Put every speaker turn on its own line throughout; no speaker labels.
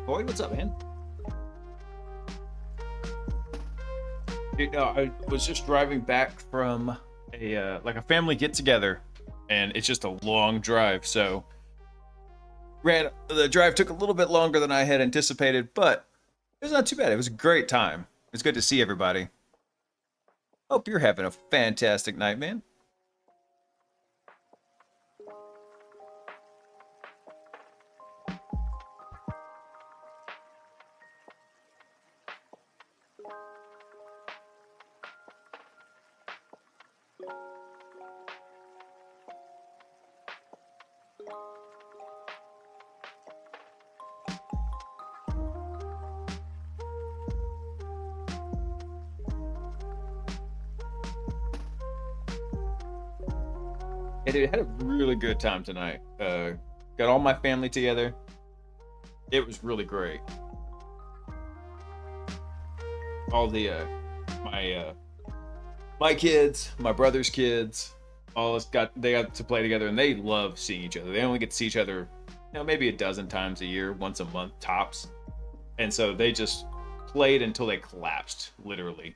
Boyd, what's up, man? I was just driving back from a family get together, and it's just a long drive. So the drive took a little bit longer than I had anticipated, but it was not too bad. It was a great time. It's good to see everybody. Hope you're having a fantastic night, man. It had a really good time tonight. Got all my family together. It was really great. All the my kids, my brother's kids, all us got to play together, and they love seeing each other. They only get to see each other, maybe a dozen times a year, once a month tops, and so they just played until they collapsed, literally.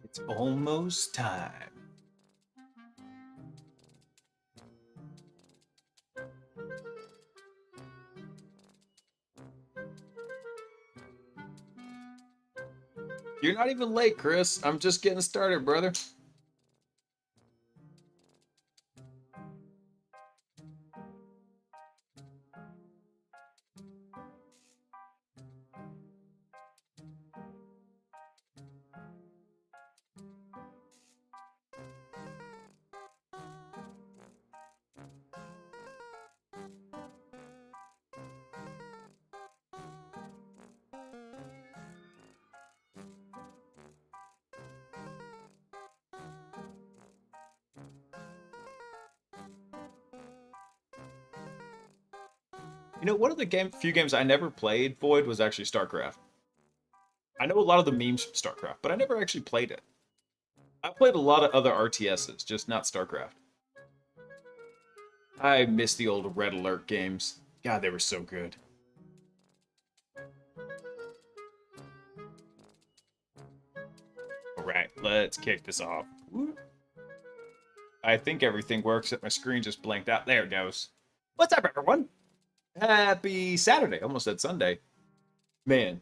It's almost time. You're not even late, Chris. I'm just getting started, brother. You know, one of the few games I never played Void was actually StarCraft. I know a lot of the memes from StarCraft, but I never actually played it. I played a lot of other RTSs, just not StarCraft. I miss the old Red Alert games. God, they were so good. All right, let's kick this off. I think everything works. My screen just blanked out. There it goes. What's up, everyone? Happy Saturday. Almost said Sunday. Man,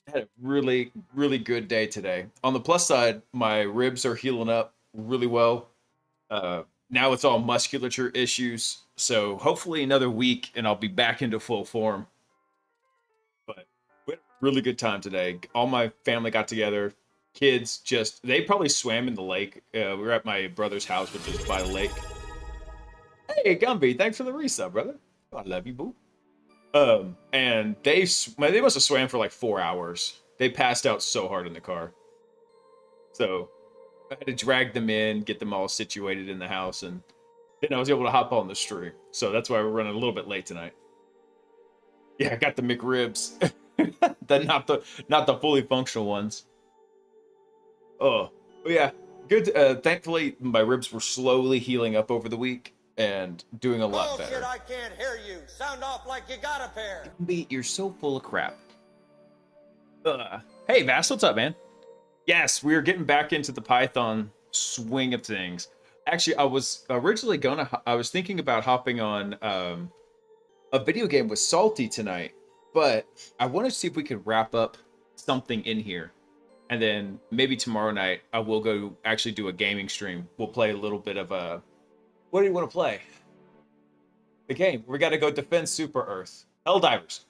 I had a really, really good day today. On the plus side, my ribs are healing up really well. Now it's all musculature issues. So hopefully another week and I'll be back into full form. But we had a really good time today. All my family got together. Kids they probably swam in the lake. We were at my brother's house, which is by the lake. Hey, Gumby, thanks for the resub, brother. I love you, boo. And they must have swam for like 4 hours. They passed out so hard in the car. So I had to drag them in, get them all situated in the house, and then I was able to hop on the stream. So that's why we're running a little bit late tonight. Yeah, I got the McRibs. not the fully functional ones. Oh, yeah. Good. Thankfully, my ribs were slowly healing up over the week and doing a lot better.
I can't hear you. Sound off like you got a pair.
You're so full of crap. Hey, Vass, what's up, man? Yes, we are getting back into the Python swing of things. Actually, I was originally I was thinking about hopping on a video game with Salty tonight, but I wanted to see if we could wrap up something in here. And then maybe tomorrow night, I will go actually do a gaming stream. We'll play a little bit of a... What do you want to play? The game. We got to go defend Super Earth. Helldivers.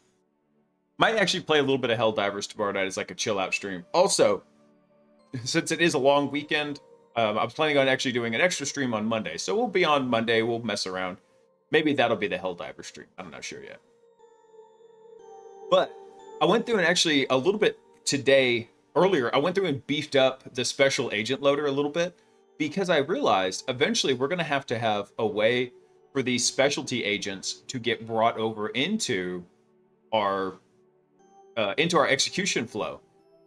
Might actually play a little bit of Helldivers tomorrow night as like a chill out stream. Also, since it is a long weekend, I was planning on actually doing an extra stream on Monday. So we'll be on Monday. We'll mess around. Maybe that'll be the Helldiver stream. I'm not sure yet. But I went through and actually a little bit today... Earlier, I went through and beefed up the special agent loader a little bit because I realized eventually we're going to have a way for these specialty agents to get brought over into our execution flow.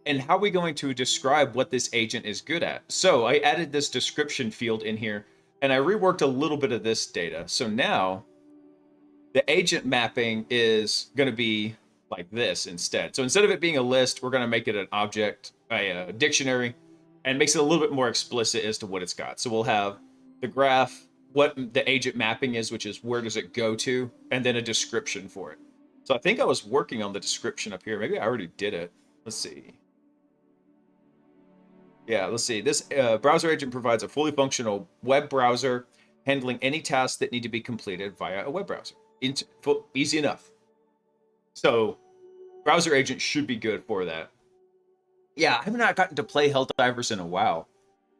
And how are we going to describe what this agent is good at? So I added this description field in here and I reworked a little bit of this data. So now the agent mapping is going to be like this instead. So instead of it being a list, we're going to make it an object, a dictionary, and makes it a little bit more explicit as to what it's got. So we'll have the graph, what the agent mapping is, which is where does it go to, and then a description for it. So I think I was working on the description up here. Maybe I already did it. Let's see. Yeah, let's see. This browser agent provides a fully functional web browser handling any tasks that need to be completed via a web browser. Easy enough. So, browser agent should be good for that. Yeah, I have not gotten to play Helldivers in a while.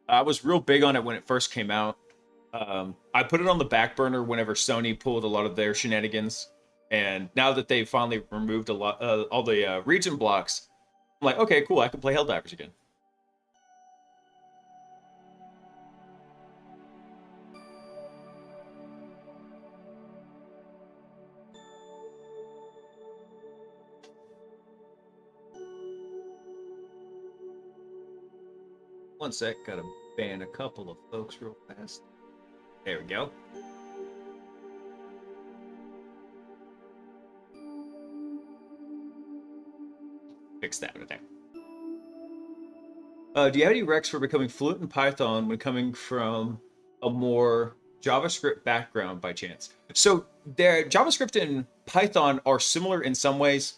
I was real big on it when it first came out. I put it on the back burner whenever Sony pulled a lot of their shenanigans. And now that they've finally removed all the region blocks, I'm like, okay, cool, I can play Helldivers again. One sec, gotta ban a couple of folks real fast. There we go. Fix that right there. Do you have any recs for becoming fluent in Python when coming from a more JavaScript background by chance? So JavaScript and Python are similar in some ways,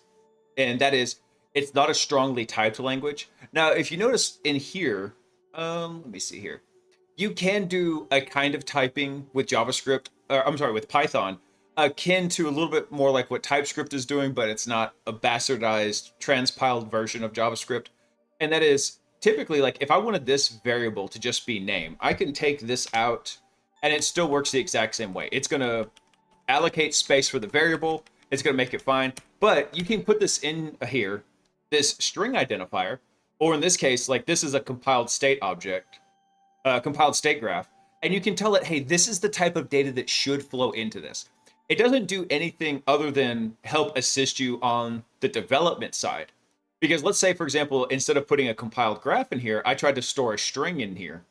and that is, it's not a strongly typed language. Now, if you notice in here, let me see here. You can do a kind of typing with JavaScript, with Python, akin to a little bit more like what TypeScript is doing, but it's not a bastardized, transpiled version of JavaScript. And that is typically like if I wanted this variable to just be name, I can take this out and it still works the exact same way. It's going to allocate space for the variable. It's going to make it fine. But you can put this in here, this string identifier, or in this case, like this is a compiled state object, compiled state graph, and you can tell it, hey, this is the type of data that should flow into this. it doesn't do anything other than help assist you on the development side. Because let's say, for example, instead of putting a compiled graph in here, I tried to store a string in here.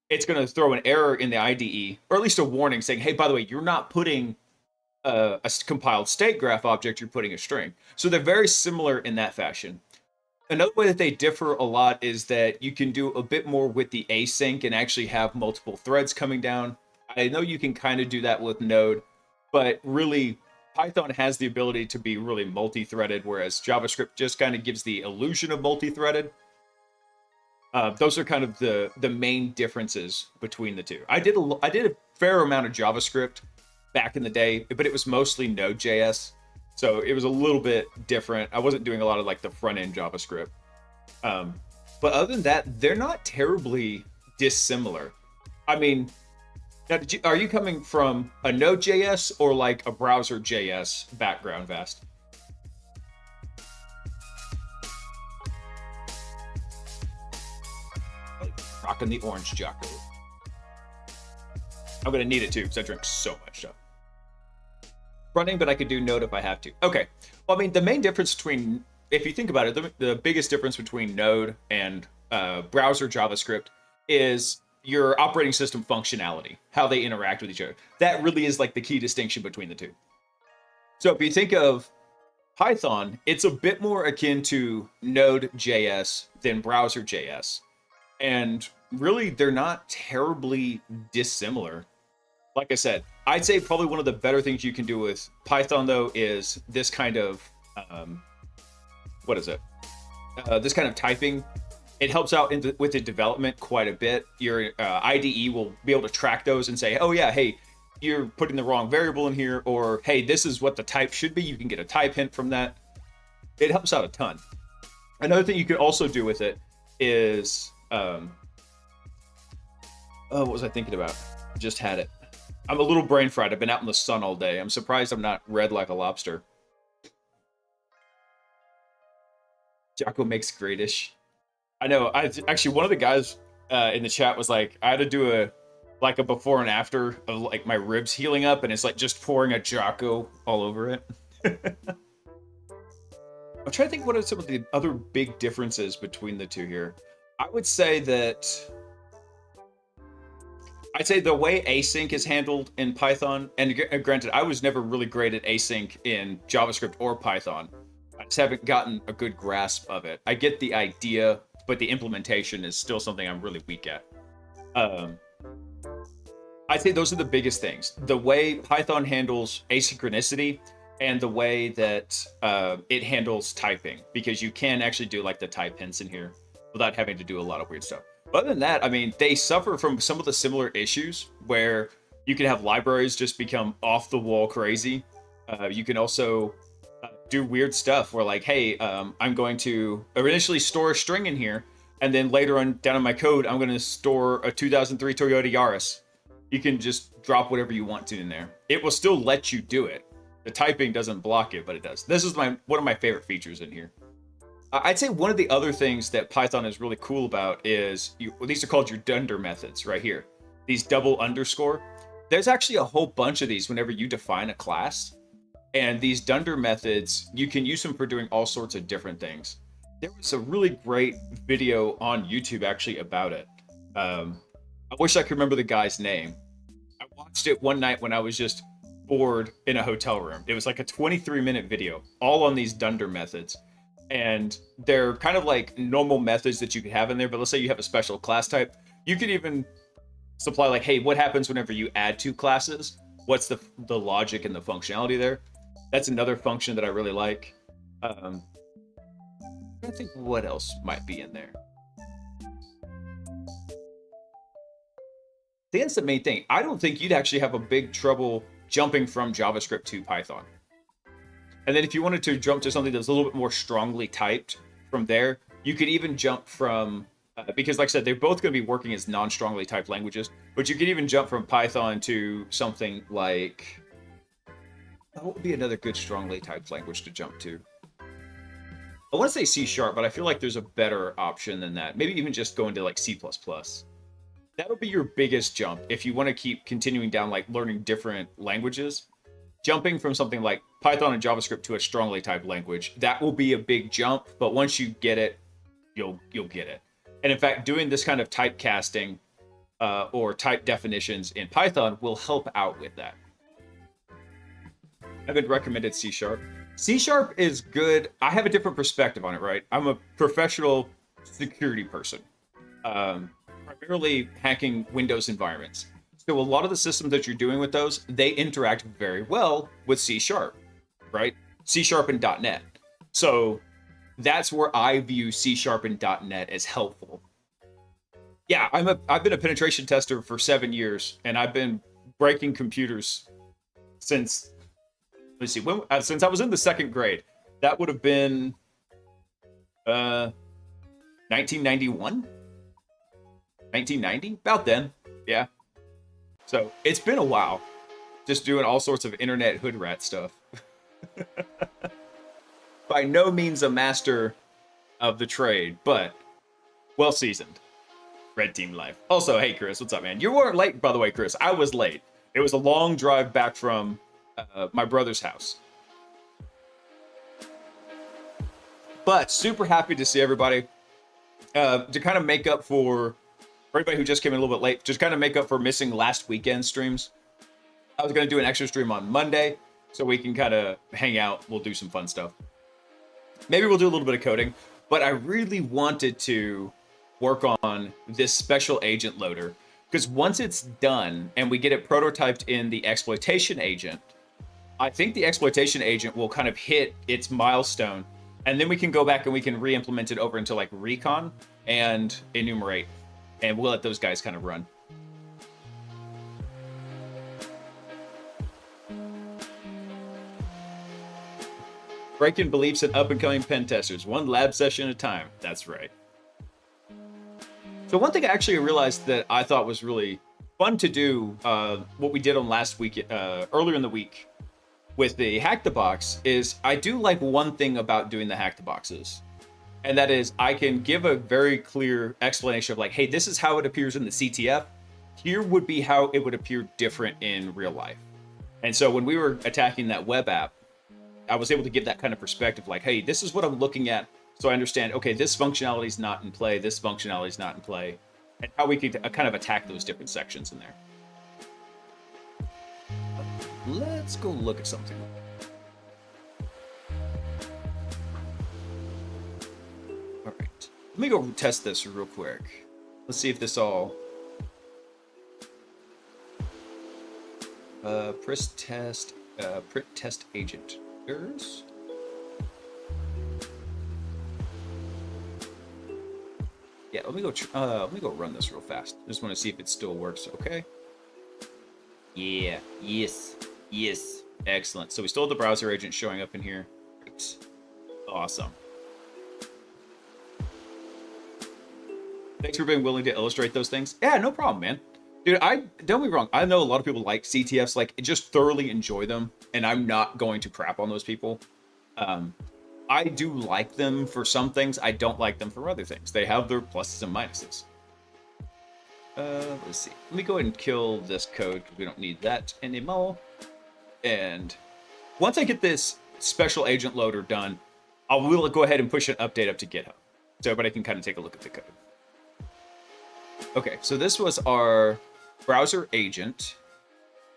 It's going to throw an error in the IDE, or at least a warning saying, hey, by the way, you're not putting a compiled state graph object, you're putting a string. So they're very similar in that fashion. Another way that they differ a lot is that you can do a bit more with the async and actually have multiple threads coming down. I know you can kind of do that with Node, but really Python has the ability to be really multi-threaded, whereas JavaScript just kind of gives the illusion of multi-threaded. Those are kind of the main differences between the two. I did a fair amount of JavaScript back in the day, but it was mostly Node.js. So it was a little bit different. I wasn't doing a lot of like the front end JavaScript. But other than that, they're not terribly dissimilar. I mean, now are you coming from a Node.js or like a browser.js background, Vast? Rocking the orange Jocko. I'm going to need it too because I drink so much stuff. Running, but I could do Node if I have to. Okay. Well, I mean, the main difference between, if you think about it, the biggest difference between Node and browser JavaScript is your operating system functionality, how they interact with each other. That really is like the key distinction between the two. So if you think of Python, it's a bit more akin to Node.js than browser.js. And really, they're not terribly dissimilar. Like I said, I'd say probably one of the better things you can do with Python, though, is this kind of, this kind of typing. It helps out with the development quite a bit. Your IDE will be able to track those and say, oh yeah, hey, you're putting the wrong variable in here, or hey, this is what the type should be. You can get a type hint from that. It helps out a ton. Another thing you could also do with it is, what was I thinking about? Just had it. I'm a little brain fried. I've been out in the sun all day. I'm surprised I'm not red like a lobster. Jocko makes greatish. I know. Actually, one of the guys in the chat was like, I had to do a before and after of like my ribs healing up, and it's like just pouring a Jocko all over it. I'm trying to think what are some of the other big differences between the two here. I would say the way async is handled in Python, and granted, I was never really great at async in JavaScript or Python. I just haven't gotten a good grasp of it. I get the idea, but the implementation is still something I'm really weak at. I'd say those are the biggest things. The way Python handles asynchronicity and the way that it handles typing, because you can actually do like the type hints in here without having to do a lot of weird stuff. Other than that, I mean, they suffer from some of the similar issues where you can have libraries just become off the wall crazy. You can also do weird stuff where like, hey, I'm going to initially store a string in here, and then later on down in my code, I'm going to store a 2003 Toyota Yaris. You can just drop whatever you want to in there. It will still let you do it. The typing doesn't block it, but it does. This is one of my favorite features in here. I'd say one of the other things that Python is really cool about is, these are called your dunder methods right here. These double underscore. There's actually a whole bunch of these whenever you define a class. And these dunder methods, you can use them for doing all sorts of different things. There was a really great video on YouTube actually about it. I wish I could remember the guy's name. I watched it one night when I was just bored in a hotel room. It was like a 23-minute video, all on these dunder methods. And they're kind of like normal methods that you could have in there. But let's say you have a special class type. You could even supply like, hey, what happens whenever you add two classes? What's the logic and the functionality there? That's another function that I really like. I think what else might be in there. I think that's the main thing. I don't think you'd actually have a big trouble jumping from JavaScript to Python. And then if you wanted to jump to something that's a little bit more strongly typed from there, you could even jump from, because like I said, they're both going to be working as non-strongly typed languages, but you could even jump from Python to something like, what would be another good strongly typed language to jump to? I want to say C#, but I feel like there's a better option than that. Maybe even just going to like C++. That'll be your biggest jump if you want to keep continuing down like learning different languages. jumping from something like Python and JavaScript to a strongly typed language, that will be a big jump. But once you get it, you'll get it. And in fact, doing this kind of typecasting or type definitions in Python will help out with that. I've been recommended C#. C# is good. I have a different perspective on it, right? I'm a professional security person, primarily hacking Windows environments. So a lot of the systems that you're doing with those, they interact very well with C#, right? C# and .NET. So that's where I view C# and .NET as helpful. Yeah, I've been a penetration tester for 7 years, and I've been breaking computers since, let's see, since I was in the 2nd grade. That would have been 1991, 1990, about then. Yeah. So it's been a while, just doing all sorts of internet hood rat stuff. By no means a master of the trade, but well seasoned. Red team life. Also, hey Chris, what's up, man? You weren't late, by the way, Chris. I was late. It was a long drive back from my brother's house. But super happy to see everybody. To kind of make up for everybody who just came in a little bit late, just kind of make up for missing last weekend streams. I was going to do an extra stream on Monday so we can kind of hang out. We'll do some fun stuff. Maybe we'll do a little bit of coding, but I really wanted to work on this special agent loader, because once it's done and we get it prototyped in the exploitation agent, I think the exploitation agent will kind of hit its milestone, and then we can go back and we can re-implement it over into like recon and enumerate, and we'll let those guys kind of run. Breaking beliefs in up-and-coming pen testers, one lab session at a time. That's right. So one thing I actually realized that I thought was really fun to do, what we did on last week, earlier in the week with the Hack the Box, is I do like one thing about doing the Hack the Boxes. And that is I can give a very clear explanation of like, hey, this is how it appears in the CTF. Here would be how it would appear different in real life. And so when we were attacking that web app, I was able to give that kind of perspective, like, hey, this is what I'm looking at. So I understand, okay, this functionality is not in play, this functionality is not in play, and how we could kind of attack those different sections in there. Let's go look at something. All right, let me go test this real quick. Let's see if this all... print test agent. Errors? Yeah, let me go run this real fast. Just want to see if it still works. Okay. Yeah. Yes. Excellent. So we still have the browser agent showing up in here. Great. Awesome. Thanks for being willing to illustrate those things. Yeah, no problem, man. Dude, don't get me wrong. I know a lot of people like CTFs, like just thoroughly enjoy them, and I'm not going to crap on those people. I do like them for some things. I don't like them for other things. They have their pluses and minuses. Let's see. Let me go ahead and kill this code because we don't need that anymore. And once I get this special agent loader done, I will go ahead and push an update up to GitHub so everybody can kind of take a look at the code. Okay, so this was our browser agent.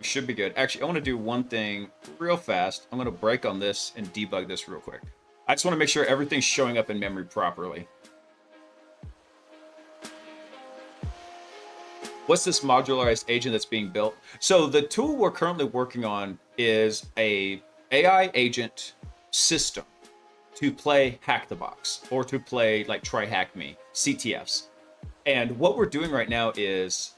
We should be good. Actually, I want to do one thing real fast. I'm going to break on this and debug this real quick. I just want to make sure everything's showing up in memory properly. What's this modularized agent that's being built? So the tool we're currently working on is a AI agent system to play Hack the Box or to play like Try Hack Me, CTFs. And what we're doing right now is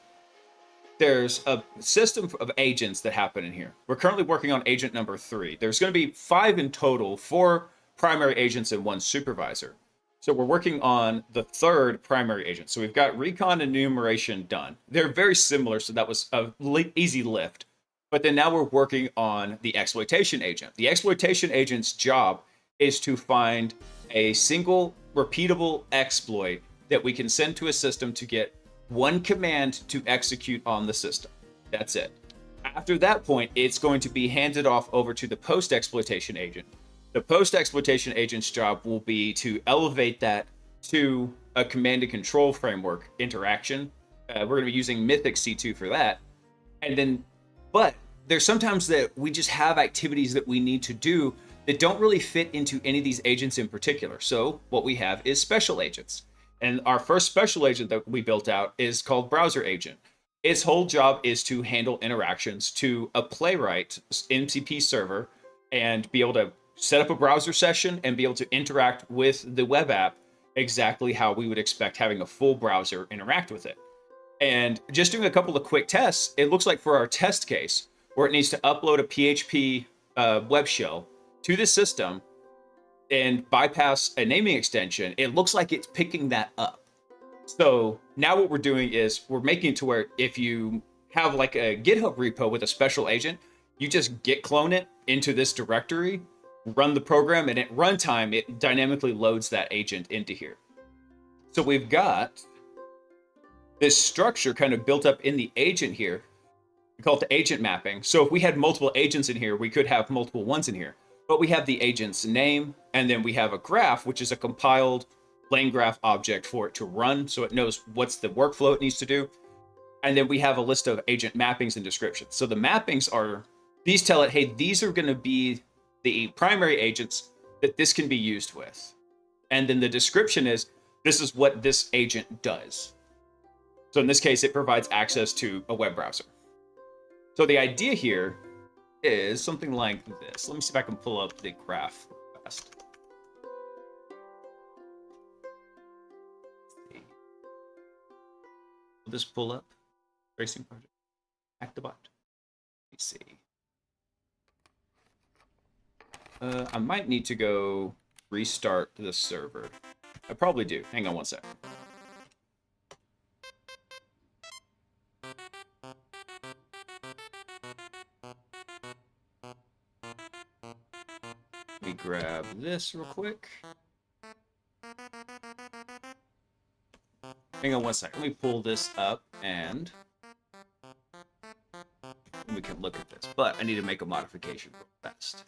there's a system of agents that happen in here. We're currently working on agent number 3. There's going to be 5 in total, 4 primary agents and 1 supervisor. So we're working on the 3rd primary agent. So we've got recon and enumeration done. They're very similar, so that was a easy lift. But then now we're working on the exploitation agent. The exploitation agent's job is to find a single repeatable exploit that we can send to a system to get one command to execute on the system. That's it. After that point, it's going to be handed off over to the post-exploitation agent. The post-exploitation agent's job will be to elevate that to a command and control framework interaction. We're going to be using Mythic C2 for that. And then, but there's sometimes that we just have activities that we need to do that don't really fit into any of these agents in particular. So what we have is special agents. And our first special agent that we built out is called Browser Agent. Its whole job is to handle interactions to a Playwright MCP server and be able to set up a browser session and be able to interact with the web app exactly how we would expect having a full browser interact with it. And just doing a couple of quick tests, it looks like for our test case, where it needs to upload a PHP web shell to the system and bypass a naming extension, it looks like it's picking that up. So now what we're doing is we're making it to where if you have like a GitHub repo with a special agent, you just git clone it into this directory, run the program, and at runtime, it dynamically loads that agent into here. So we've got this structure kind of built up in the agent here. We call it the agent mapping. So if we had multiple agents in here, we could have multiple ones in here. But we have the agent's name, and then we have a graph, which is a compiled LangGraph object for it to run, so it knows what's the workflow it needs to do. And then we have a list of agent mappings and descriptions. So the mappings are, these tell it, hey, these are going to be the primary agents that this can be used with. And then the description is, this is what this agent does. So in this case, it provides access to a web browser. So the idea here is something like this. Let me see if I can pull up the graph fast. Will this pull up? Tracing project. HackBot. Let me see. I might need to go restart the server. I probably do. Hang on one sec. Let me grab this real quick. Hang on one sec. Let me pull this up and we can look at this. But I need to make a modification real fast.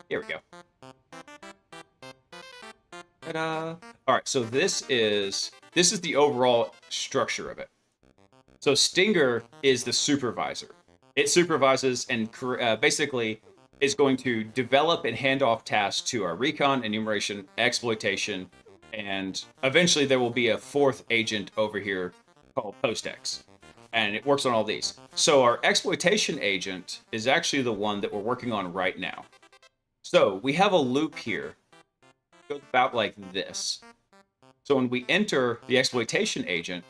Here we go. Ta-da! All right, so this is the overall structure of it. So Stinger is the supervisor. It supervises and basically is going to develop and hand off tasks to our recon, enumeration, exploitation, and eventually there will be a fourth agent over here called PostX. And it works on all these. So our exploitation agent is actually the one that we're working on right now. So we have a loop here. It goes about like this. So when we enter the exploitation agent,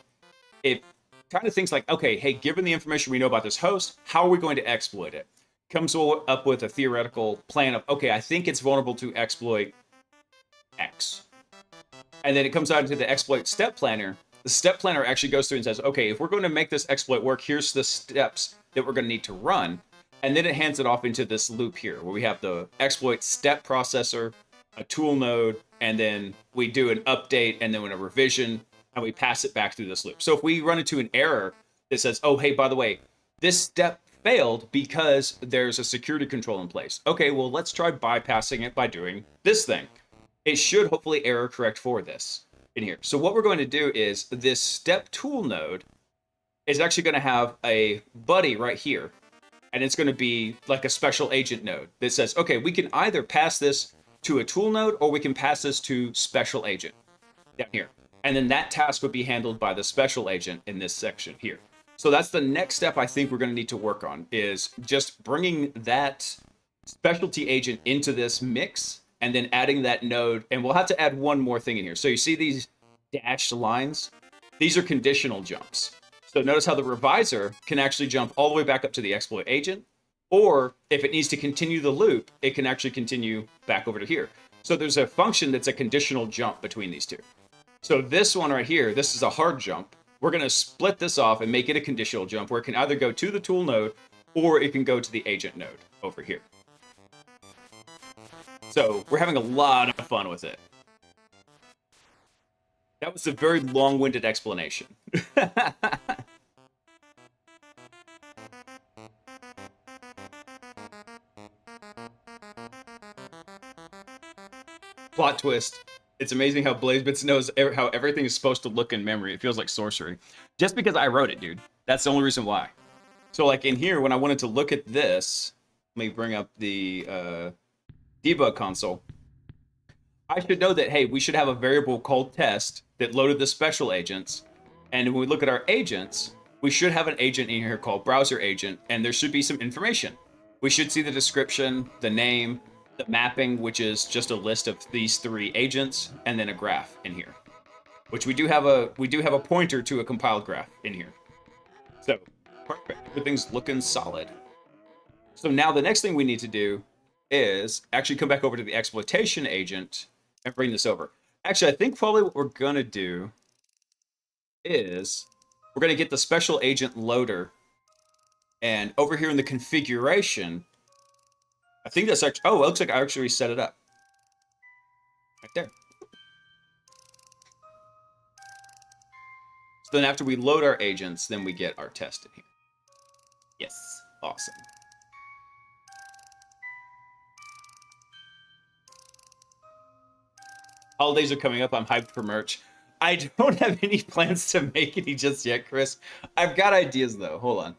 it kind of thinks like, okay, hey, given the information we know about this host, how are we going to exploit it? Comes up with a theoretical plan of, okay, I think it's vulnerable to exploit X. And then it comes out into the exploit step planner. The step planner actually goes through and says, okay, if we're going to make this exploit work, here's the steps that we're going to need to run. And then it hands it off into this loop here, where we have the exploit step processor, a tool node, and then we do an update and then a revision, and we pass it back through this loop. So if we run into an error that says, oh, hey, by the way, this step failed because there's a security control in place. Okay, well, let's try bypassing it by doing this thing. It should hopefully error correct for this in here. So what we're going to do is this step tool node is actually going to have a buddy right here. And it's going to be like a special agent node that says, okay, we can either pass this to a tool node or we can pass this to special agent down here. And then that task would be handled by the special agent in this section here. So that's the next step I think we're going to need to work on, is just bringing that specialty agent into this mix and then adding that node. And we'll have to add one more thing in here. So you see these dashed lines? These are conditional jumps. So notice how the revisor can actually jump all the way back up to the exploit agent, or if it needs to continue the loop, it can actually continue back over to here. So there's a function that's a conditional jump between these two. So this one right here, this is a hard jump. We're going to split this off and make it a conditional jump where it can either go to the tool node or it can go to the agent node over here. So we're having a lot of fun with it.
That was a very long-winded explanation. Plot twist. It's amazing how BlaiseBits knows how everything is supposed to look in memory. It feels like sorcery. Just because I wrote it, dude. That's the only reason why. So, like, in here, when I wanted to look at this, let me bring up the debug console. I should know that, hey, we should have a variable called test that loaded the special agents. And when we look at our agents, we should have an agent in here called browser agent, and there should be some information. We should see the description, the name, the mapping, which is just a list of these 3 agents, and then a graph in here. Which we do have a pointer to a compiled graph in here. So, perfect. Everything's looking solid. So now the next thing we need to do is actually come back over to the exploitation agent and bring this over. Actually, I think probably what we're gonna do is we're gonna get the special agent loader, and over here in the configuration, I think that's actually, oh, it looks like I actually set it up. Right there. So then after we load our agents, then we get our test in here. Yes, awesome. Holidays are coming up. I'm hyped for merch. I don't have any plans to make any just yet, Chris. I've got ideas, though. Hold on.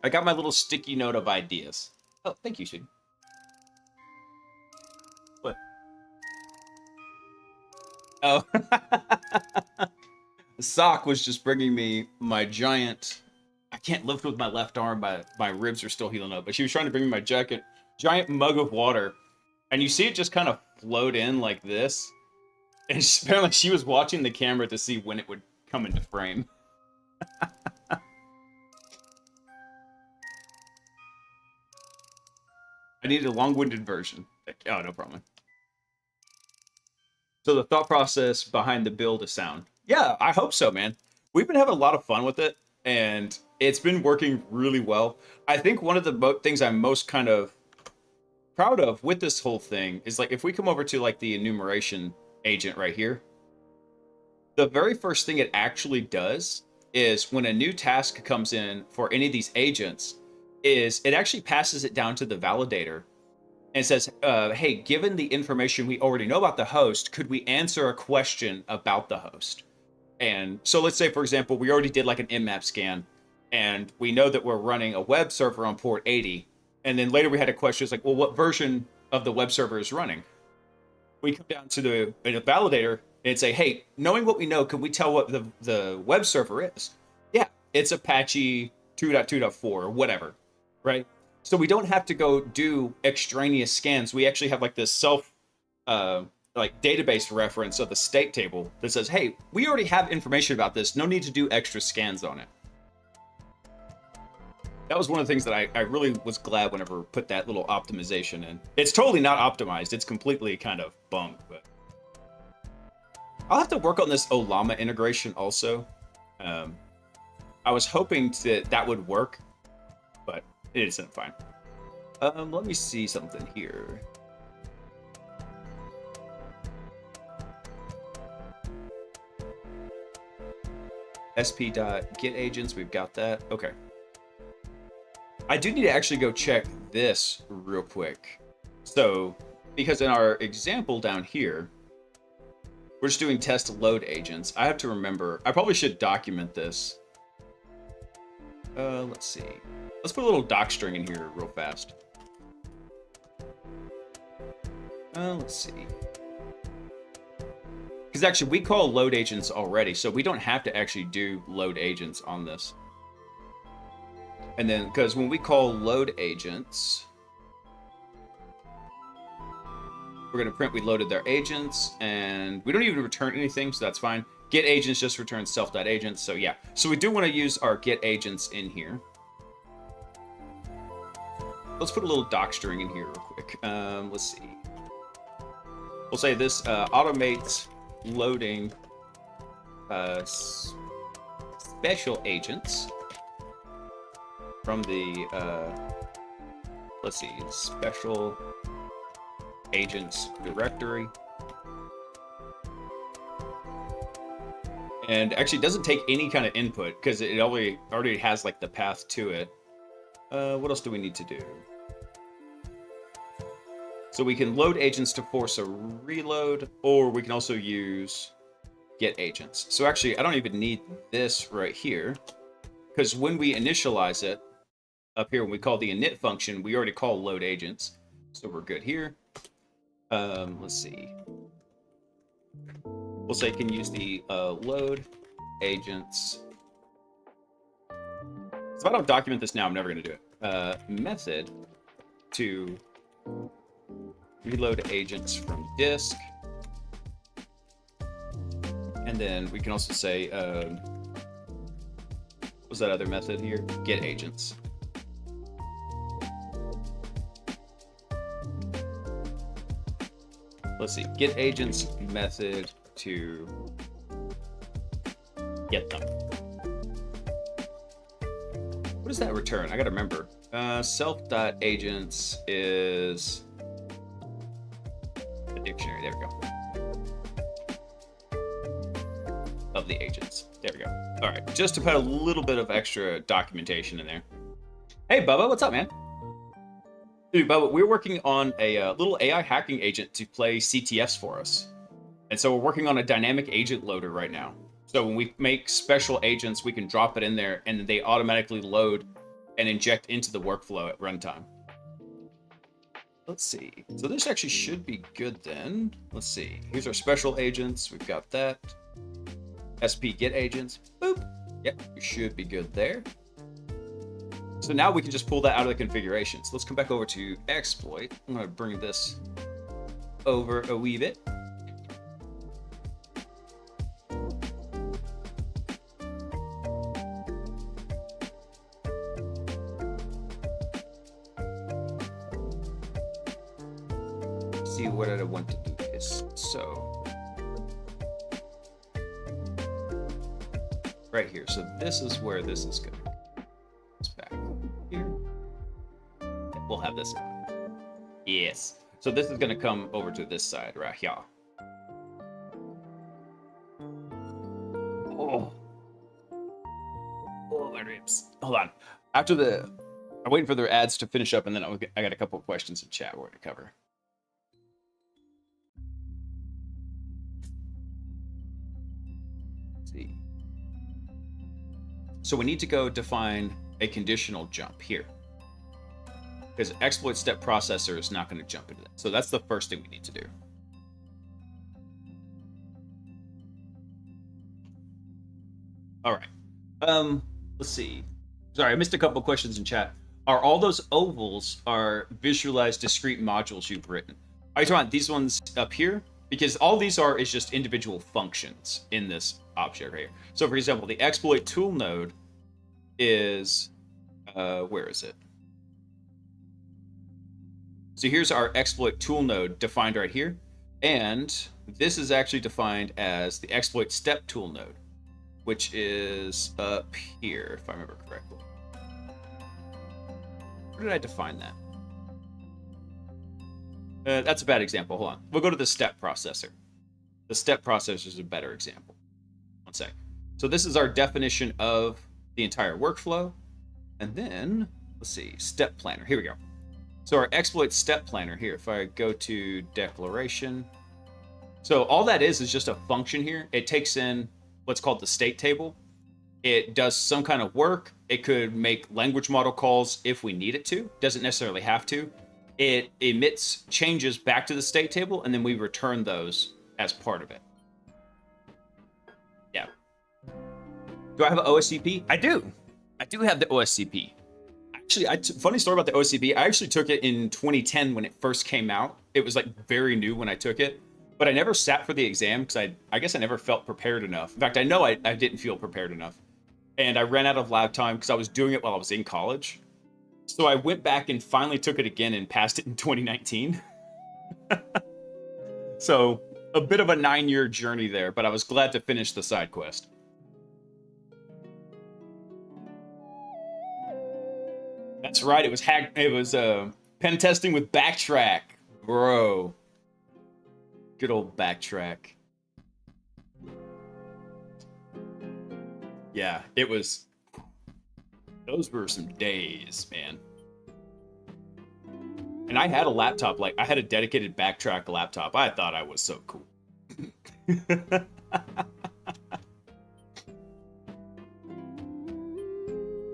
I got my little sticky note of ideas. Oh, thank you, Shig. What? Oh. Sock was just bringing me my giant... I can't lift with my left arm. My ribs are still healing up. But she was trying to bring me my giant mug of water. And you see it just kind of float in like this. And apparently she was watching the camera to see when it would come into frame. I need a long-winded version. Oh, no problem. So the thought process behind the build is sound. Yeah, I hope so, man. We've been having a lot of fun with it, and it's been working really well. I think one of the things I'm most kind of proud of with this whole thing is, like, if we come over to, like, the enumeration agent right here, the very first thing it actually does is when a new task comes in for any of these agents, is it actually passes it down to the validator and says, hey, given the information we already know about the host, could we answer a question about the host? And so let's say, for example, we already did like an nmap scan, and we know that we're running a web server on port 80. And then later we had a question, it's like, well, what version of the web server is running? We come down to the validator and say, hey, knowing what we know, can we tell what the web server is? Yeah, it's Apache 2.2.4 or whatever, right? So we don't have to go do extraneous scans. We actually have like this like database reference of the state table that says, hey, we already have information about this. No need to do extra scans on it. That was one of the things that I really was glad whenever we put that little optimization in. It's totally not optimized. It's completely kind of bunk, but I'll have to work on this Olama integration also. I was hoping that would work, but it isn't fine. Let me see something here. sp.getAgents, we've got that. Okay. I do need to actually go check this real quick. So, because in our example down here, we're just doing test load agents. I have to remember, I probably should document this. Let's see. Let's put a little doc string in here real fast. Let's see. Because actually, we call load agents already, so we don't have to actually do load agents on this. And then, because when we call load agents, we're going to print we loaded their agents, and we don't even return anything, so that's fine. Get agents just returns self.agents, so yeah. So we do want to use our get agents in here. Let's put a little doc string in here real quick. Let's see. We'll say this automates loading special agents from the, let's see, special agents directory. And actually it doesn't take any kind of input because it already has like the path to it. What else do we need to do? So we can load agents to force a reload, or we can also use get agents. So actually, I don't even need this right here, because when we initialize it up here, when we call the init function, we already call load agents. So we're good here. Let's see. We'll say can use the load agents. So if I don't document this now, I'm never going to do it. Method to reload agents from disk. And then we can also say, what was that other method here? Get agents. Let's see, get agents method to get them. What does that return? I gotta remember. Self.agents is the dictionary. There we go. Of the agents. There we go. All right, just to put a little bit of extra documentation in there. Hey, Bubba, what's up, man? Dude, Bubba, we're working on a little AI hacking agent to play CTFs for us. And so we're working on a dynamic agent loader right now. So when we make special agents, we can drop it in there and they automatically load and inject into the workflow at runtime. Let's see. So this actually should be good then. Let's see. Here's our special agents. We've got that. SP get agents. Boop. Yep, we should be good there. So now we can just pull that out of the configuration. So let's come back over to exploit. I'm going to bring this over a wee bit. See what I want to do this. So right here. So this is where this is going. It's back here. We'll have this. Yes. So this is going to come over to this side right here. Oh. Oh, my ribs. Hold on. After the, I'm waiting for their ads to finish up, and then I got a couple of questions in chat we're going to cover. Let's see. So we need to go define a conditional jump here, because exploit step processor is not going to jump into that. So that's the first thing we need to do. All right. Let's see. Sorry, I missed a couple of questions in chat. Are all those ovals are visualized discrete modules you've written? Are you talking about these ones up here? Because all these are is just individual functions in this object right here. So for example, the exploit tool node is, where is it? So here's our exploit tool node defined right here. And this is actually defined as the exploit step tool node, which is up here, if I remember correctly. Where did I define that? That's a bad example. Hold on. We'll go to the step processor. The step processor is a better example. One sec. So this is our definition of the entire workflow. And then, let's see, step planner. Here we go. So our exploit step planner here, if I go to declaration. So all that is just a function here. It takes in what's called the state table. It does some kind of work. It could make language model calls if we need it to. Doesn't necessarily have to. It emits changes back to the state table, and then we return those as part of it. Yeah. Do I have an OSCP? I do. I do have the OSCP. Actually, funny story about the OSCP. I actually took it in 2010 when it first came out. It was like very new when I took it, but I never sat for the exam because I guess I never felt prepared enough. In fact, I know I didn't feel prepared enough. And I ran out of lab time because I was doing it while I was in college. So I went back and finally took it again and passed it in 2019. So a bit of a 9-year journey there, but I was glad to finish the side quest. That's right. It was pen testing with Backtrack, bro. Good old Backtrack. Yeah, it was. Those were some days, man. And I had a laptop, like I had a dedicated backtrack laptop. I thought I was so cool. Let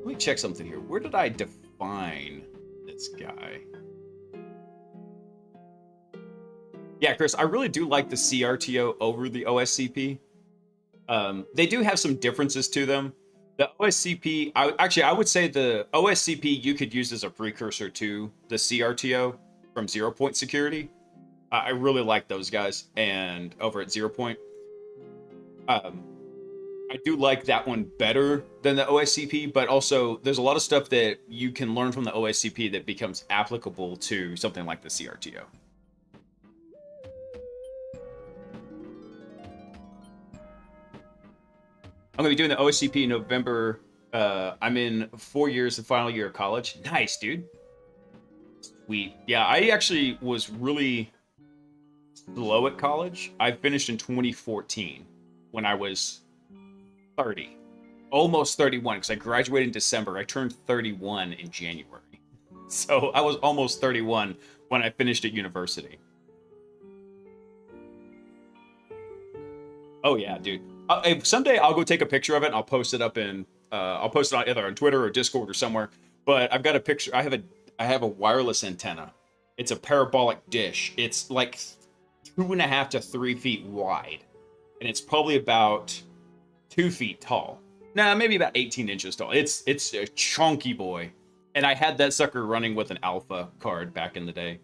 me check something here. Where did I define this guy? Yeah, Chris, I really do like the CRTO over the OSCP. They do have some differences to them. The OSCP, I would say the OSCP you could use as a precursor to the CRTO from 0 Point Security. I really like those guys, and over at 0 Point, I do like that one better than the OSCP. But also, there's a lot of stuff that you can learn from the OSCP that becomes applicable to something like the CRTO. I'm going to be doing the OSCP in November. I'm in 4 years, the final year of college. Nice, dude. Sweet. Yeah, I actually was really slow at college. I finished in 2014 when I was 30. Almost 31, because I graduated in December. I turned 31 in January. So I was almost 31 when I finished at university. Oh, yeah, dude. If someday I'll go take a picture of it and I'll post it up in I'll post it on either on Twitter or Discord or somewhere. But I've got a picture. I have a wireless antenna. It's a parabolic dish. It's like 2.5 to 3 feet wide, and it's probably about 2 feet tall. Nah, maybe about 18 inches tall. It's a chunky boy, and I had that sucker running with an alpha card back in the day.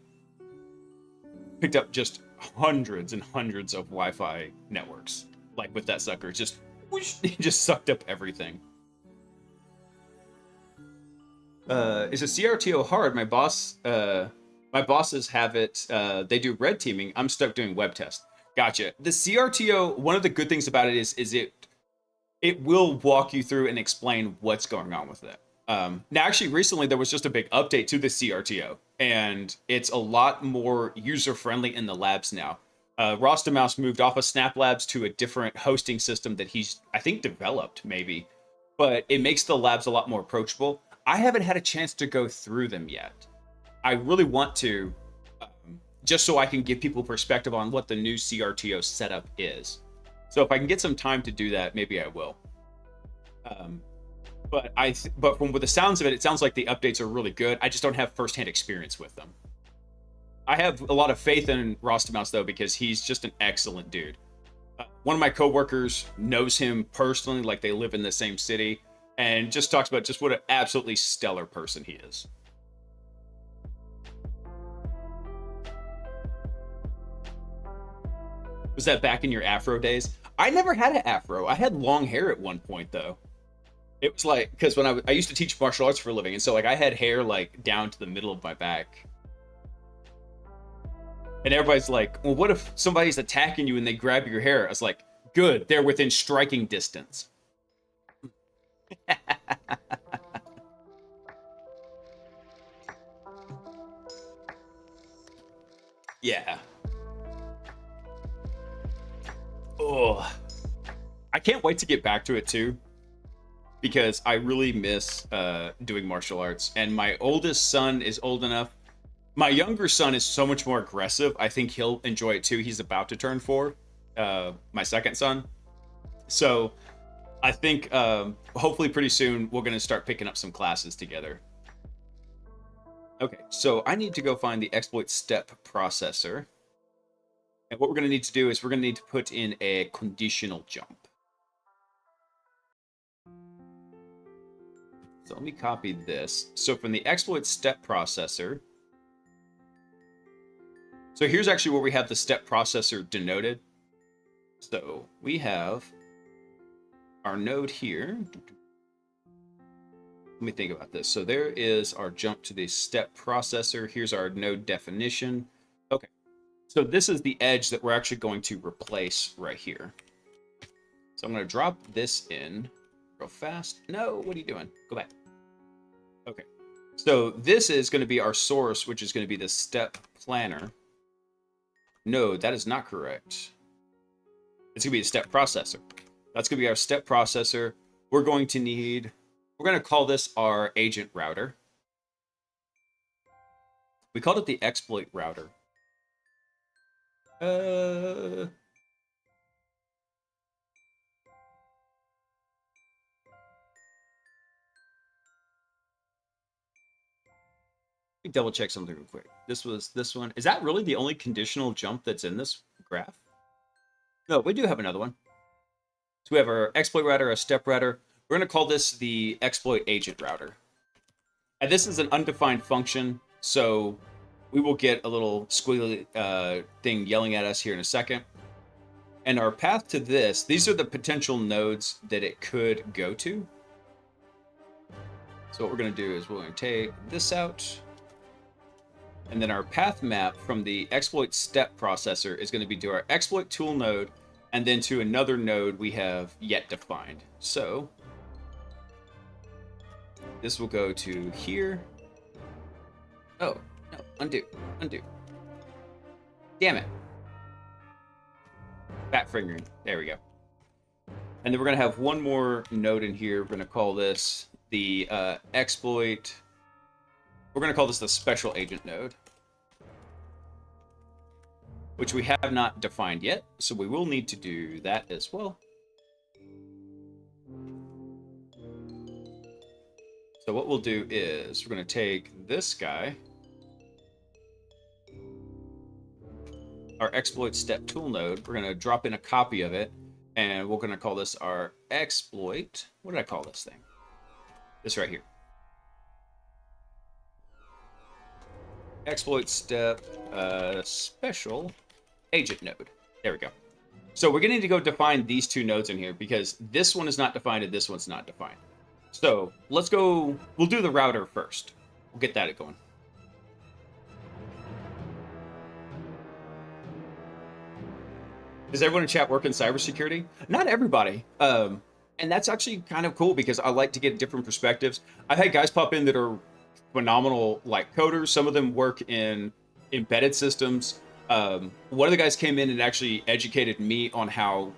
Picked up just hundreds and hundreds of Wi-Fi networks. Like with that sucker, just whoosh, it just sucked up everything. Is a CRTO hard? My bosses have it. They do red teaming. I'm stuck doing web test. Gotcha. The CRTO. One of the good things about it is it will walk you through and explain what's going on with it. Now, actually, recently there was just a big update to the CRTO, and it's a lot more user friendly in the labs now. Rostamouse moved off of Snap Labs to a different hosting system that he's, I think, developed, maybe. But it makes the labs a lot more approachable. I haven't had a chance to go through them yet. I really want to, just so I can give people perspective on what the new CRTO setup is. So if I can get some time to do that, maybe I will. But from the sounds of it, it sounds like the updates are really good. I just don't have firsthand experience with them. I have a lot of faith in Rostamouse, though, because he's just an excellent dude. One of my coworkers knows him personally, like they live in the same city, and just talks about just what an absolutely stellar person he is. Was that back in your afro days? I never had an afro. I had long hair at one point, though. It was like, because when I used to teach martial arts for a living, and so like I had hair like down to the middle of my back. And everybody's like, well, what if somebody's attacking you and they grab your hair? I was like, good, they're within striking distance. Yeah. Oh, I can't wait to get back to it too, because I really miss doing martial arts. And my oldest son is old enough. My younger son is so much more aggressive. I think he'll enjoy it too. He's about to turn 4, my second son. So I think hopefully pretty soon we're going to start picking up some classes together. Okay, so I need to go find the exploit step processor. And what we're going to need to do is we're going to need to put in a conditional jump. So let me copy this. So from the exploit step processor, so here's actually where we have the step processor denoted. So we have our node here. Let me think about this. So there is our jump to the step processor. Here's our node definition. Okay. So this is the edge that we're actually going to replace right here. So I'm going to drop this in real fast. No, what are you doing? Go back. Okay. So this is going to be our source, which is going to be the step planner. No, that is not correct. It's going to be a step processor. That's going to be our step processor. we're going to call this our agent router. We called it the exploit router. Let me double check something real quick. This was this one. Is that really the only conditional jump that's in this graph? No, we do have another one. So we have our exploit router, a step router. We're going to call this the exploit agent router. And this is an undefined function, so we will get a little squiggly thing yelling at us here in a second. And our path to this, these are the potential nodes that it could go to. So what we're going to do is we're going to take this out. And then our path map from the exploit step processor is going to be to our exploit tool node, and then to another node we have yet defined. So this will go to here. Oh, no, undo. Damn it. Fat fingering. There we go. And then we're going to have one more node in here. We're going to call this the exploit. We're going to call this the special agent node, which we have not defined yet. So we will need to do that as well. So what we'll do is we're going to take this guy, our exploit step tool node. We're going to drop in a copy of it, and we're going to call this our exploit. What did I call this thing? This right here. Exploit step special agent node. There we go. So we're going to need to go define these two nodes in here because this one is not defined and this one's not defined. So let's go. We'll do the router first. We'll get that going. Does everyone in chat work in cybersecurity? Not everybody. And that's actually kind of cool because I like to get different perspectives. I've had guys pop in that are phenomenal like coders. Some of them work in embedded systems. One of the guys came in and actually educated me on how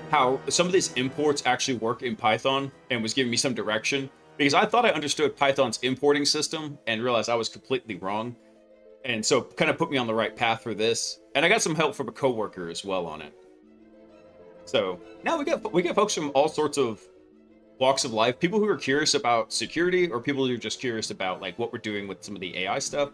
how some of these imports actually work in Python, and was giving me some direction because I thought I understood Python's importing system and realized I was completely wrong. And so kind of put me on the right path for this. And I got some help from a coworker as well on it. So now we get folks from all sorts of walks of life, people who are curious about security or people who are just curious about like what we're doing with some of the AI stuff.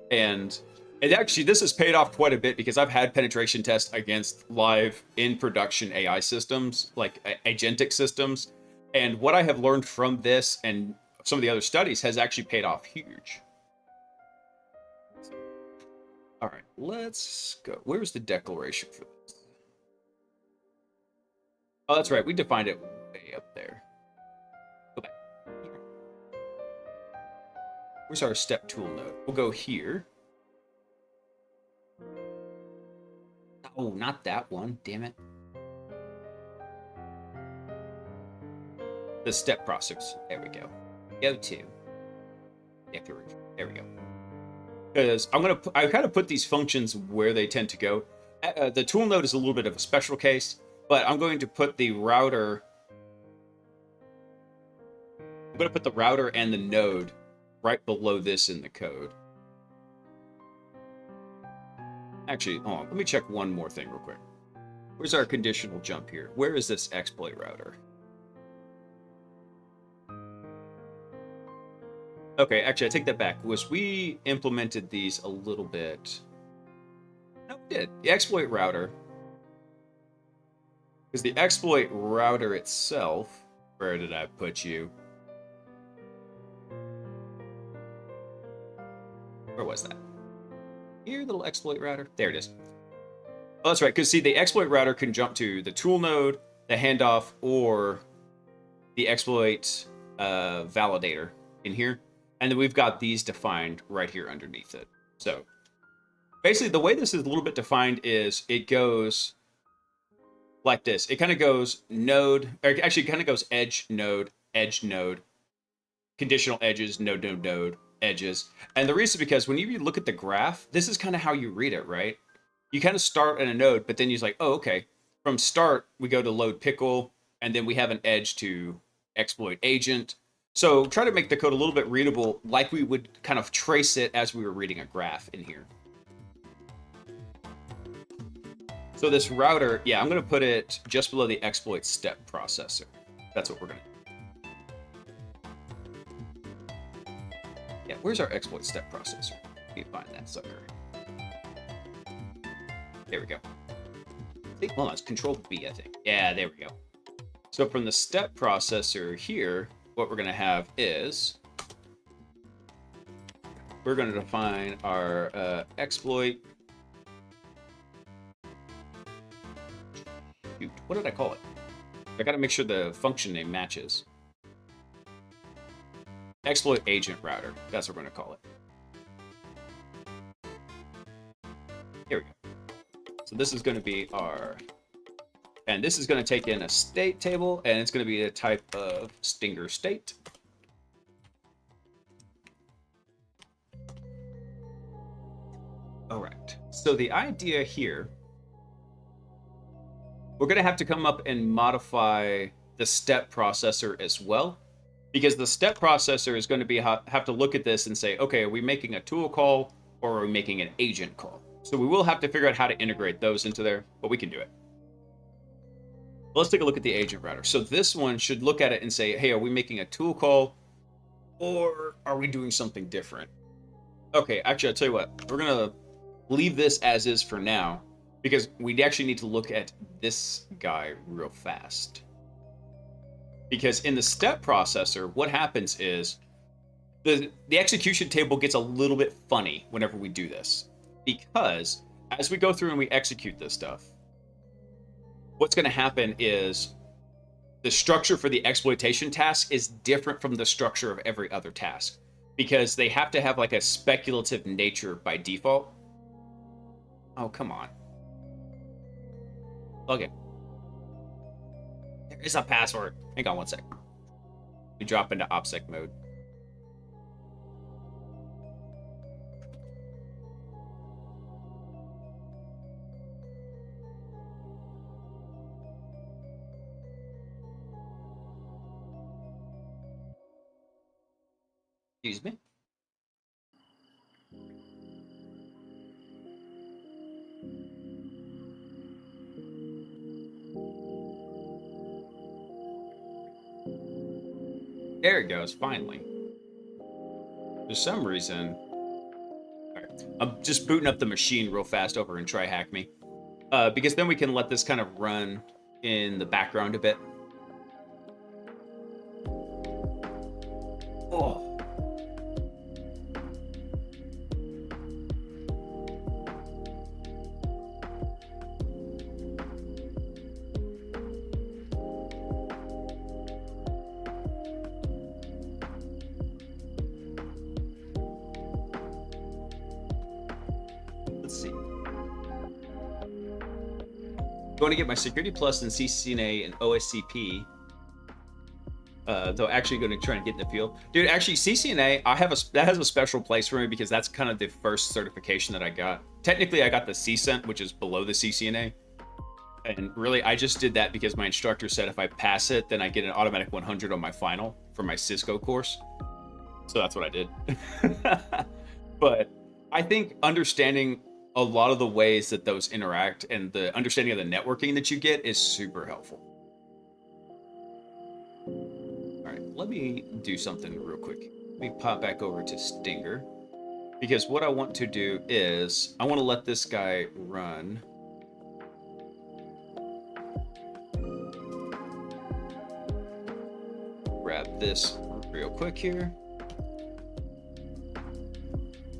And actually this has paid off quite a bit because I've had penetration tests against live in production AI systems, like agentic systems. And what I have learned from this and some of the other studies has actually paid off huge. All right, let's go. Where's the declaration for this? Oh, that's right. We defined it way up there. Go back here. Where's our step tool node? We'll go here. Oh, not that one. Damn it. The step process. There we go. Go to declaration. There we go. Because I kind of put these functions where they tend to go. The tool node is a little bit of a special case, but I'm going to put the router. I'm going to put the router and the node right below this in the code. Actually, hold on. Let me check one more thing real quick. Where's our conditional jump here? Where is this exploit router? Okay, actually, I take that back. We implemented these a little bit. No, we did. The exploit router. Because the exploit router itself, where did I put you? Where was that? Here, little exploit router. There it is. Oh, that's right. Because see, the exploit router can jump to the tool node, the handoff, or the exploit validator in here. And then we've got these defined right here underneath it. So basically the way this is a little bit defined is it goes like this. It kind of goes node, or actually it kind of goes edge node, conditional edges, node, edges. And the reason is because when you look at the graph, this is kind of how you read it, right? You kind of start at a node, but then you're like, oh, okay. from start, we go to load pickle, and then we have an edge to exploit agent. So try to make the code a little bit readable, like we would kind of trace it as we were reading a graph in here. So this router, yeah, I'm going to put it just below the exploit step processor. That's what we're going to do. Yeah, where's our exploit step processor? Let me find that sucker. There we go. Well, it's Control B, I think. Yeah, there we go. So from the step processor here, what we're going to have is we're going to define our exploit. Shoot, what did I call it? I got to make sure the function name matches. Exploit agent router. That's what we're going to call it. Here we go. So this is going to be our, and this is going to take in a state table, and it's going to be a type of Stinger state. All right. So the idea here, we're going to have to come up and modify the step processor as well, because the step processor is going to be have to look at this and say, okay, are we making a tool call or are we making an agent call? So we will have to figure out how to integrate those into there, but we can do it. Let's take a look at the agent router. So this one should look at it and say, hey, are we making a tool call or are we doing something different? Okay, actually, I'll tell you what, we're going to leave this as is for now, because we actually need to look at this guy real fast. Because in the step processor, what happens is the execution table gets a little bit funny whenever we do this. Because as we go through and we execute this stuff, what's going to happen is the structure for the exploitation task is different from the structure of every other task. Because they have to have like a speculative nature by default. Oh, come on. Okay. There is a password. Hang on one sec. We drop into OPSEC mode. Excuse me. There it goes, finally. For some reason... Alright, I'm just booting up the machine real fast over and try hack me. Because then we can let this kind of run in the background a bit. Oh. Let's see. Going to get my Security Plus and CCNA and OSCP. Though actually going to try and get in the field. Dude, actually CCNA, that has a special place for me because that's kind of the first certification that I got. Technically, I got the CCENT, which is below the CCNA. And really, I just did that because my instructor said if I pass it, then I get an automatic 100 on my final for my Cisco course. So that's what I did. But I think understanding a lot of the ways that those interact and the understanding of the networking that you get is super helpful. All right, let me do something real quick. Let me pop back over to Stinger, because what I want to do is I want to let this guy run. Grab this real quick here.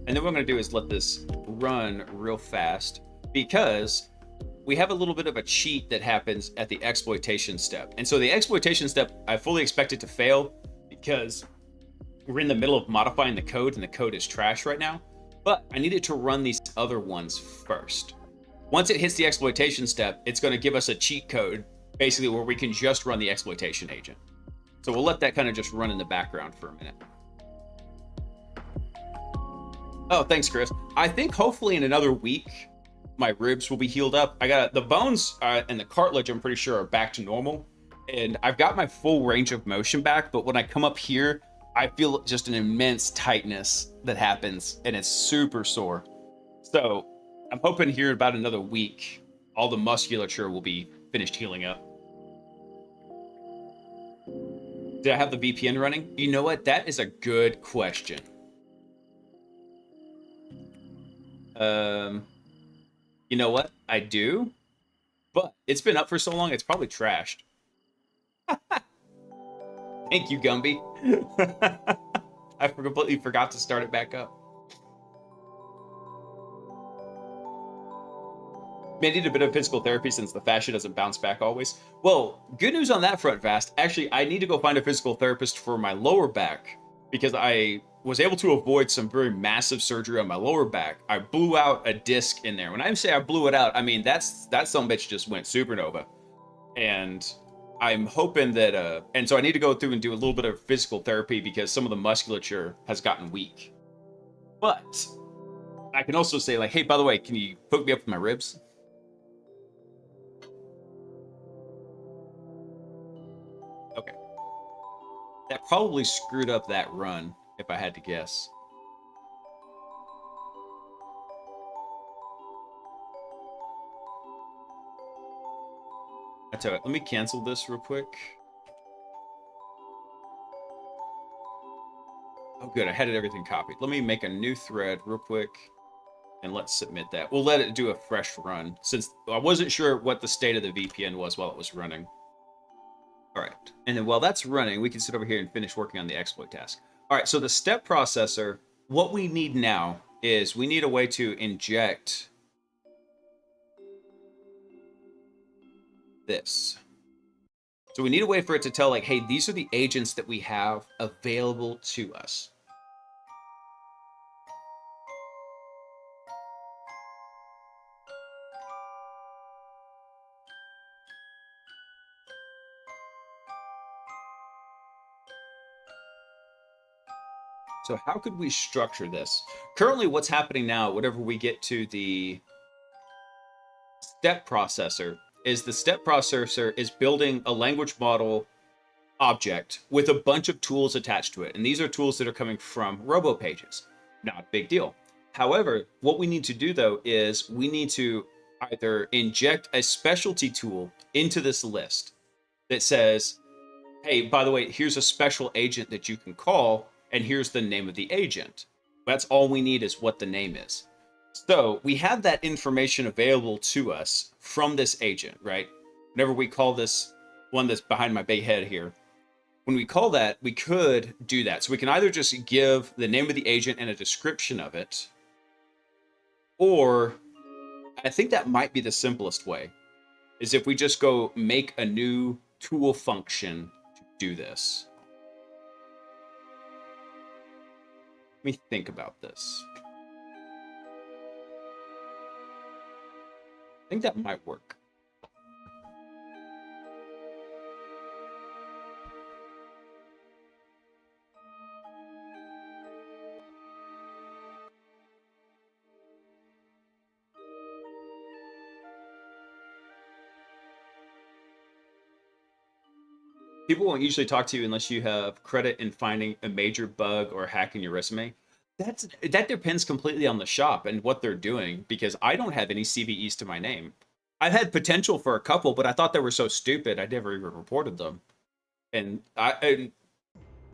And then what I'm going to do is let this run real fast, because we have a little bit of a cheat that happens at the exploitation step. And so the exploitation step, I fully expect it to fail because we're in the middle of modifying the code and the code is trash right now. But I need it to run these other ones first. Once it hits the exploitation step, it's going to give us a cheat code, basically where we can just run the exploitation agent. So we'll let that kind of just run in the background for a minute. Oh, thanks, Chris. I think hopefully in another week, my ribs will be healed up. I got the bones and the cartilage, I'm pretty sure, are back to normal. And I've got my full range of motion back, but when I come up here, I feel just an immense tightness that happens, and it's super sore. So I'm hoping here in about another week, all the musculature will be finished healing up. Did I have the VPN running? You know what? That is a good question. You know what? I do, but it's been up for so long, it's probably trashed. Thank you, Gumby. I completely forgot to start it back up. May need a bit of physical therapy since the fascia doesn't bounce back always. Well, good news on that front, Vast. Actually, I need to go find a physical therapist for my lower back because I was able to avoid some very massive surgery on my lower back. I blew out a disc in there. When I say I blew it out, I mean that some bitch just went supernova. And I'm hoping that and so I need to go through and do a little bit of physical therapy because some of the musculature has gotten weak. But I can also say, like, hey, by the way, can you hook me up with my ribs? Okay. That probably screwed up that run, if I had to guess. I tell you what, let me cancel this real quick. Oh, good. I had everything copied. Let me make a new thread real quick, and let's submit that. We'll let it do a fresh run, since I wasn't sure what the state of the VPN was while it was running. All right. And then while that's running, we can sit over here and finish working on the exploit task. All right. So the step processor, what we need now is we need a way to inject this. So we need a way for it to tell, like, hey, these are the agents that we have available to us. So how could we structure this? Currently, what's happening now, whenever we get to the step processor, is the step processor is building a language model object with a bunch of tools attached to it. And these are tools that are coming from robo pages. Not a big deal. However, what we need to do, though, is we need to either inject a specialty tool into this list that says, hey, by the way, here's a special agent that you can call, and here's the name of the agent. That's all we need is what the name is. So we have that information available to us from this agent, right? Whenever we call this one that's behind my big head here, when we call that, we could do that. So we can either just give the name of the agent and a description of it, or I think that might be the simplest way, is if we just go make a new tool function to do this. Let me think about this. I think that might work. People won't usually talk to you unless you have credit in finding a major bug or hack in your resume. That depends completely on the shop and what they're doing, because I don't have any CVEs to my name. I've had potential for a couple, but I thought they were so stupid I never even reported them. And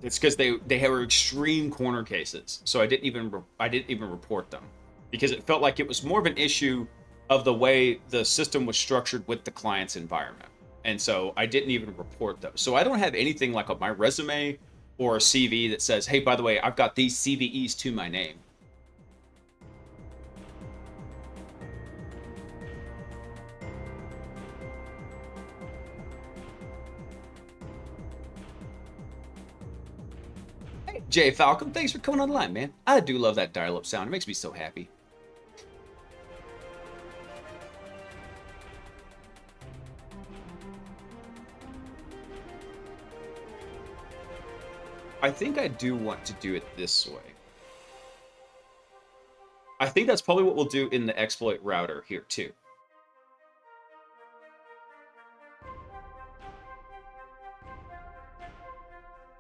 it's because they were extreme corner cases, so I didn't even report them, because it felt like it was more of an issue of the way the system was structured with the client's environment. And so I didn't even report those. So I don't have anything like on my resume or a CV that says, hey, by the way, I've got these CVEs to my name. Hey, Jay Falcon, thanks for coming online, man. I do love that dial-up sound. It makes me so happy. I think I do want to do it this way. I think that's probably what we'll do in the exploit router here too.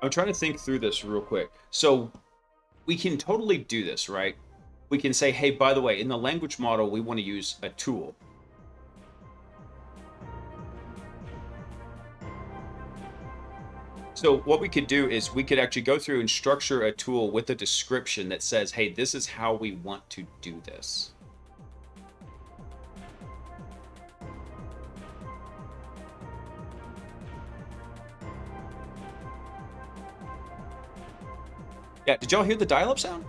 I'm trying to think through this real quick. So we can totally do this, right? We can say, hey, by the way, in the language model, we want to use a tool. So what we could do is we could actually go through and structure a tool with a description that says, hey, this is how we want to do this. Yeah, did y'all hear the dial-up sound?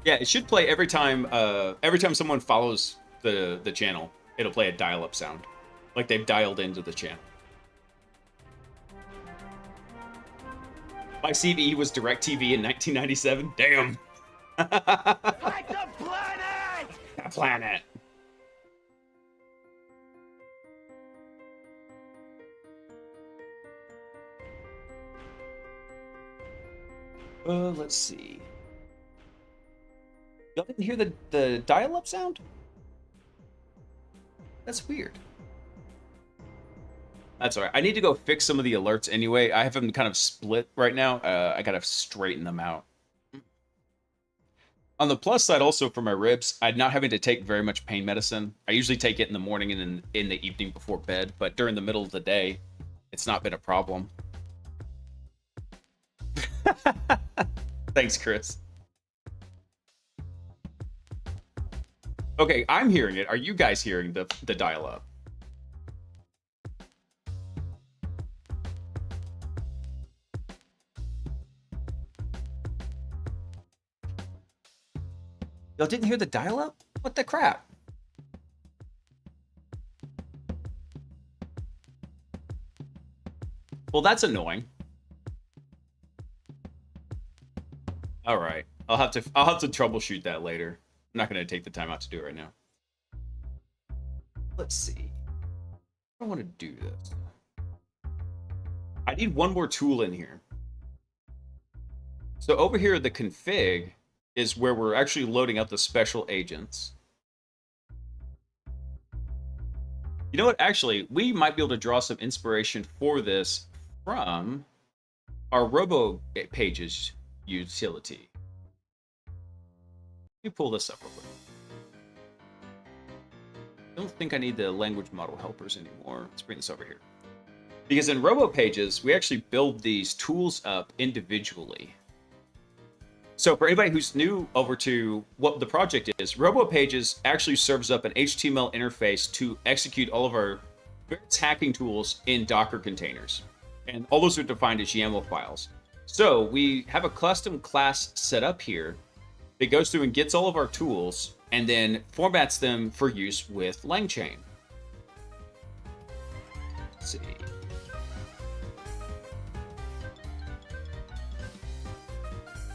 Yeah, it should play every time someone follows the channel, it'll play a dial-up sound. Like they've dialed into the channel. My CVE was DirecTV in 1997. Damn.
Like the planet!
The planet. Let's see. Y'all didn't hear the dial-up sound? That's weird. That's all right. I need to go fix some of the alerts anyway. I have them kind of split right now. I gotta straighten them out. On the plus side, also for my ribs, I'm not having to take very much pain medicine. I usually take it in the morning and in the evening before bed, but during the middle of the day, it's not been a problem. Thanks, Chris. Okay, I'm hearing it. Are you guys hearing the dial-up? Y'all didn't hear the dial-up? What the crap? Well, that's annoying. All right, I'll have to troubleshoot that later. I'm not going to take the time out to do it right now. Let's see. I don't want to do this. I need one more tool in here. So over here, the config is where we're actually loading out the special agents. You know what? Actually, we might be able to draw some inspiration for this from our Robo Pages utility. Let me pull this up real quick. I don't think I need the language model helpers anymore. Let's bring this over here. Because in Robo Pages, we actually build these tools up individually. So for anybody who's new over to what the project is, Robo Pages actually serves up an HTML interface to execute all of our various hacking tools in Docker containers. And all those are defined as YAML files. So we have a custom class set up here that goes through and gets all of our tools and then formats them for use with LangChain. Let's see.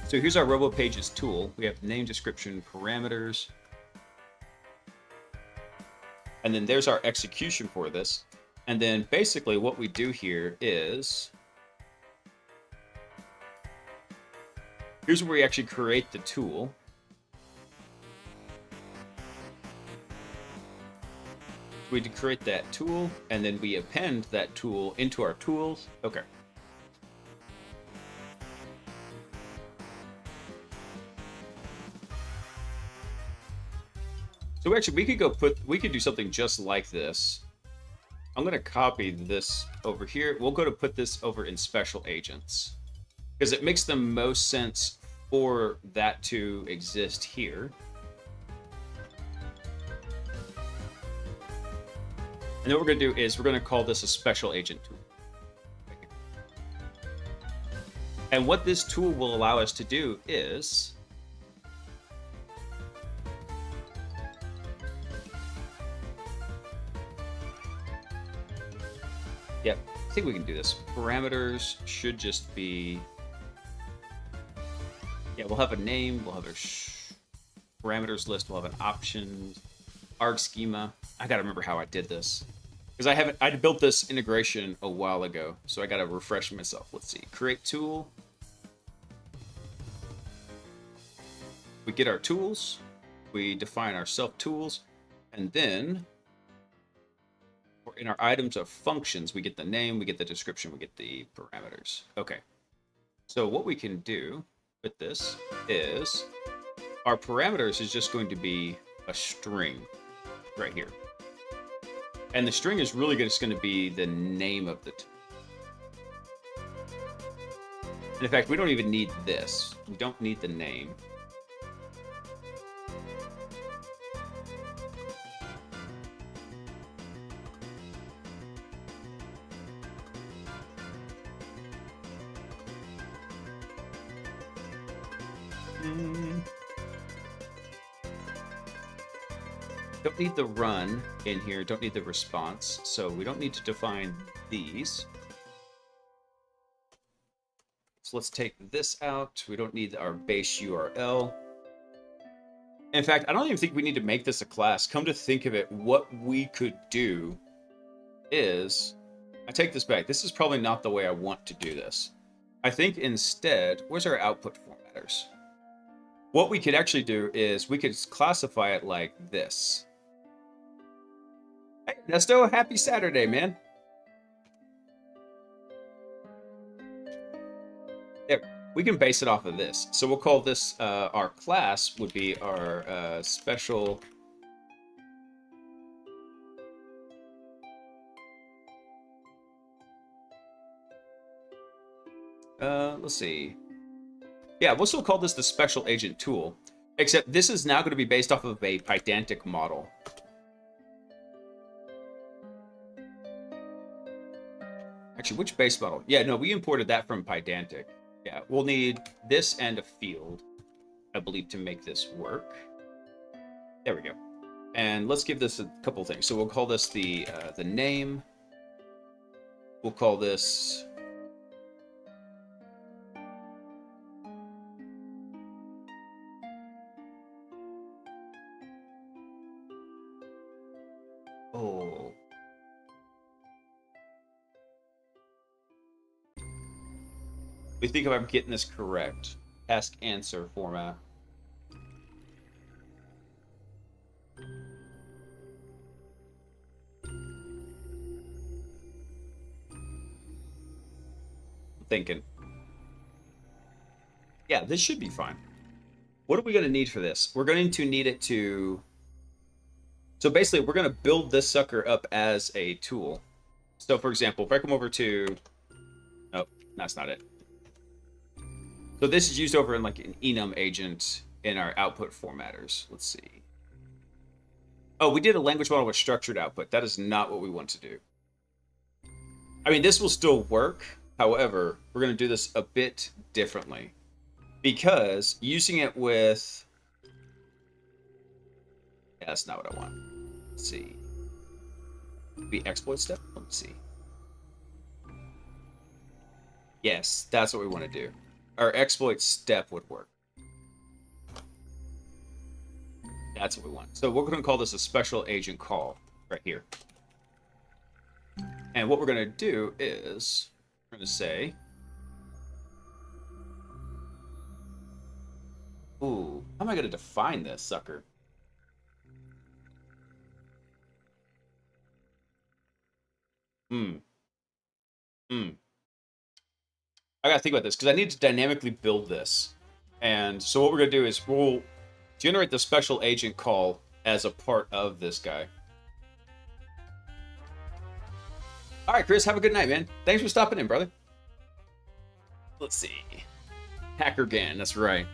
So here's our Robo Pages tool. We have name, description, parameters. And then there's our execution for this. And then basically what we do here is, here's where we actually create the tool. We create that tool, and then we append that tool into our tools. Okay. So actually, we could do something just like this. I'm going to copy this over here. We'll go to put this over in special agents because it makes the most sense for that to exist here. And then what we're going to do is we're going to call this a special agent tool. And what this tool will allow us to do is yep, I think we can do this. Parameters should just be, yeah, we'll have a name, we'll have a parameters list, we'll have an option, arg schema. I gotta remember how I did this because I built this integration a while ago, so I gotta refresh myself. Let's see, create tool. we get our tools, we define our self tools, and then in our items of functions, we get the name, we get the description, we get the parameters. Okay. So what we can do with this is our parameters is just going to be a string right here. And the string is really just going to be the name of the tool. And in fact, we don't even need this. We don't need the name. Don't need the run in here, don't need the response, so we don't need to define these. So let's take this out. We don't need our base URL. In fact, I don't even think we need to make this a class. Come to think of it, what we could do is, I take this back. This is probably not the way I want to do this. I think instead, where's our output formatters? What we could actually do is we could classify it like this. Hey, Nesto, happy Saturday, man. There, we can base it off of this. So we'll call this, our class would be our special... let's see. Yeah, we'll still call this the special agent tool, except this is now going to be based off of a Pydantic model. Actually, which base model? Yeah, no, we imported that from Pydantic. Yeah, we'll need this and a field, I believe, to make this work. There we go. And let's give this a couple things. So we'll call this the name. We'll call this... Oh. We think if I'm getting this correct. Ask answer format. I'm thinking. Yeah, this should be fine. What are we going to need for this? We're going to need it to... So basically, we're going to build this sucker up as a tool. So for example, if I come over to... Oh, that's not it. So this is used over in like an enum agent in our output formatters. Let's see. Oh, we did a language model with structured output. That is not what we want to do. I mean, this will still work. However, we're going to do this a bit differently. Because using it with... Yeah, that's not what I want. Let's see. Be exploit step? Let's see. Yes, that's what we want to do. Our exploit step would work. That's what we want. So we're going to call this a special agent call right here. And what we're going to do is we're going to say, ooh, how am I going to define this sucker? I gotta think about this because I need to dynamically build this. And so what we're gonna do is we'll generate the special agent call as a part of this guy. All right, Chris, have a good night, man. Thanks for stopping in, brother. Let's see. HackerGan, that's right.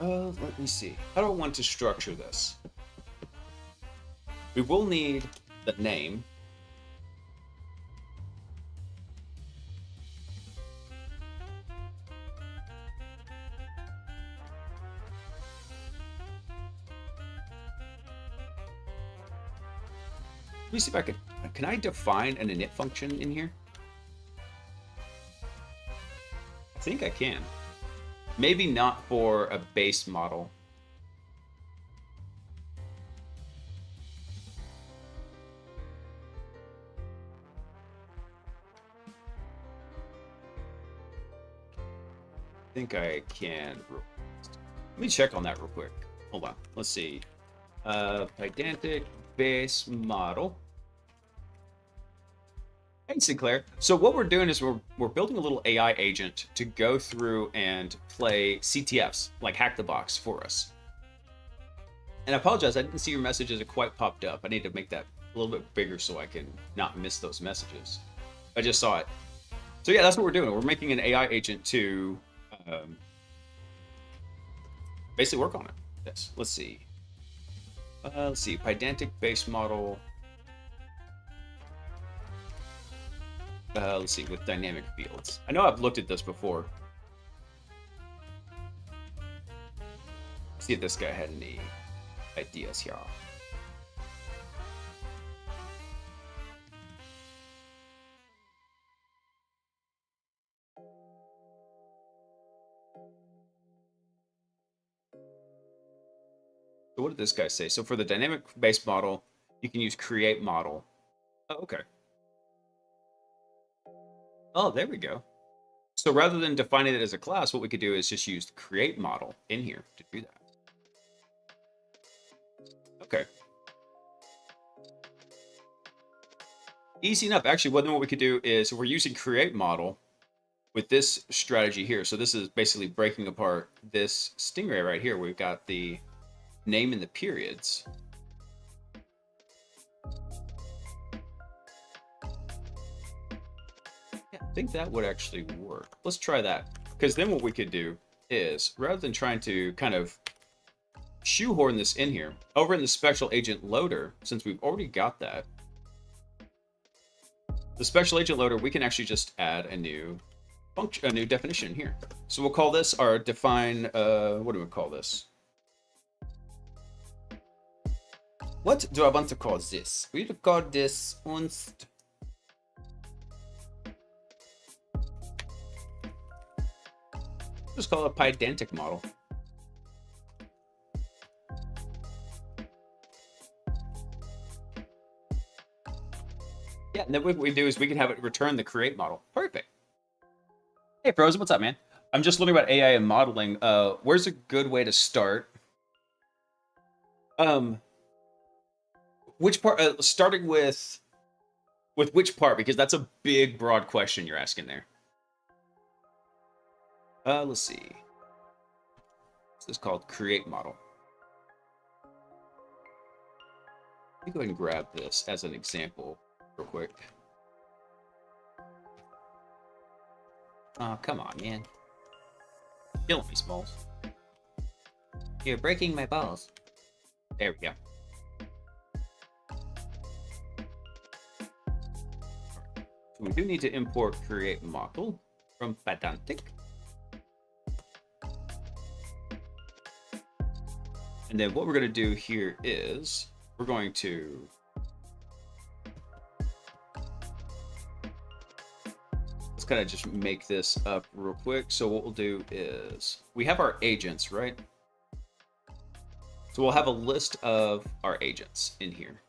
Let me see. How do I want to structure this? We will need the name. Let me see if I can I define an init function in here? I think I can. Maybe not for a base model. I think I can. Let me check on that real quick. Hold on. Let's see. Pydantic base model. Hey, Sinclair. So what we're doing is we're building a little AI agent to go through and play CTFs, like Hack the Box, for us. And I apologize, I didn't see your messages. It quite popped up. I need to make that a little bit bigger so I can not miss those messages. I just saw it. So yeah, that's what we're doing. We're making an AI agent to basically work on it. Yes. Let's see. Pydantic base model. Let's see, with dynamic fields. I know I've looked at this before. See if this guy had any ideas here. So what did this guy say? So for the dynamic base model, you can use create model. Oh, okay. Oh, there we go. So rather than defining it as a class, what we could do is just use the create model in here to do that. Okay. Easy enough. Actually, what we could do is we're using create model with this strategy here. So this is basically breaking apart this stingray right here. We've got the name and the periods. Yeah, I think that would actually work. Let's try that. Because then what we could do is, rather than trying to kind of shoehorn this in here, over in the special agent loader, since we've already got that, the special agent loader, we can actually just add a new function, a new definition here. So we'll call this our define, what do we call this? What do I want to call this? We'll call this unst. Just call it a pydantic model. Yeah, and then what we do is we can have it return the create model. Perfect. Hey, Frozen, what's up, man? I'm just learning about AI and modeling. Where's a good way to start? Which part? Starting with which part? Because that's a big, broad question you're asking there. Let's see. This is called create model. Let me go ahead and grab this as an example real quick. Oh, come on, man. Killing me, Smalls. You're breaking my balls. There we go. So we do need to import create model from Pydantic. And then what we're going to do here is we're going to let's kind of just make this up real quick. So what we'll do is we have our agents, right? So we'll have a list of our agents in here.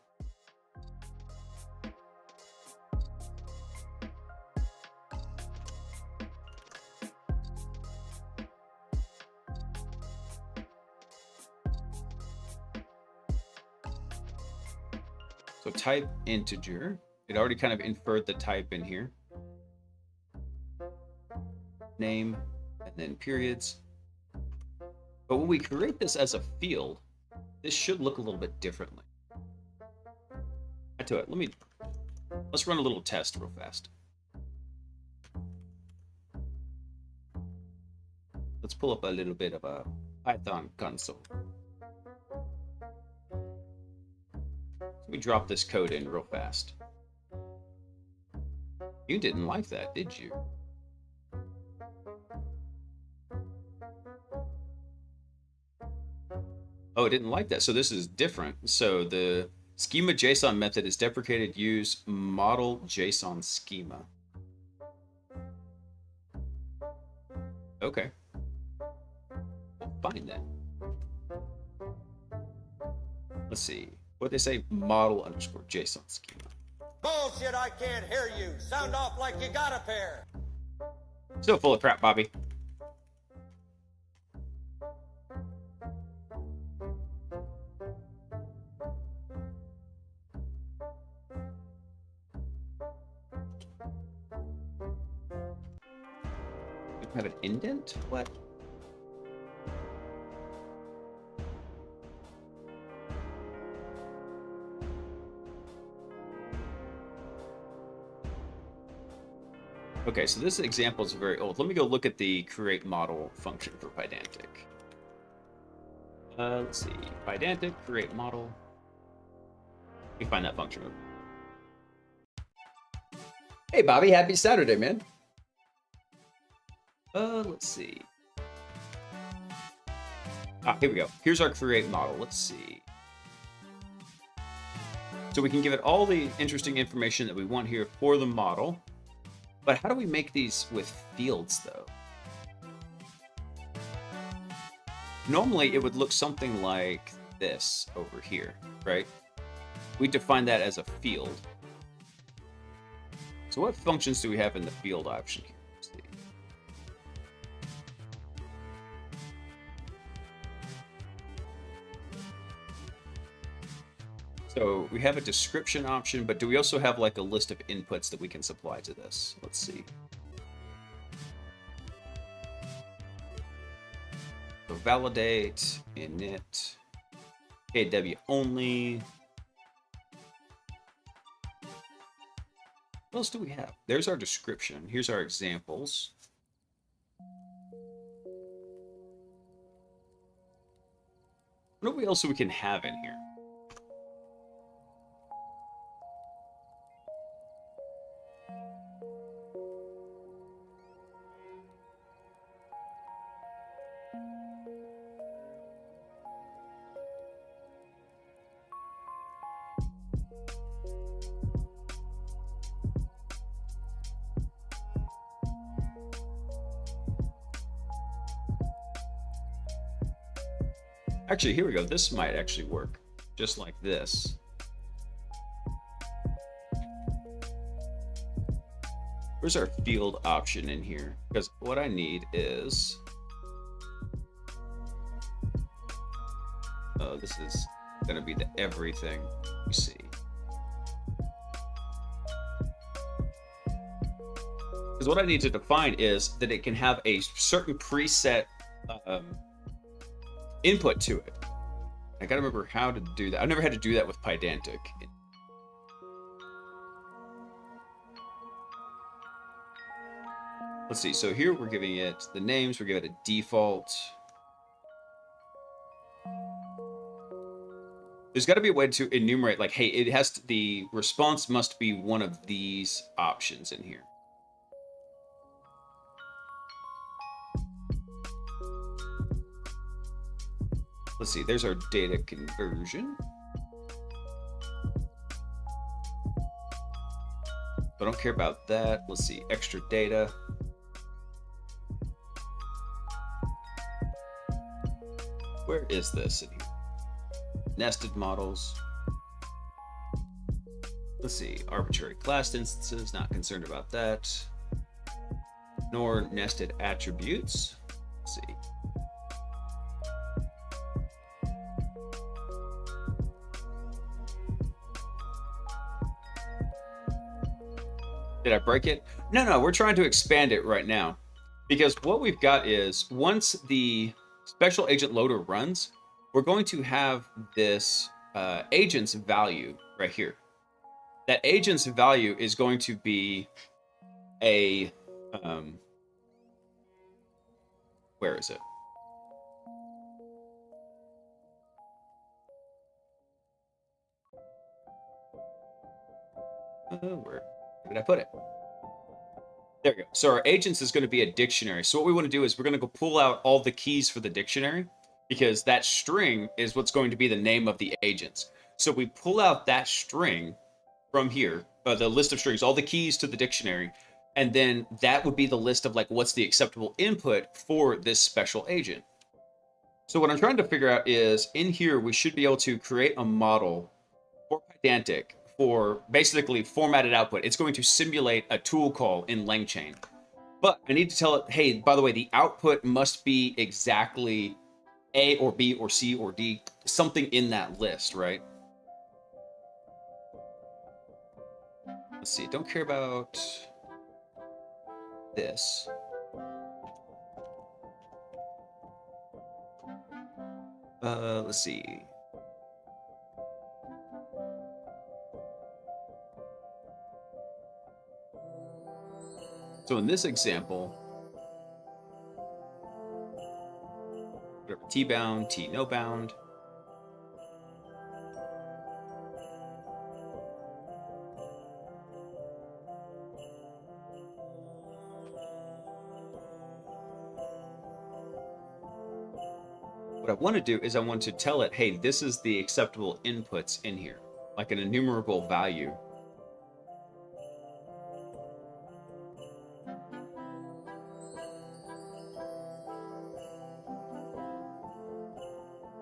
So type integer. It already kind of inferred the type in here. Name, and then periods. But when we create this as a field, this should look a little bit differently. Add to it. Let's run a little test real fast. Let's pull up a little bit of a Python console. Let me drop this code in real fast. You didn't like that, did you? Oh, it didn't like that. So this is different. So the schema JSON method is deprecated. Use model JSON schema. Okay. Fine then. Let's see. What they say? Model underscore JSON schema.
Bullshit, I can't hear you. Sound off like you got a pair.
Still full of crap, Bobby. have an indent? What? Okay, so this example is very old. Let me go look at the create model function for Pydantic. Let's see. Pydantic, create model. Let me find that function. Hey, Bobby. Happy Saturday, man. Let's see. Ah, here we go. Here's our create model. Let's see. So we can give it all the interesting information that we want here for the model. But how do we make these with fields, though? Normally, it would look something like this over here, right? We define that as a field. So what functions do we have in the field option here? Let's see. So we have a description option, but do we also have like a list of inputs that we can supply to this? Let's see. So validate, init, KW only. What else do we have? There's our description. Here's our examples. What else we can have in here? Actually, here we go. This might actually work just like this. Where's our field option in here? Because what I need is... Oh, this is going to be the everything. Let me see. Because what I need to define is that it can have a certain preset input to it. I gotta remember how to do that. I've never had to do that with Pydantic. Let's see. So here we're giving it the names. We're giving it a default. There's got to be a way to enumerate, like, hey, it has to, the response must be one of these options in here. Let's see, there's our data conversion. I don't care about that. Let's see, extra data. Where is this in here? Nested models. Let's see, arbitrary class instances, not concerned about that. Nor nested attributes. Let's see. Did I break it? No, we're trying to expand it right now. Because what we've got is, once the special agent loader runs, we're going to have this agent's value right here. That agent's value is going to be a... where is it? Where did I put it? There we go. So our agents is going to be a dictionary. So what we want to do is we're going to go pull out all the keys for the dictionary, because that string is what's going to be the name of the agents. So we pull out that string from here, the list of strings, all the keys to the dictionary, and then that would be the list of like what's the acceptable input for this special agent. So what I'm trying to figure out is, in here we should be able to create a model for Pydantic for basically formatted output. It's going to simulate a tool call in LangChain. But I need to tell it, hey, by the way, the output must be exactly A or B or C or D, something in that list, right? Let's see, don't care about this. Let's see. So in this example, whatever, T bound, T no bound. What I want to do is I want to tell it, hey, this is the acceptable inputs in here, like an enumerable value.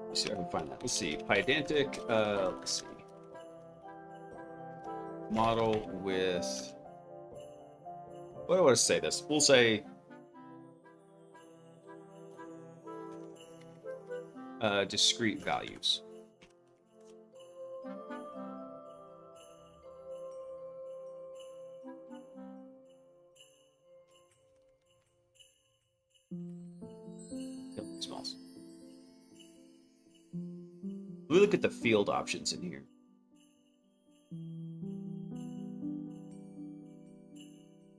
Let's see if I can find that. Let's see. Pydantic, let's see. Model with, what do I want to say this? We'll say discrete values. Smalls. We look at the field options in here.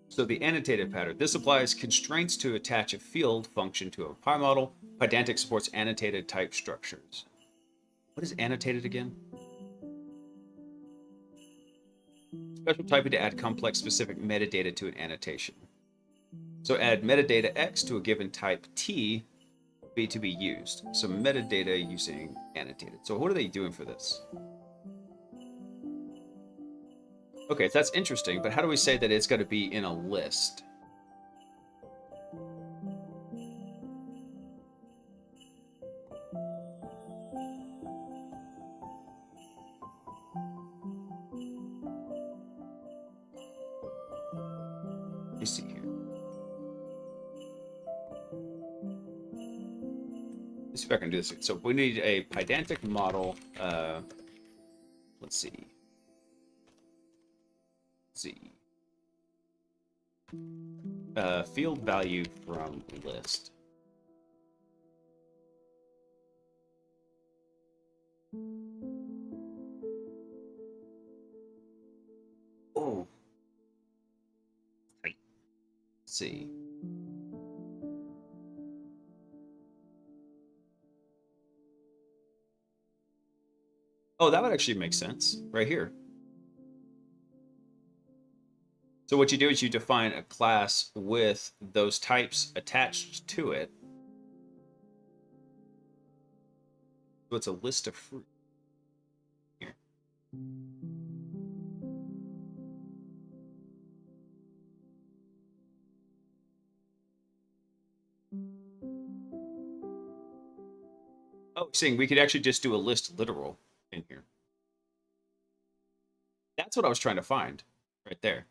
So the annotated pattern. This applies constraints to attach a field function to a Pi model. Pydantic supports annotated type structures. What is annotated again? Special typing to add complex specific metadata to an annotation. So add metadata X to a given type T to be used. So metadata using annotated. So what are they doing for this? Okay, so that's interesting, but how do we say that it's going to be in a list? Let me see here. Let's see if I can do this. So we need a Pydantic model. Let's see. Field value from list. Oh. Let's see. Oh, that would actually make sense right here. So what you do is you define a class with those types attached to it. So it's a list of fruit. Here. Oh, saying we could actually just do a list literal in here. That's what I was trying to find right there.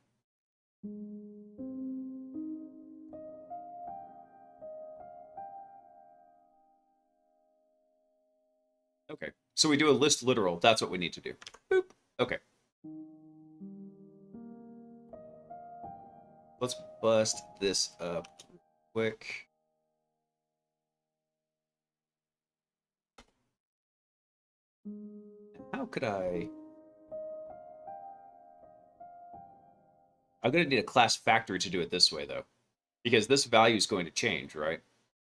Okay, so we do a list literal. That's what we need to do. Boop. Okay. Let's bust this up quick. How could I... I'm going to need a class factory to do it this way, though, because this value is going to change, right?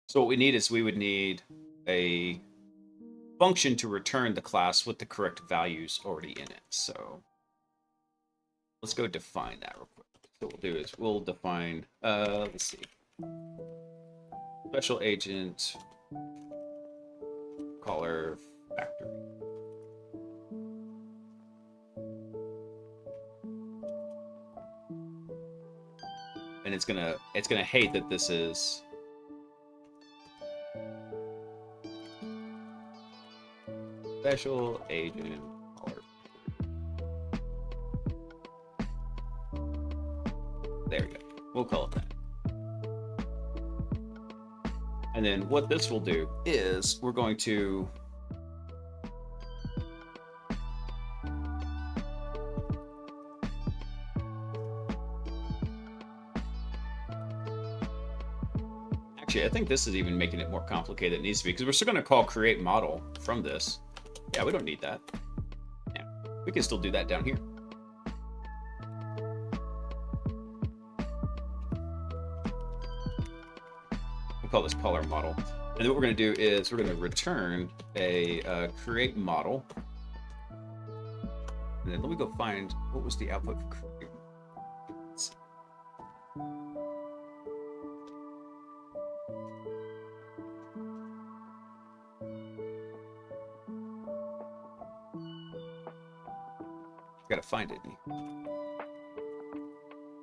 So what we need is we would need a function to return the class with the correct values already in it. So let's go define that real quick. So what we'll do is we'll define, let's see, special agent caller factory. And it's gonna hate that this is special agent caller. There we go. We'll call it that. And then what this will do is we're going to Actually, I think this is even making it more complicated than it needs to be, because we're still going to call create model from this. Yeah, we don't need that. Yeah, we can still do that down here. We'll call this color model. And then what we're going to do is we're going to return a create model. And then let me go find what was the output for create. Gotta find it.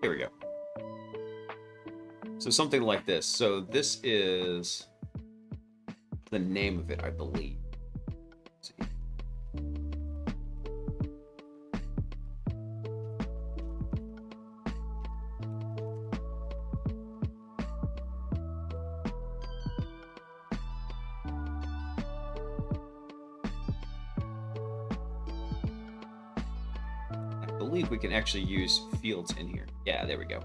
Here we go. So something like this. So this is the name of it, I believe. Let's see. I believe we can actually use fields in here. Yeah, there we go.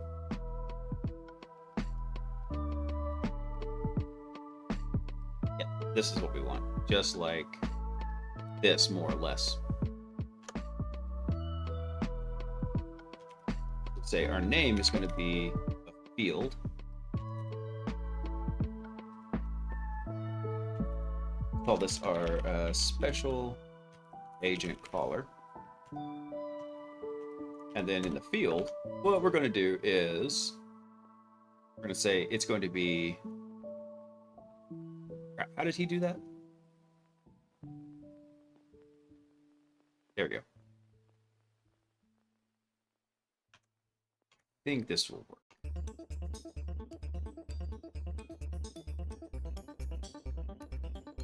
Yeah, this is what we want. Just like this, more or less. Say our name is going to be a field. Call this our special agent caller. And then in the field, what we're going to do is we're going to say it's going to be... How did he do that? There we go. I think this will work.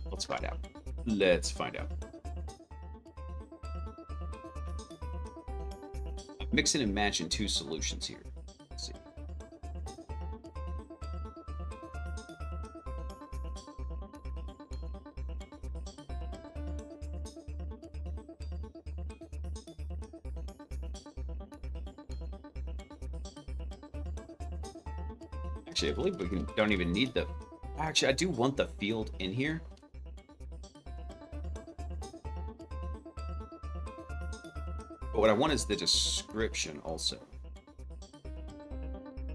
Let's find out. Let's find out. Mixing and matching two solutions here. Let's see. Actually, I believe we don't even need the... Actually, I do want the field in here. But what I want is the description also.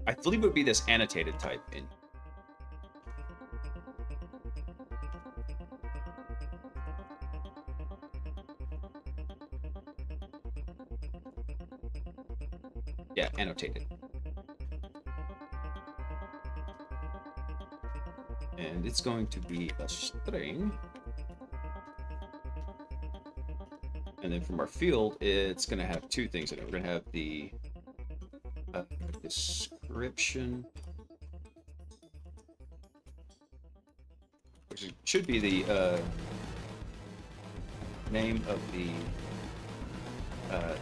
I believe it would be this annotated type in. Yeah, annotated. And it's going to be a string. And then from our field, it's going to have two things in it. We're going to have the description, which should be the name of the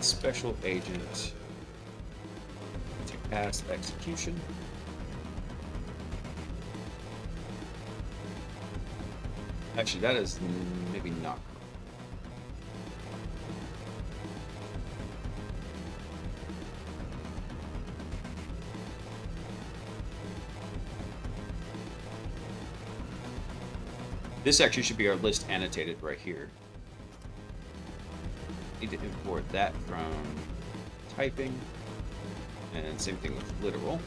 special agent to pass execution. Actually, that is maybe not. This actually should be our list annotated right here. Need to import that from typing, and same thing with literal.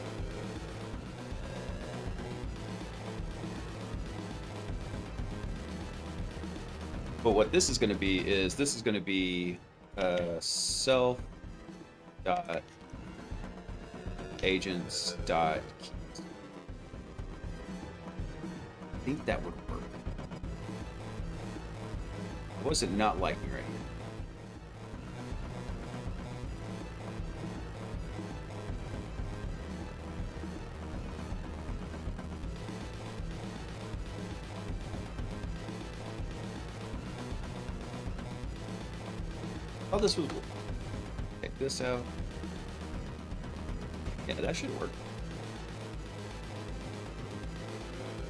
But what this is going to be is this is going to be self dot agents dot keys. I think that would work. What is it not liking right here? Oh, this was... Check this out. Yeah, that should work.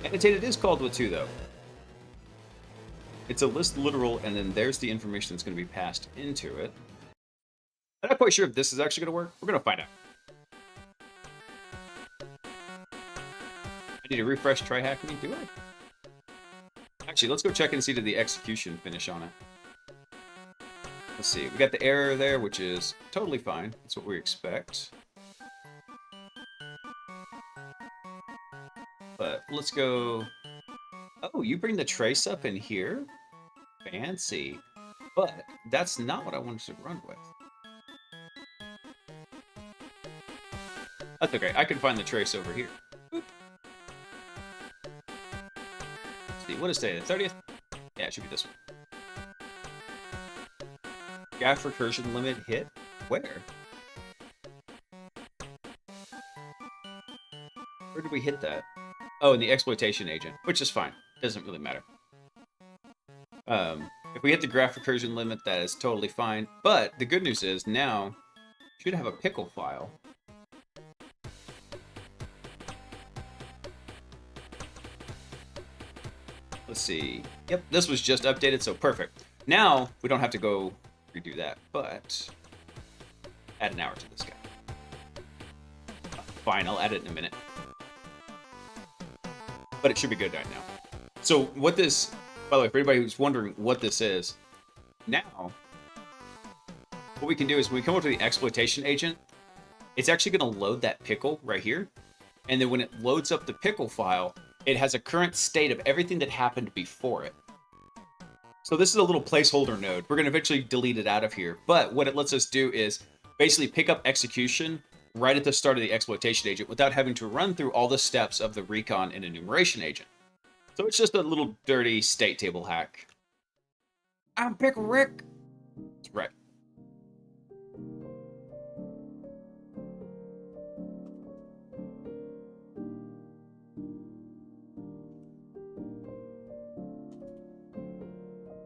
Annotated is called with two, though. It's a list literal, and then there's the information that's going to be passed into it. I'm not quite sure if this is actually going to work. We're going to find out. I need to refresh try hack me, do I? Actually, let's go check and see did the execution finish on it. Let's see. We got the error there, which is totally fine. That's what we expect. But let's go... Oh, you bring the trace up in here? Fancy. But that's not what I wanted to run with. That's okay. I can find the trace over here. Boop. Let's see. What is today? The 30th? Yeah, it should be this one. Graph recursion limit hit? Where? Where did we hit that? Oh, in the exploitation agent, which is fine. Doesn't really matter. If we hit the graph recursion limit, that is totally fine. But the good news is now we should have a pickle file. Let's see. Yep, this was just updated, so perfect. Now we don't have to go redo that, but add an hour to this guy. Fine, I'll add it in a minute. But it should be good right now. So what this, by the way, for anybody who's wondering what this is, now what we can do is when we come over to the exploitation agent, it's actually going to load that pickle right here. And then when it loads up the pickle file, it has a current state of everything that happened before it. So this is a little placeholder node. We're going to eventually delete it out of here. But what it lets us do is basically pick up execution right at the start of the exploitation agent without having to run through all the steps of the recon and enumeration agent. So it's just a little dirty state table hack. I'm Pickle Rick. That's right.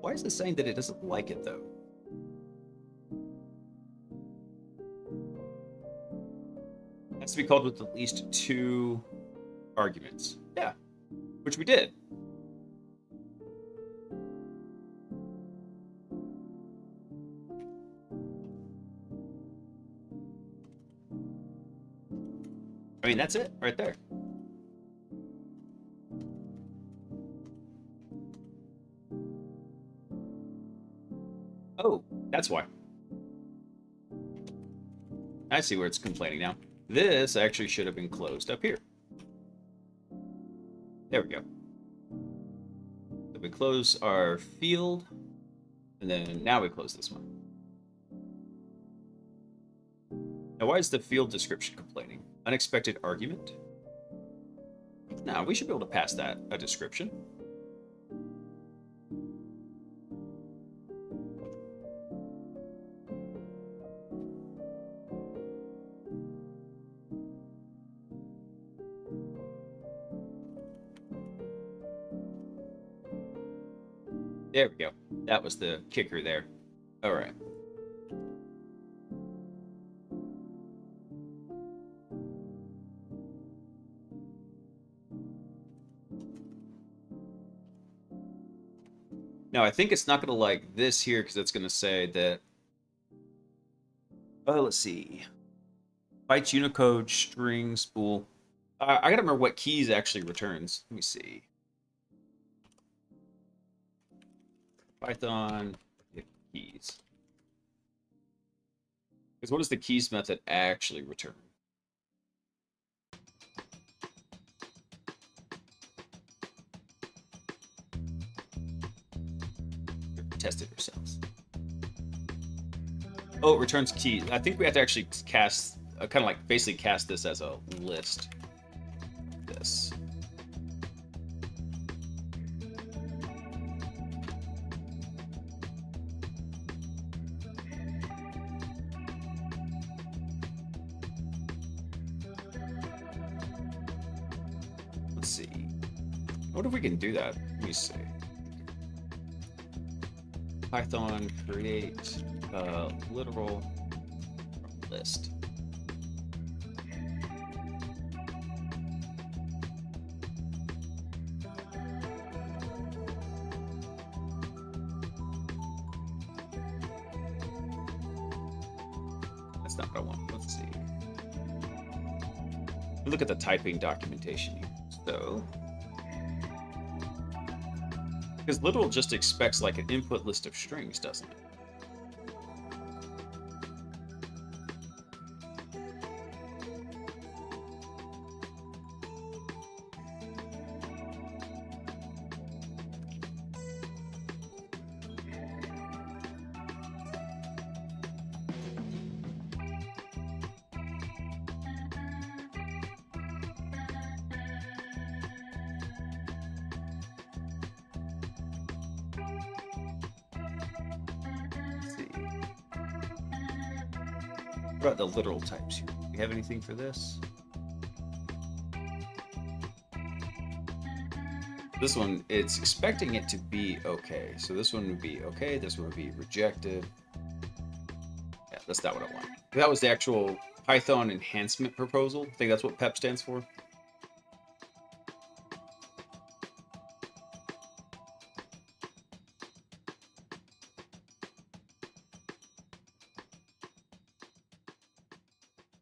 Why is it saying that it doesn't like it, though? It has to be called with at least 2 arguments. Yeah, which we did. I mean, that's it right there. Oh, that's why. I see where it's complaining now. This actually should have been closed up here. There we go. So we close our field, and then now we close this one. Now, why is the field description complaining? Unexpected argument? Now, we should be able to pass that a description. There we go. That was the kicker there. All right. Now, I think it's not going to like this here because it's going to say that... Oh, let's see. Bytes, Unicode, string, spool. I got to remember what keys actually returns. Let me see. Python keys. Because what does the keys method actually return? Test it ourselves. Oh, it returns keys. I think we have to actually cast, kind of like basically cast this as a list. This. Let's see. I wonder if we can do that. Let me see. Python create literal list. That's not what I want. Let's see. Look at the typing documentation here. So, because literal just expects like an input list of strings, doesn't it? What about the literal types here? Do we have anything for this? This one, it's expecting it to be okay. So this one would be okay. This one would be rejected. Yeah, that's not what I want. That was the actual Python enhancement proposal. I think that's what PEP stands for.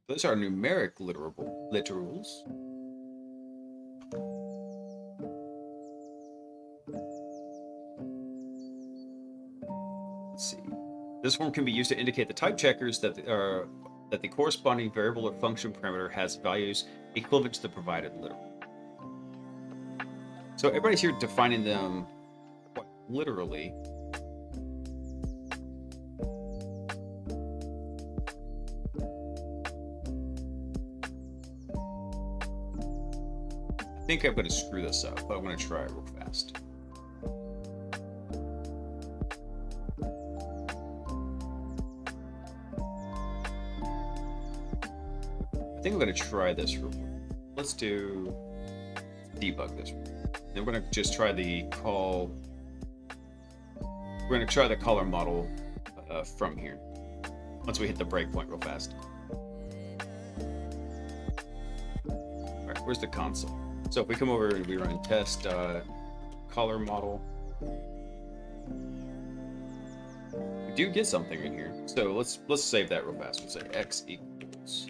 Those are numeric literals. Let's see. This form can be used to indicate the type checkers that the corresponding variable or function parameter has values equivalent to the provided literal. So everybody's here defining them quite literally. I think I'm going to screw this up, but I'm going to try it real fast. I think I'm going to try this real quick. Let's debug this. Then we're going to just try the call. We're going to try the caller model from here. Once we hit the breakpoint real fast. All right, where's the console? So if we come over and we run test caller model, we do get something in here. So let's save that real fast. We'll say x equals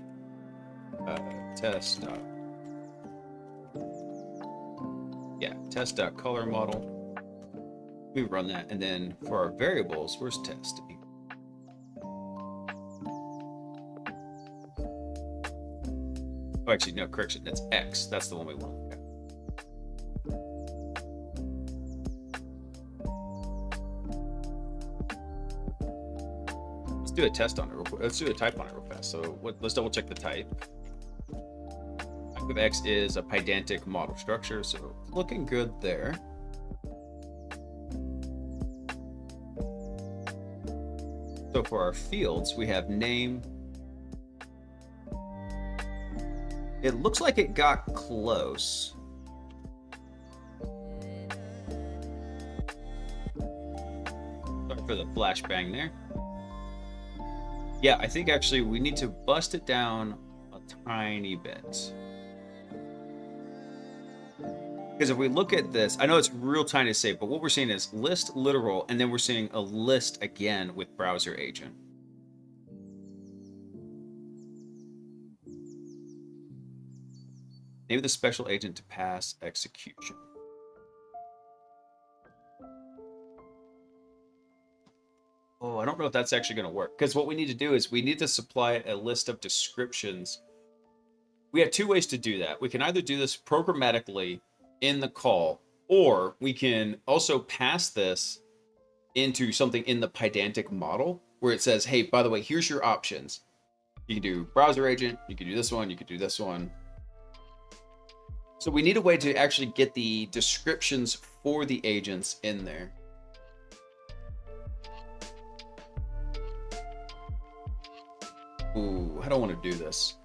test. Test.color model. We run that, and then for our variables, where's test? Oh, actually, no, correction. That's x. That's the one we want. Let's do a test on it real quick. Let's do a type on it real fast. So let's double check the type. Type of x is a pedantic model structure, so looking good there. So for our fields, we have name. It looks like it got close. Sorry for the flashbang there. Yeah, I think actually we need to bust it down a tiny bit. Because if we look at this, I know it's real tiny to say, but what we're seeing is list literal, and then we're seeing a list again with browser agent. Name the special agent to pass execution. Oh, I don't know if that's actually going to work. Because what we need to do is we need to supply a list of descriptions. We have two ways to do that. We can either do this programmatically in the call, or we can also pass this into something in the pedantic model where it says, hey, by the way, here's your options. You can do browser agent, you can do this one, you can do this one. So we need a way to actually get the descriptions for the agents in there. Ooh, I don't want to do this.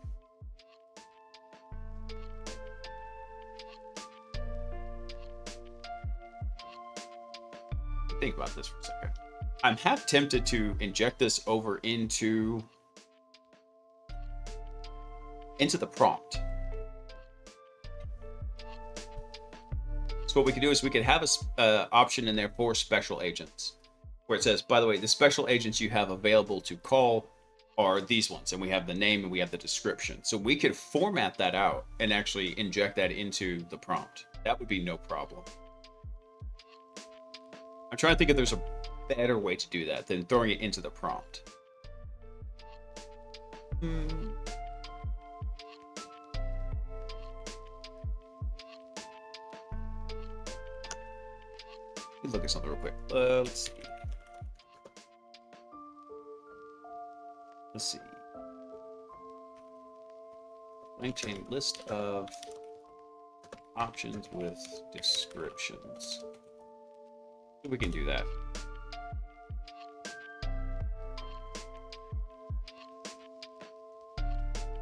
Think about this for a second. I'm half tempted to inject this over into the prompt. So what we can do is we could have a option in there for special agents, where it says, by the way, the special agents you have available to call are these ones, and we have the name and we have the description. So we could format that out and actually inject that into the prompt. That would be no problem. I'm trying to think if there's a better way to do that than throwing it into the prompt. Let's look at something real quick. Let's see. Let's see. LangChain list of options with descriptions. We can do that.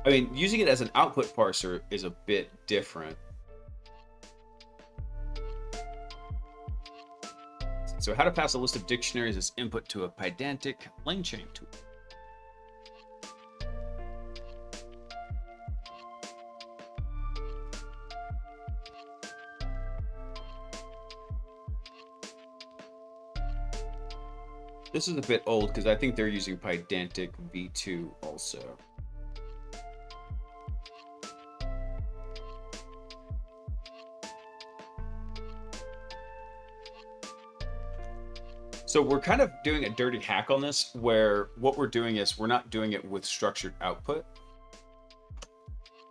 I mean, using it as an output parser is a bit different. So how to pass a list of dictionaries as input to a Pydantic LangChain tool. This is a bit old because I think they're using Pydantic v2 also. So we're kind of doing a dirty hack on this, where what we're doing is we're not doing it with structured output.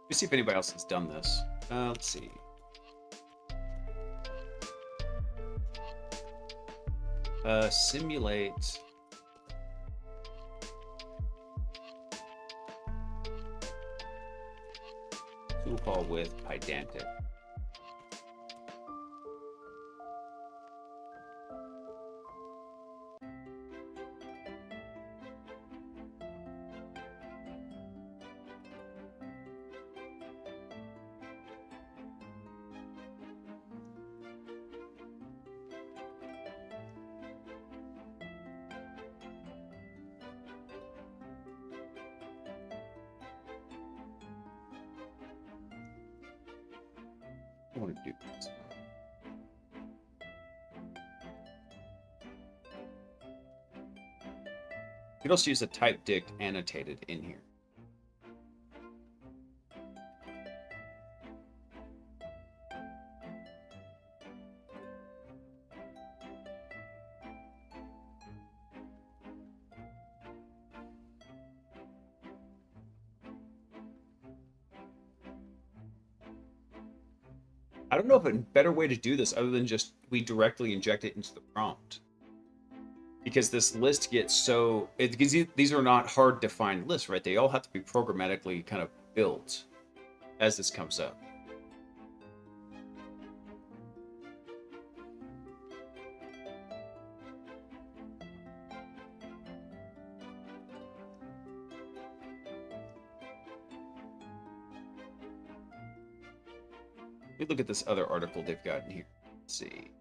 Let's see if anybody else has done this. Let's see. Simulate. Tool call with Pydantic. I want to do this. You could also use a type dict annotated in here. I don't know if a better way to do this other than just we directly inject it into the prompt. Because this list gets so... because these are not hard to find lists, right? They all have to be programmatically kind of built as this comes up. Let me look at this other article they've got in here. Let's see.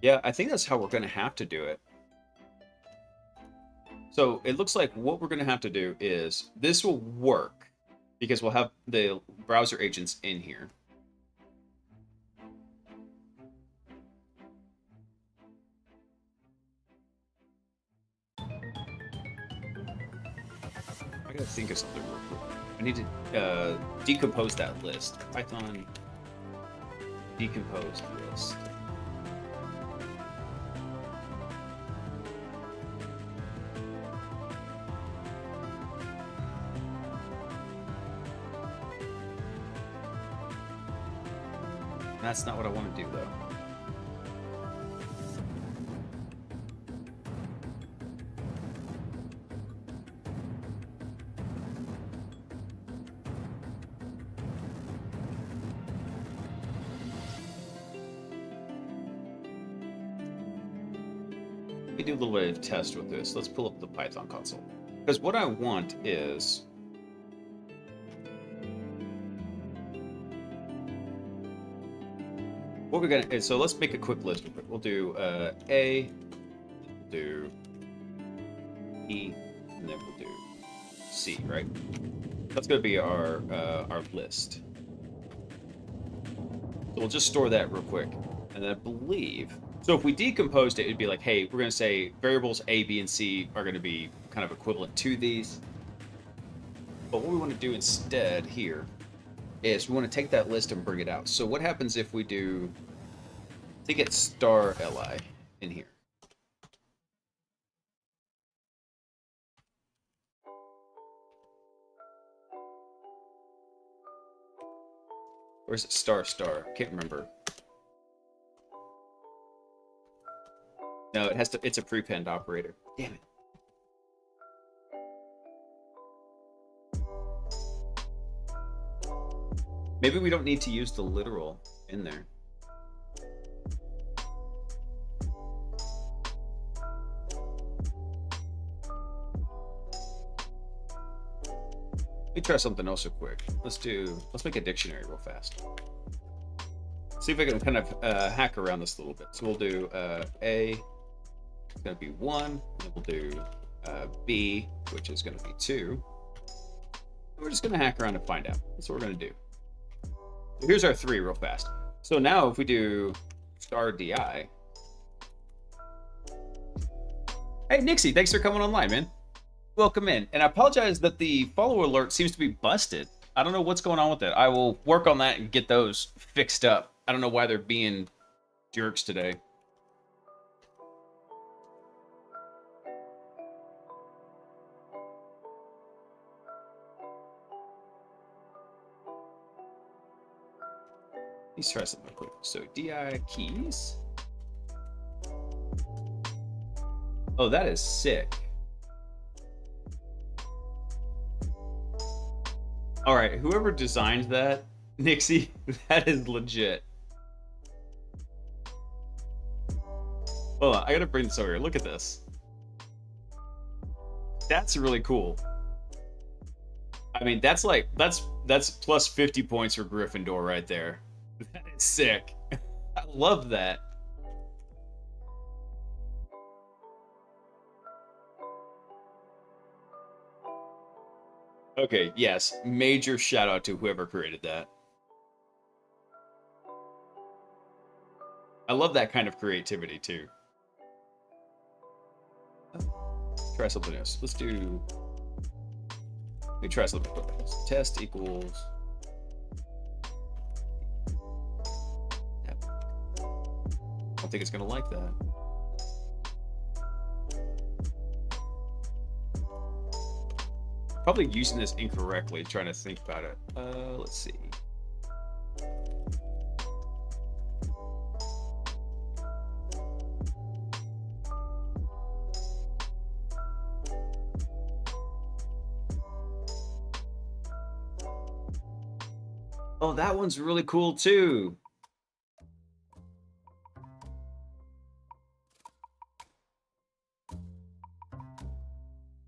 Yeah, I think that's how we're going to have to do it. So it looks like what we're going to have to do is this will work because we'll have the browser agents in here. I gotta think of something real quick. I need to decompose that list. Python decompose list. That's not what I want to do, though. Let me do a little bit of test with this. Let's pull up the Python console. Because what I want is... what we're gonna... so let's make a quick list. We'll do A, we'll do E, and then we'll do C, right? That's going to be our list. So we'll just store that real quick. And then I believe, so if we decomposed it, it'd be like, hey, we're going to say variables A, B, and C are going to be kind of equivalent to these. But what we want to do instead here is we want to take that list and bring it out. So what happens if we do, I think it's star li in here. Or is it star star? Can't remember. No, it has to, it's a prepend operator. Damn it. Maybe we don't need to use the literal in there. Let me try something else real quick. Let's make a dictionary real fast. See if I can kind of hack around this a little bit. So we'll do A, it's going to be 1, and then we'll do B, which is going to be 2. We're just going to hack around and find out. That's what we're going to do. So here's our 3 real fast. So now if we do star DI. Hey, Nixie, thanks for coming online, man. Welcome in. And I apologize that the follower alert seems to be busted. I don't know what's going on with it. I will work on that and get those fixed up. I don't know why they're being jerks today. Let's try something real quick. So DI keys. Oh, that is sick. All right, whoever designed that, Nixie, that is legit. Hold on, I gotta bring this over here. Look at this. That's really cool. I mean, that's plus 50 points for Gryffindor right there. That is sick. I love that. Okay, yes, major shout out to whoever created that. I love that kind of creativity too. Try something else. Let me try something quick. Test equals. I don't think it's gonna like that. Probably using this incorrectly, trying to think about it. Let's see. Oh, that one's really cool too.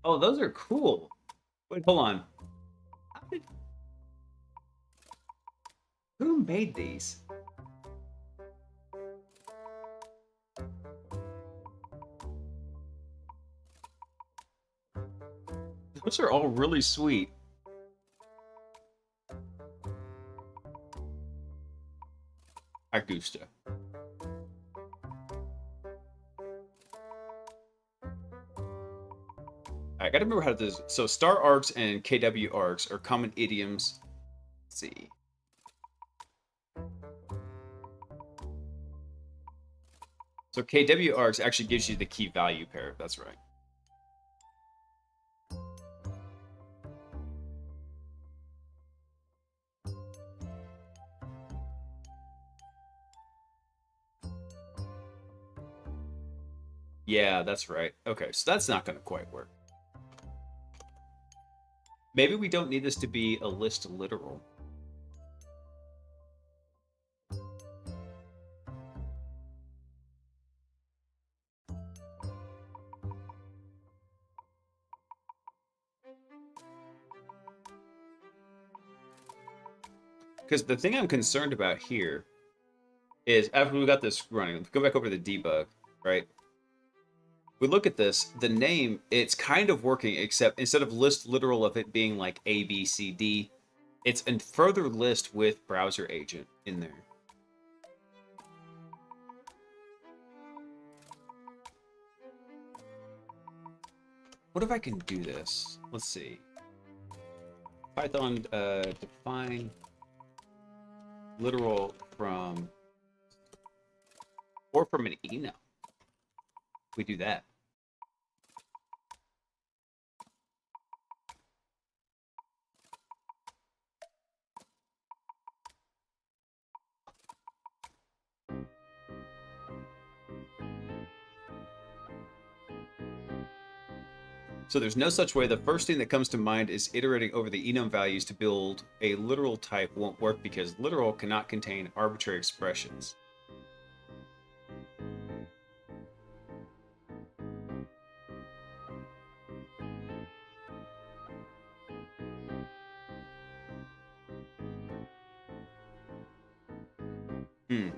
Oh, those are cool. Wait, hold on. Who made these? Those are all really sweet. Augusta. I gotta remember how to do this. So star args and KW args are common idioms. Let's see. So KW args actually gives you the key value pair. That's right. Yeah, that's right. Okay, so that's not going to quite work. Maybe we don't need this to be a list literal. Because the thing I'm concerned about here is after we got this running, let's go back over to the debug, right? we look at this, the name, it's kind of working, except instead of list literal of it being like A, B, C, D, it's a further list with browser agent in there. What if I can do this? Let's see. Python define literal from or from an enum. We do that. So there's no such way. The first thing that comes to mind is iterating over the enum values to build a literal type won't work because literal cannot contain arbitrary expressions. Hmm.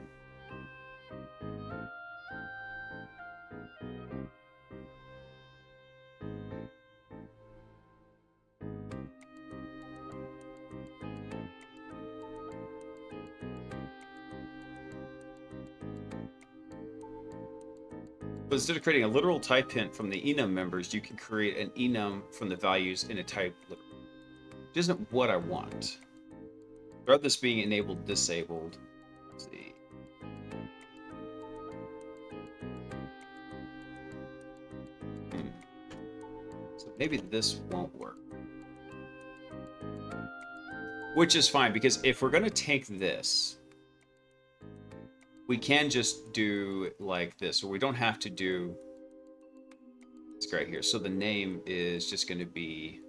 But instead of creating a literal type hint from the enum members, you can create an enum from the values in a type literal. Which isn't what I want. Rather this being enabled, disabled. Let's see. So maybe this won't work. Which is fine, because if we're going to take this, we can just do like this, or we don't have to do this right here. So the name is just going to be,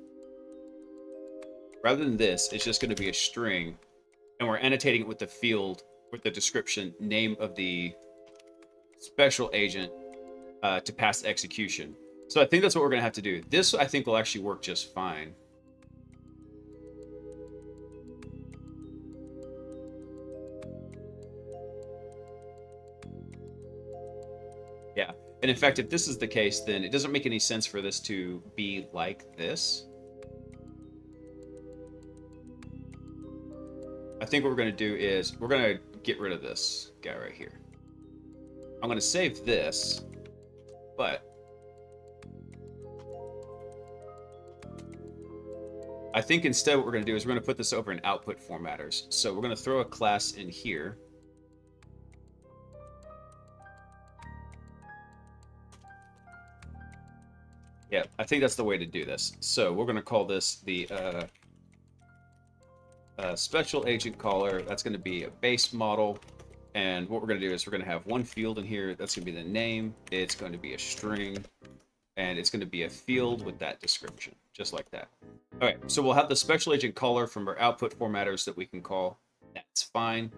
rather than this, it's just going to be a string, and we're annotating it with the field, with the description, name of the special agent to pass execution. So I think that's what we're going to have to do. This, I think, will actually work just fine. Yeah, and in fact, if this is the case, then it doesn't make any sense for this to be like this. I think what we're going to do is we're going to get rid of this guy right here. I'm going to save this, but I think instead what we're going to do is we're going to put this over in output formatters. So we're going to throw a class in here. Yeah, I think that's the way to do this. So we're going to call this the special agent caller. That's going to be a base model. And what we're going to do is we're going to have one field in here. That's going to be the name. It's going to be a string. And it's going to be a field with that description, just like that. All right, so we'll have the special agent caller from our output formatters that we can call. That's fine.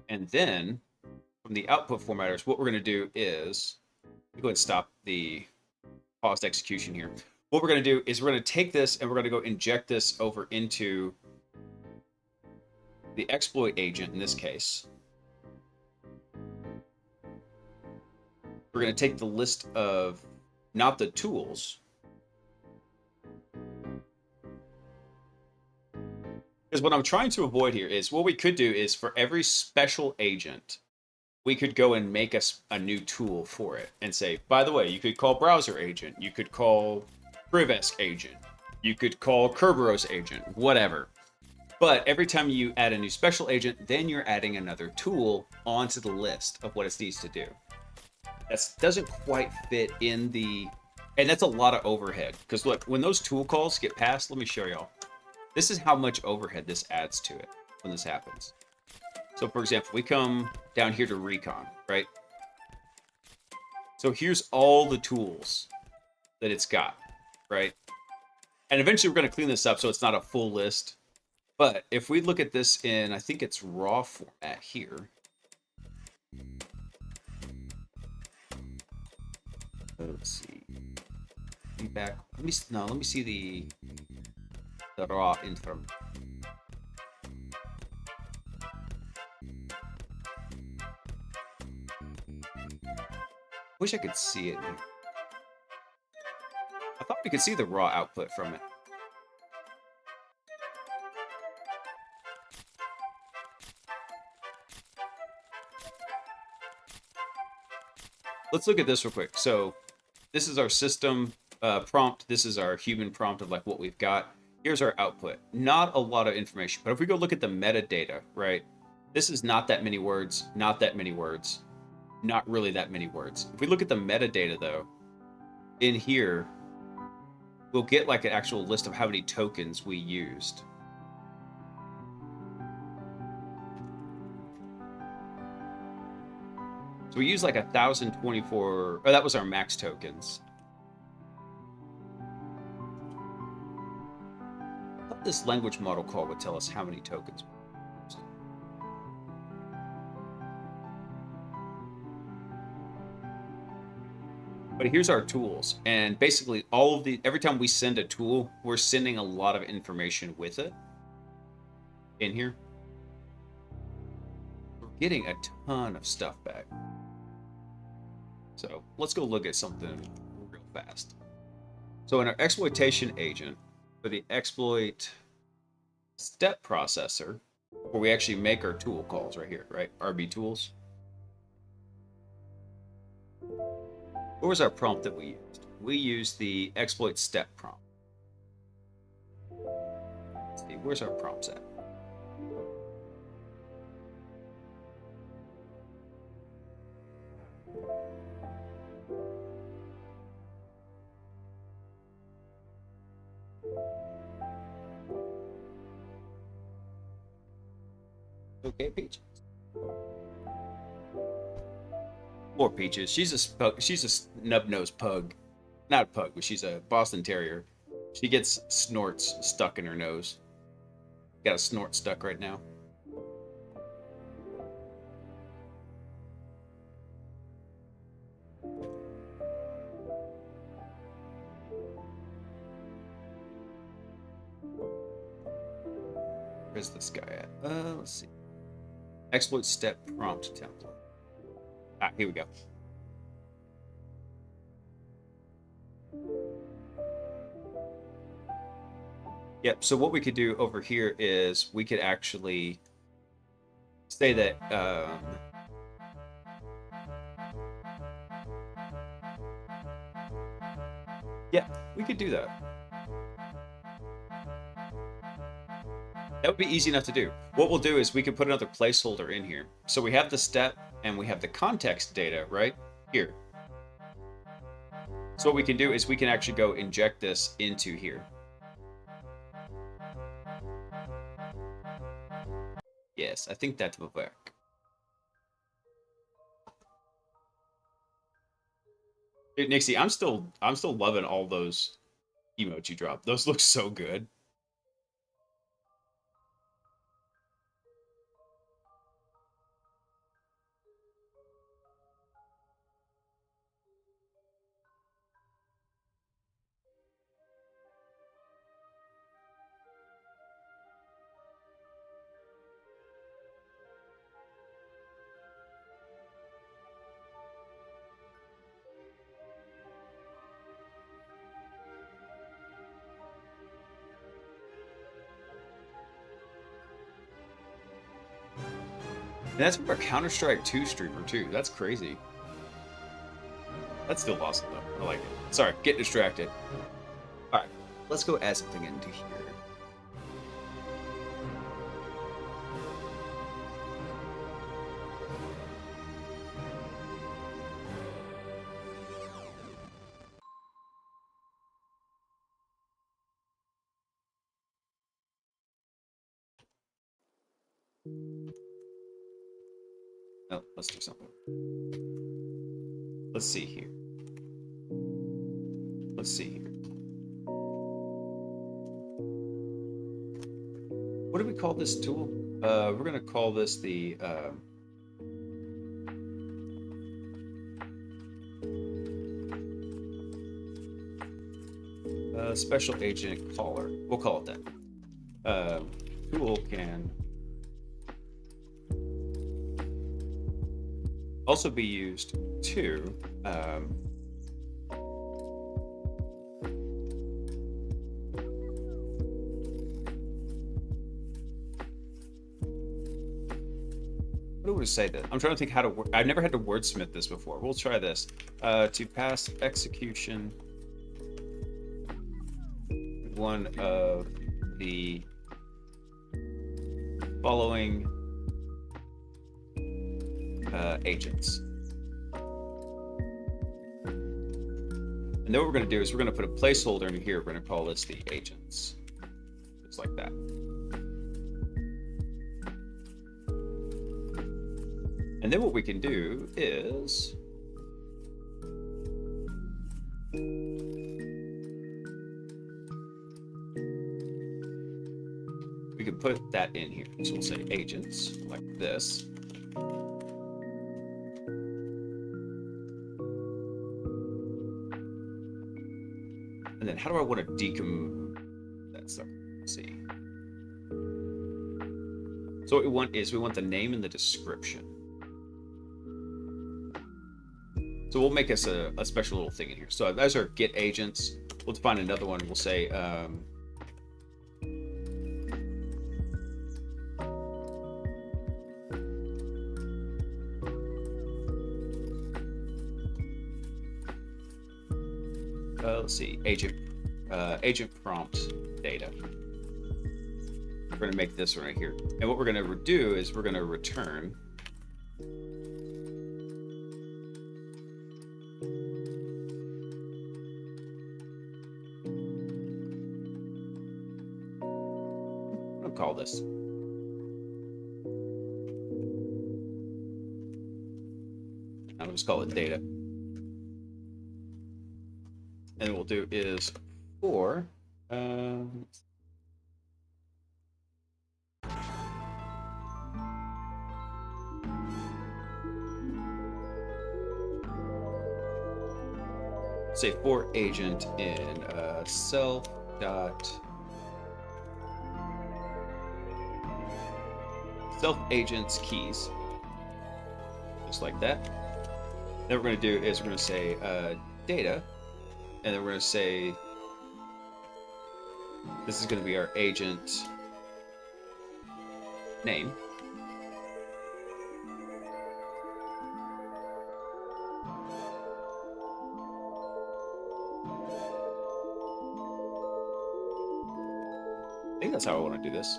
And then from the output formatters, what we're going to do is, go ahead and stop the paused execution here. What we're going to do is we're going to take this and we're going to go inject this over into the exploit agent in this case. We're going to take the list of, not the tools, because what I'm trying to avoid here is, what we could do is for every special agent, we could go and make a new tool for it and say, by the way, you could call browser agent, you could call privesk agent, you could call Kerberos agent, whatever. But every time you add a new special agent, then you're adding another tool onto the list of what it needs to do. That doesn't quite fit in the, and that's a lot of overhead. Because look, when those tool calls get passed, let me show y'all. This is how much overhead this adds to it when this happens. So for example, we come down here to recon, right? So here's all the tools that it's got, right? And eventually we're going to clean this up so it's not a full list. But if we look at this in, I think it's raw format here. Let's see. Feedback. Let me see the raw info. Wish I could see it. You can see the raw output from it. Let's look at this real quick. So this is our system prompt. This is our human prompt of like what we've got. Here's our output. Not a lot of information, but if we go look at the metadata, right? This is not that many words, not that many words, not really that many words. If we look at the metadata though, in here, we'll get like an actual list of how many tokens we used. So we used like 1,024, oh, that was our max tokens. I thought this language model call would tell us how many tokens we used. But here's our tools. And basically all of every time we send a tool, we're sending a lot of information with it in here. We're getting a ton of stuff back. So let's go look at something real fast. So in our exploitation agent, for the exploit step processor, where we actually make our tool calls right here, right? RB tools. What was our prompt that we used? We used the exploit step prompt. Let's see, where's our prompts at? Okay, Peaches. Poor Peaches. She's a snub-nosed pug. Not a pug, but she's a Boston Terrier. She gets snorts stuck in her nose. Got a snort stuck right now. Where's this guy at? Let's see. Exploit step prompt template. Ah, here we go. Yep, so what we could do over here is we could actually say that yeah, we could do that. That would be easy enough to do. What we'll do is we can put another placeholder in here. So we have the step and we have the context data right here. So what we can do is we can actually go inject this into here. Yes, I think that will work. Dude, Nixie, I'm still loving all those emotes you dropped. Those look so good. And that's from our Counter-Strike 2 streamer too. That's crazy. That's still awesome though. I like it. Sorry, get distracted. Alright, let's go add something into here. No, let's do something. Let's see here. Let's see here. What do we call this tool? We're going to call this the special agent caller. We'll call it that. Tool can also be used to we say that? I'm trying to think how to. I've never had to wordsmith this before. We'll try this. To pass execution, one of the following agents. And then what we're going to do is we're going to put a placeholder in here. We're going to call this the agents. Just like that. And then what we can do is we can put that in here. So we'll say agents like this. And then how do I want to decom that stuff? Let's see. So what we want is we want the name and the description. So we'll make us a special little thing in here. So those are get agents. We'll define another one. We'll say let's see, agent prompt data. We're going to make this one right here. And what we're going to do is we're going to return call this. I'll just call it data. And what we'll do is for say for agent in self agents keys, just like that. Then what we're going to do is we're going to say data, and then we're going to say this is going to be our agent name. I think that's how I want to do this.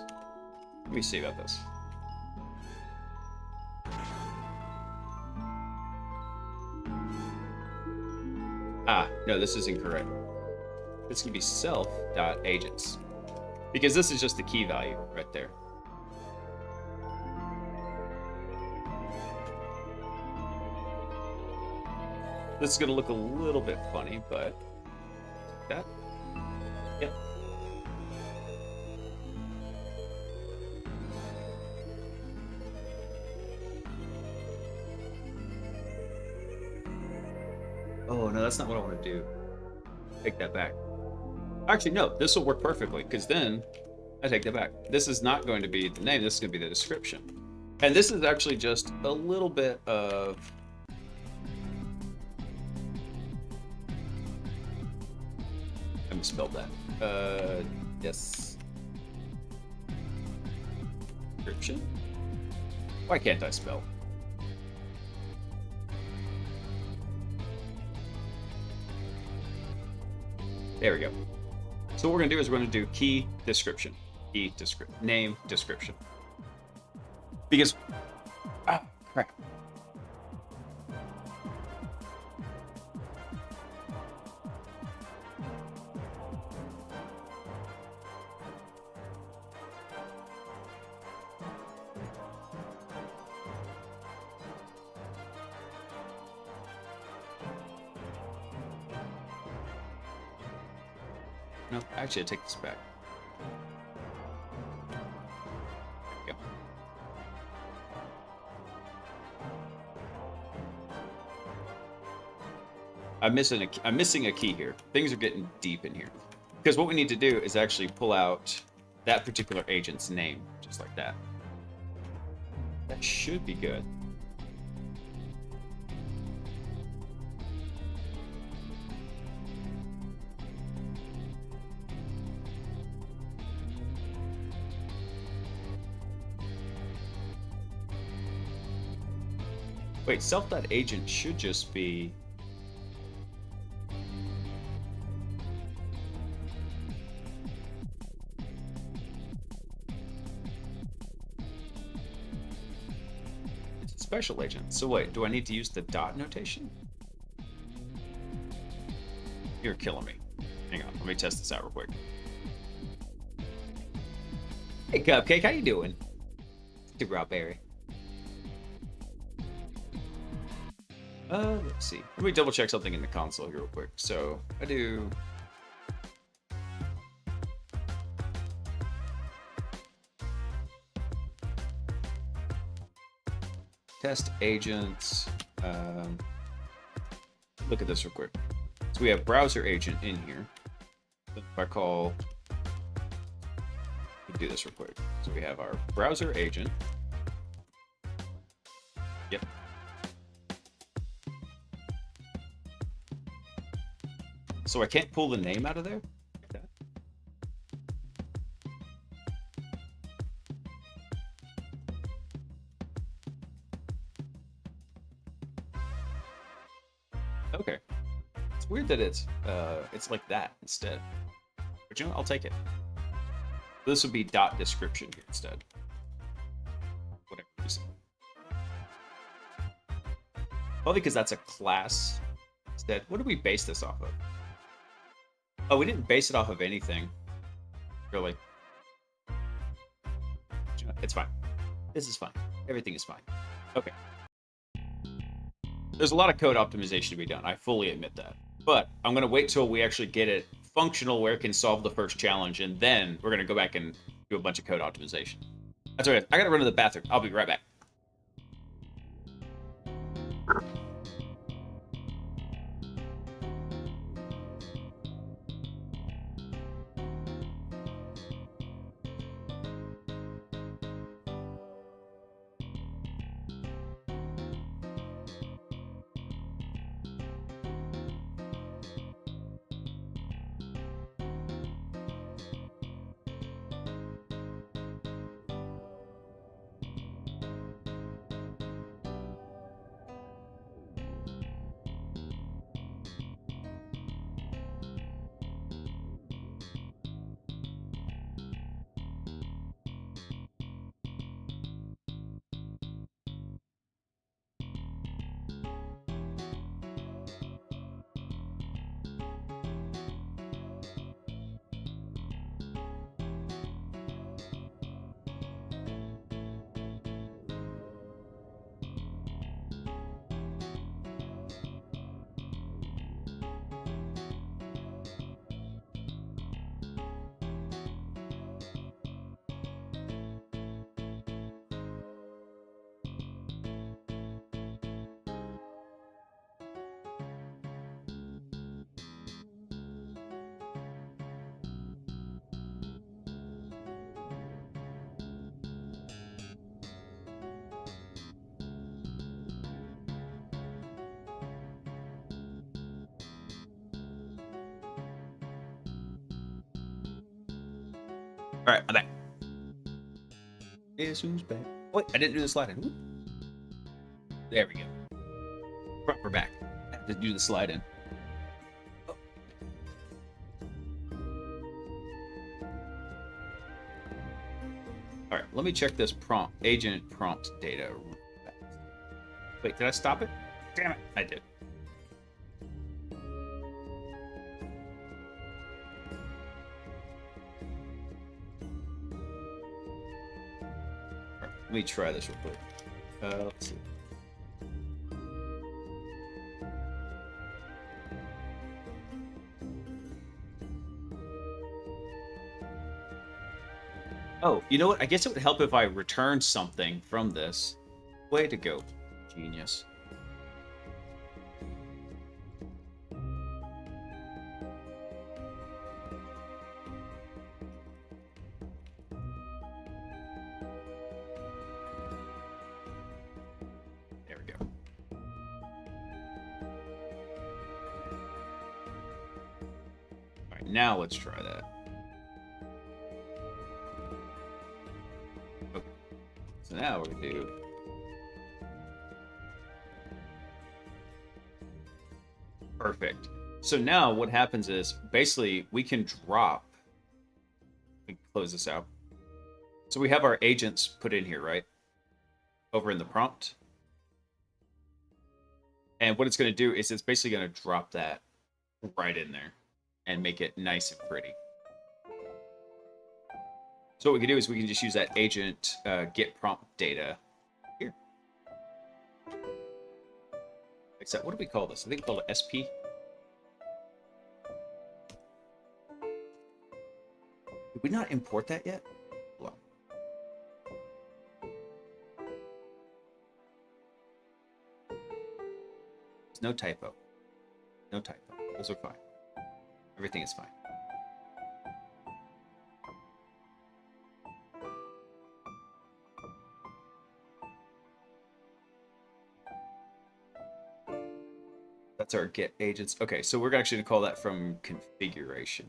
Let me see about this. No, this is incorrect. This can be self.agents, because this is just the key value right there. This is going to look a little bit funny, but that, yep. Oh, no, that's not what I want to do. Take that back. Actually, no, this will work perfectly, because then I take that back. This is not going to be the name, this is going to be the description. And this is actually just a little bit of... I misspelled that. Yes. Description? Why can't I spell? There we go. So what we're going to do is we're going to do key description. Name description. Because... Ah, crap. No, actually, I take this back. There we go. I'm missing a key here. Things are getting deep in here. Because what we need to do is actually pull out that particular agent's name, just like that. That should be good. Wait, self.agent should just be... It's a special agent. So wait, do I need to use the dot notation? You're killing me. Hang on, let me test this out real quick. Hey, Cupcake, how you doing? Strawberry. Let's see. Let me double check something in the console here real quick. So I do. Test agents. Look at this real quick. So we have browser agent in here. If I call, we do this real quick. So we have our browser agent. Yep. So I can't pull the name out of there? Okay. It's weird that it's like that instead. But you know, I'll take it. This would be dot description here instead. Whatever you say. Probably because that's a class instead. What did we base this off of? Oh, we didn't base it off of anything. Really. It's fine. This is fine. Everything is fine. Okay. There's a lot of code optimization to be done. I fully admit that. But I'm going to wait till we actually get it functional where it can solve the first challenge, and then we're going to go back and do a bunch of code optimization. That's all right. I got to run to the bathroom. I'll be right back. All right, I'm back. Guess who's back? Wait, I didn't do the slide-in. There we go. We're back. I have to do the slide-in. Oh. All right, let me check this agent prompt data. Wait, did I stop it? Damn it, I did. Let me try this real quick. Let's see. Oh, you know what? I guess it would help if I returned something from this. Way to go, genius. Now let's try that. Okay. So now we're gonna do. Perfect. So now what happens is basically we can drop. We can close this out. So we have our agents put in here, right? Over in the prompt. And what it's going to do is it's basically going to drop that right in there and make it nice and pretty. So what we can do is we can just use that agent get prompt data here. Except, what do we call this? I think we call it SP. Did we not import that yet? Well, there's no typo. No typo. Those are fine. Everything is fine. That's our get agents. Okay, so we're actually going to call that from configuration.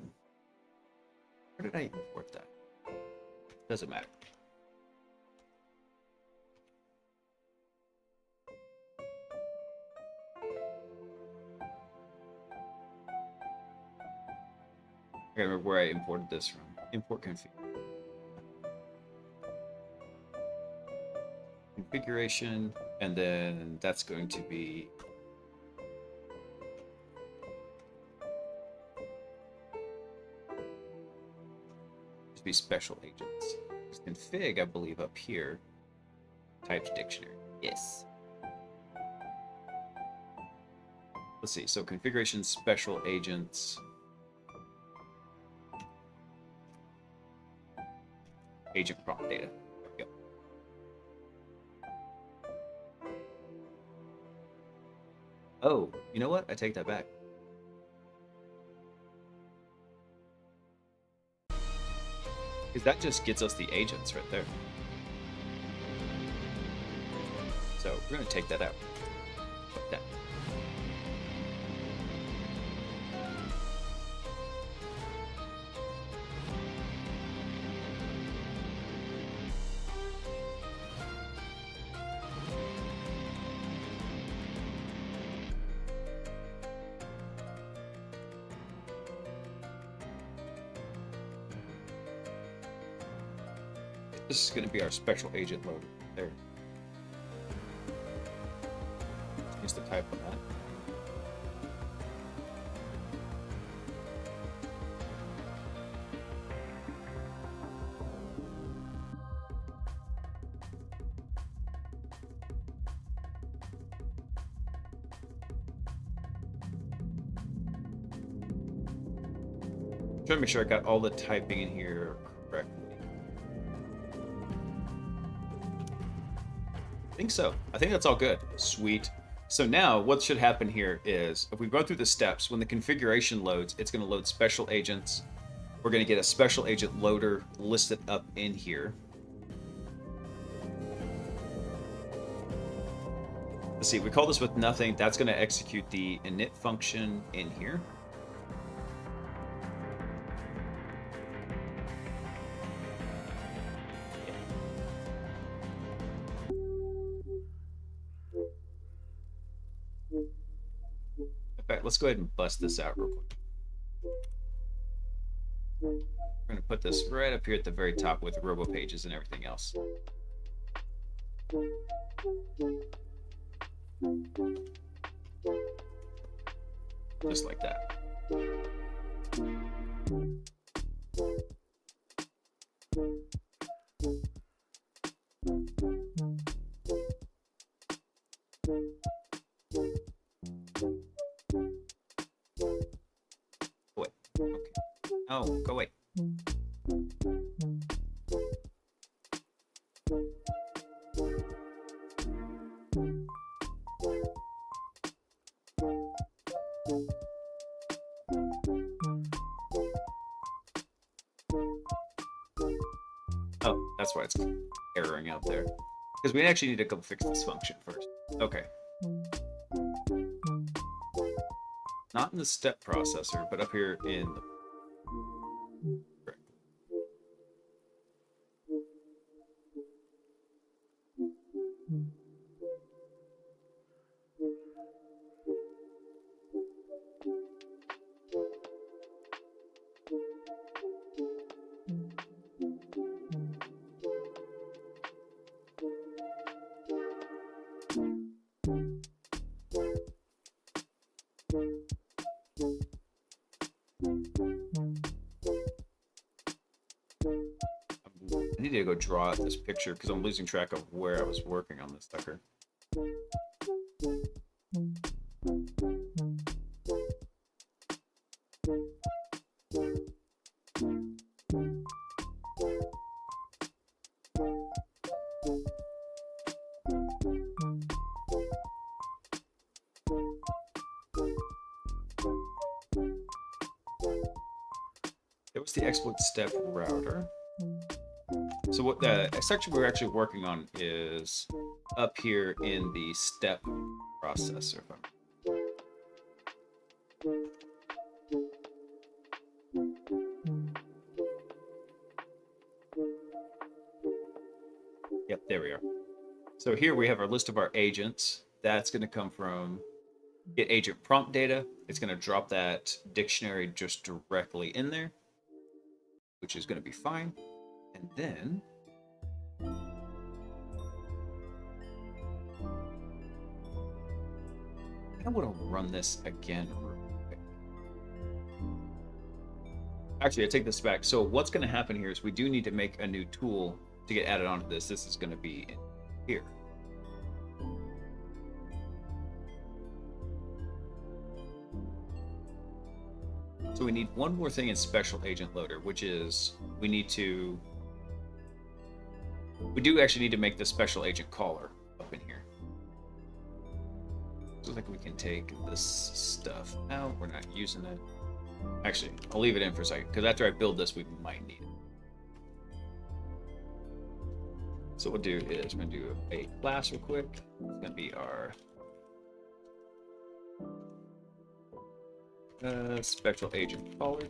Where did I import that? Doesn't matter. I gotta remember where I imported this from. Import config. Configuration, and then that's going to be special agents. There's config, I believe, up here. Types dictionary. Yes. Let's see. So configuration special agents. Agent prompt data. There we go. Oh, you know what? I take that back. Because that just gets us the agents right there. So we're going to take that out. Like that. This is going to be our special agent loader. There. Use the type on that. Trying to make sure I got all the typing in here correctly. I think so. I think that's all good. Sweet. So now what should happen here is if we go through the steps, when the configuration loads, it's going to load special agents. We're going to get a special agent loader listed up in here. Let's see, we call this with nothing. That's going to execute the init function in here. In fact, let's go ahead and bust this out real quick. We're going to put this right up here at the very top with robo pages and everything else. Just like that. Wait. Okay. Oh, go away. Oh, that's why it's erroring out there. Because we actually need to go fix this function first. Okay. Not in the step processor, but up here in the... need to go draw out this picture because I'm losing track of where I was working on this sucker. It was the exploit step router. So what the section we're actually working on is up here in the step processor. Yep, there we are. So here we have our list of our agents. That's going to come from get agent prompt data. It's going to drop that dictionary just directly in there, which is going to be fine. And then I want to run this again real quick. Actually, I take this back. So what's going to happen here is we do need to make a new tool to get added onto this. This is going to be in here. So we need one more thing in Special Agent Loader, which is we do actually need to make the Special Agent Caller up in here. So I think we can take this stuff out. We're not using it. Actually, I'll leave it in for a second, because after I build this, we might need it. So what we'll do is we're going to do a class real quick. It's going to be our Special Agent Caller.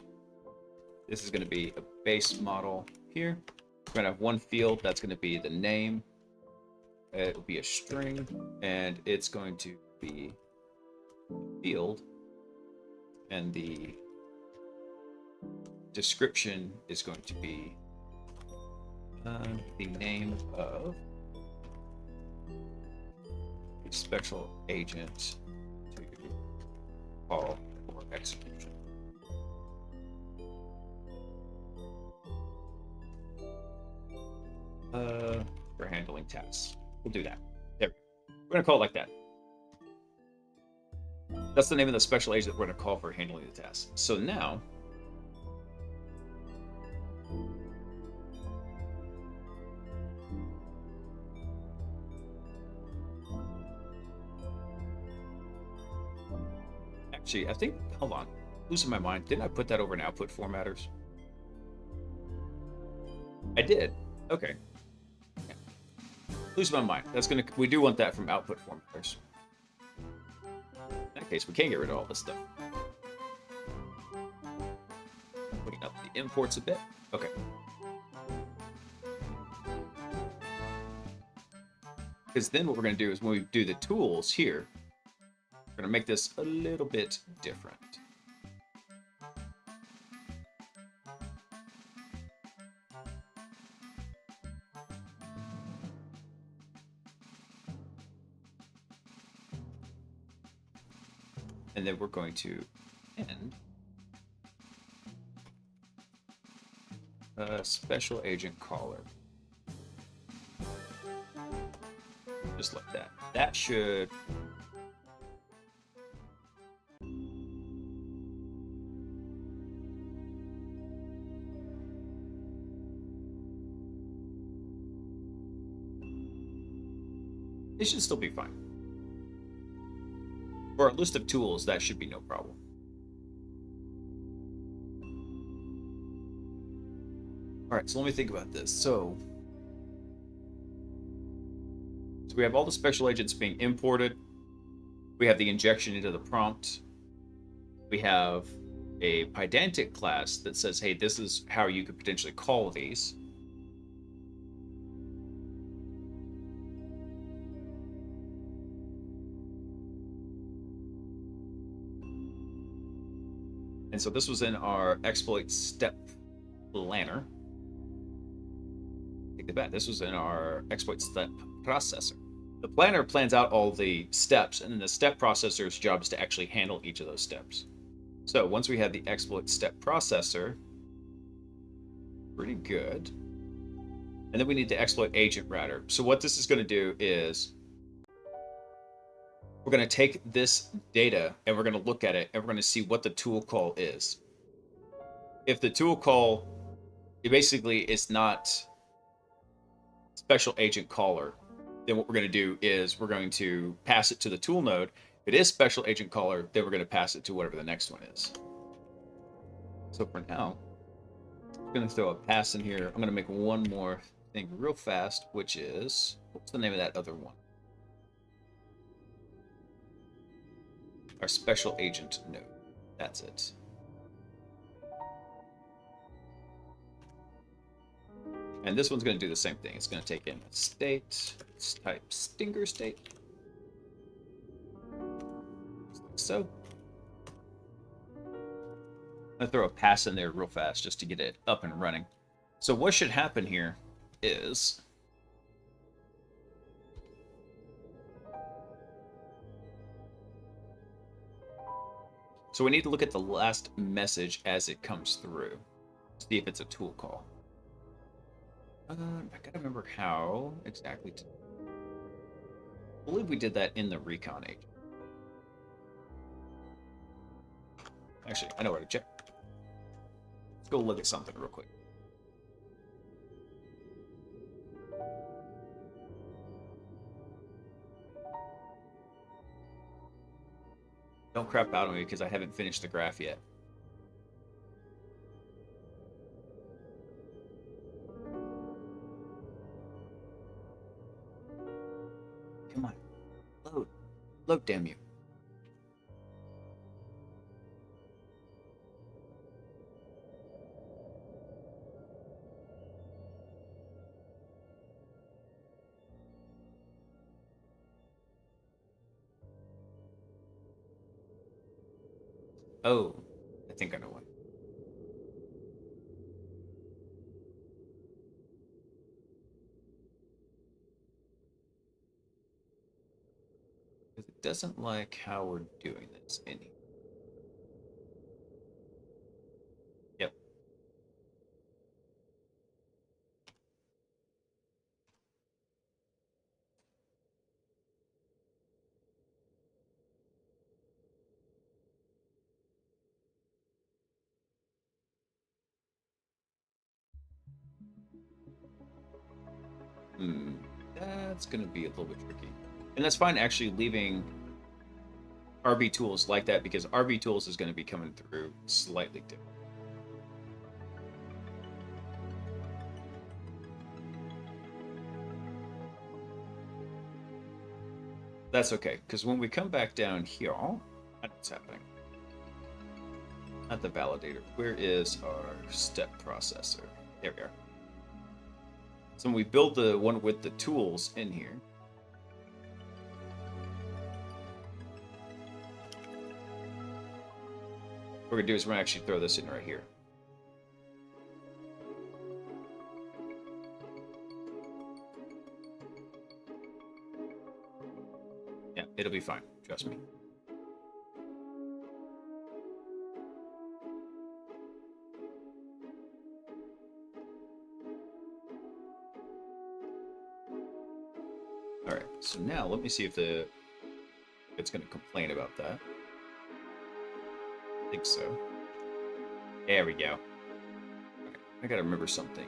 This is going to be a base model here. We're going to have one field that's going to be the name. It will be a string, and it's going to be field, and the description is going to be the name of the special agent to call for execution. For handling tasks. We'll do that. There. We're going to call it like that. That's the name of the special agent that we're going to call for handling the task. So now, actually, I think, hold on, losing my mind. Didn't I put that over in output formatters? I did. Okay. Yeah. Losing my mind. That's gonna. We do want that from output formatters. In that case, we can get rid of all this stuff. Putting up the imports a bit. Okay. Because then what we're going to do is when we do the tools here, we're going to make this a little bit different. And then we're going to end a special agent caller. Just like that. That should it should still be fine. For our list of tools, that should be no problem. All right, so let me think about this. So we have all the special agents being imported. We have the injection into the prompt. We have a Pydantic class that says, hey, this is how you could potentially call these. And so this was in our exploit step planner. Take that back. This was in our exploit step processor. The planner plans out all the steps, and then the step processor's job is to actually handle each of those steps. So once we have the exploit step processor, pretty good. And then we need to exploit agent router. So what this is going to do is we're going to take this data and we're going to look at it and we're going to see what the tool call is. If the tool call, it basically is not special agent caller, then what we're going to do is we're going to pass it to the tool node. If it is special agent caller, then we're going to pass it to whatever the next one is. So for now, I'm going to throw a pass in here. I'm going to make one more thing real fast, which is, what's the name of that other one? Our special agent node. That's it. And this one's going to do the same thing. It's going to take in a state. Let's type stinger state. Like so. I'm going to throw a pass in there real fast just to get it up and running. So what should happen here is so we need to look at the last message as it comes through. See if it's a tool call. I gotta remember how exactly to... I believe we did that in the recon agent. Actually, I know where to check. Let's go look at something real quick. Don't crap out on me because I haven't finished the graph yet. Come on. Load. Load, damn you. Oh, I think I know why. Because it doesn't like how we're doing this any. Yep. That's going to be a little bit tricky. And that's fine actually leaving RB tools like that because RB tools is going to be coming through slightly different. That's okay, because when we come back down here, I know what's happening. Not the validator. Where is our step processor? There we are. So when we build the one with the tools in here, what we're going to do is we're going to actually throw this in right here. Yeah, it'll be fine. Trust me. All right, so now let me see if it's going to complain about that. I think so. There we go. All right, I got to remember something.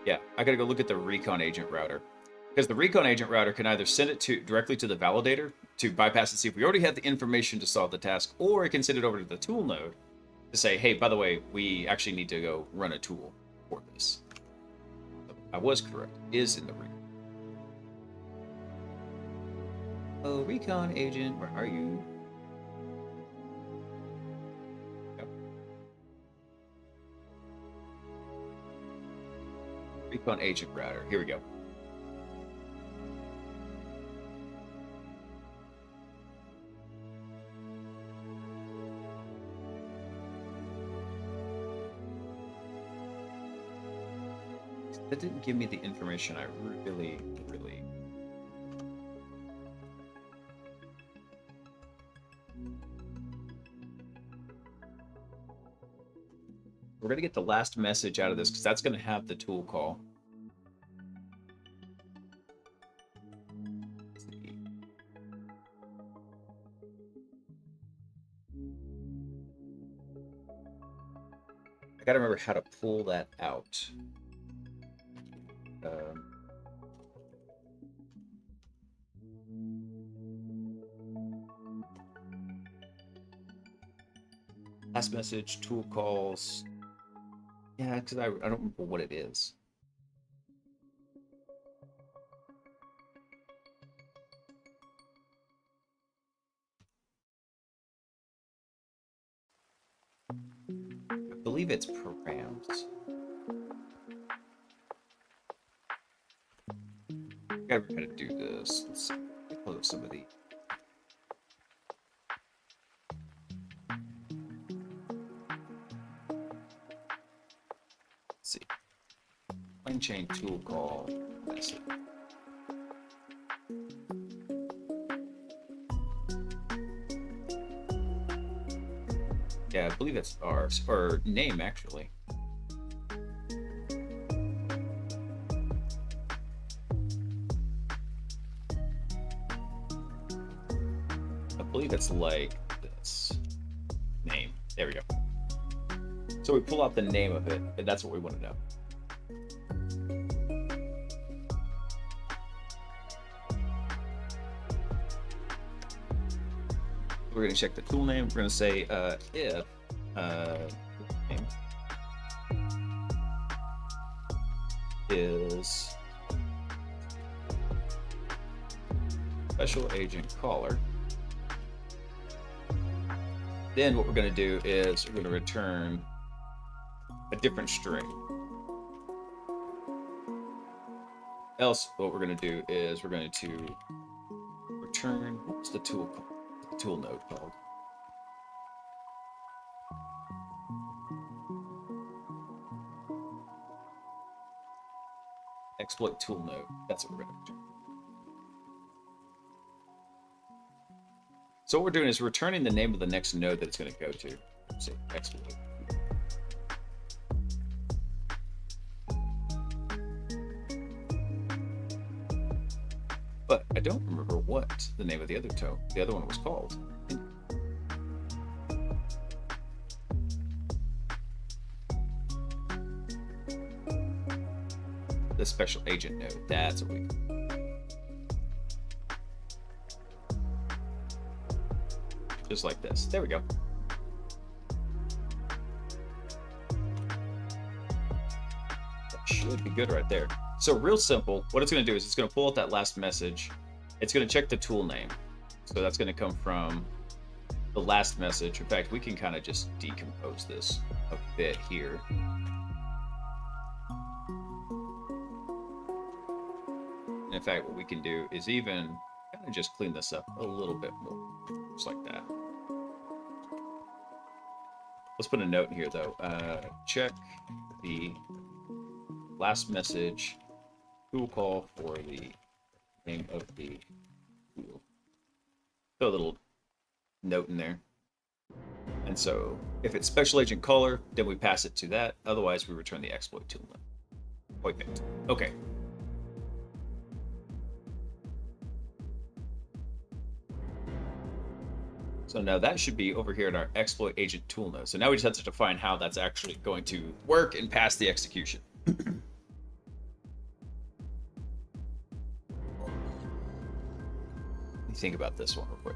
Yeah, I got to go look at the recon agent router. Because the recon agent router can either send it directly to the validator to bypass and see if we already have the information to solve the task, or it can send it over to the tool node to say, hey, by the way, we actually need to go run a tool for this. So I was correct. It is in the recon. Oh, recon agent, where are you? Yep. Recon agent router. Here we go. That didn't give me the information I really. we're going to get the last message out of this because that's going to have the tool call. I got to remember how to pull that out. Last message, tool calls. Yeah, because I don't remember what it is. I believe it's params. I gotta remember how to do this. Let's see. Close some of the. Let's see. Plain chain tool call message. Yeah, I believe it's ours, or name actually. I believe it's like this. Name. There we go. So we pull out the name of it, and that's what we want to know. We're going to check the tool name. We're going to say if name is special agent caller. Then what we're going to do is we're going to return a different string. Else, what we're going to do is we're going to return, what's the tool called? The tool node called? Exploit tool node. That's what we're going to return. So what we're doing is returning the name of the next node that it's going to go to. Say exploit. But I don't remember what the name of the other one was called. The special agent node. That's what we. Just like this. There we go. That should be good right there. So real simple, what it's going to do is it's going to pull out that last message. It's going to check the tool name. So that's going to come from the last message. In fact, we can kind of just decompose this a bit here. And in fact, what we can do is even kind of just clean this up a little bit more. Just like that. Let's put a note in here though. Check the last message tool call for the name of the tool. Throw a little note in there. And so if it's special agent caller, then we pass it to that. Otherwise, we return the exploit tool node. Perfect. Okay. So now that should be over here in our exploit agent tool node. So now we just have to define how that's actually going to work and pass the execution. Let me think about this one real quick.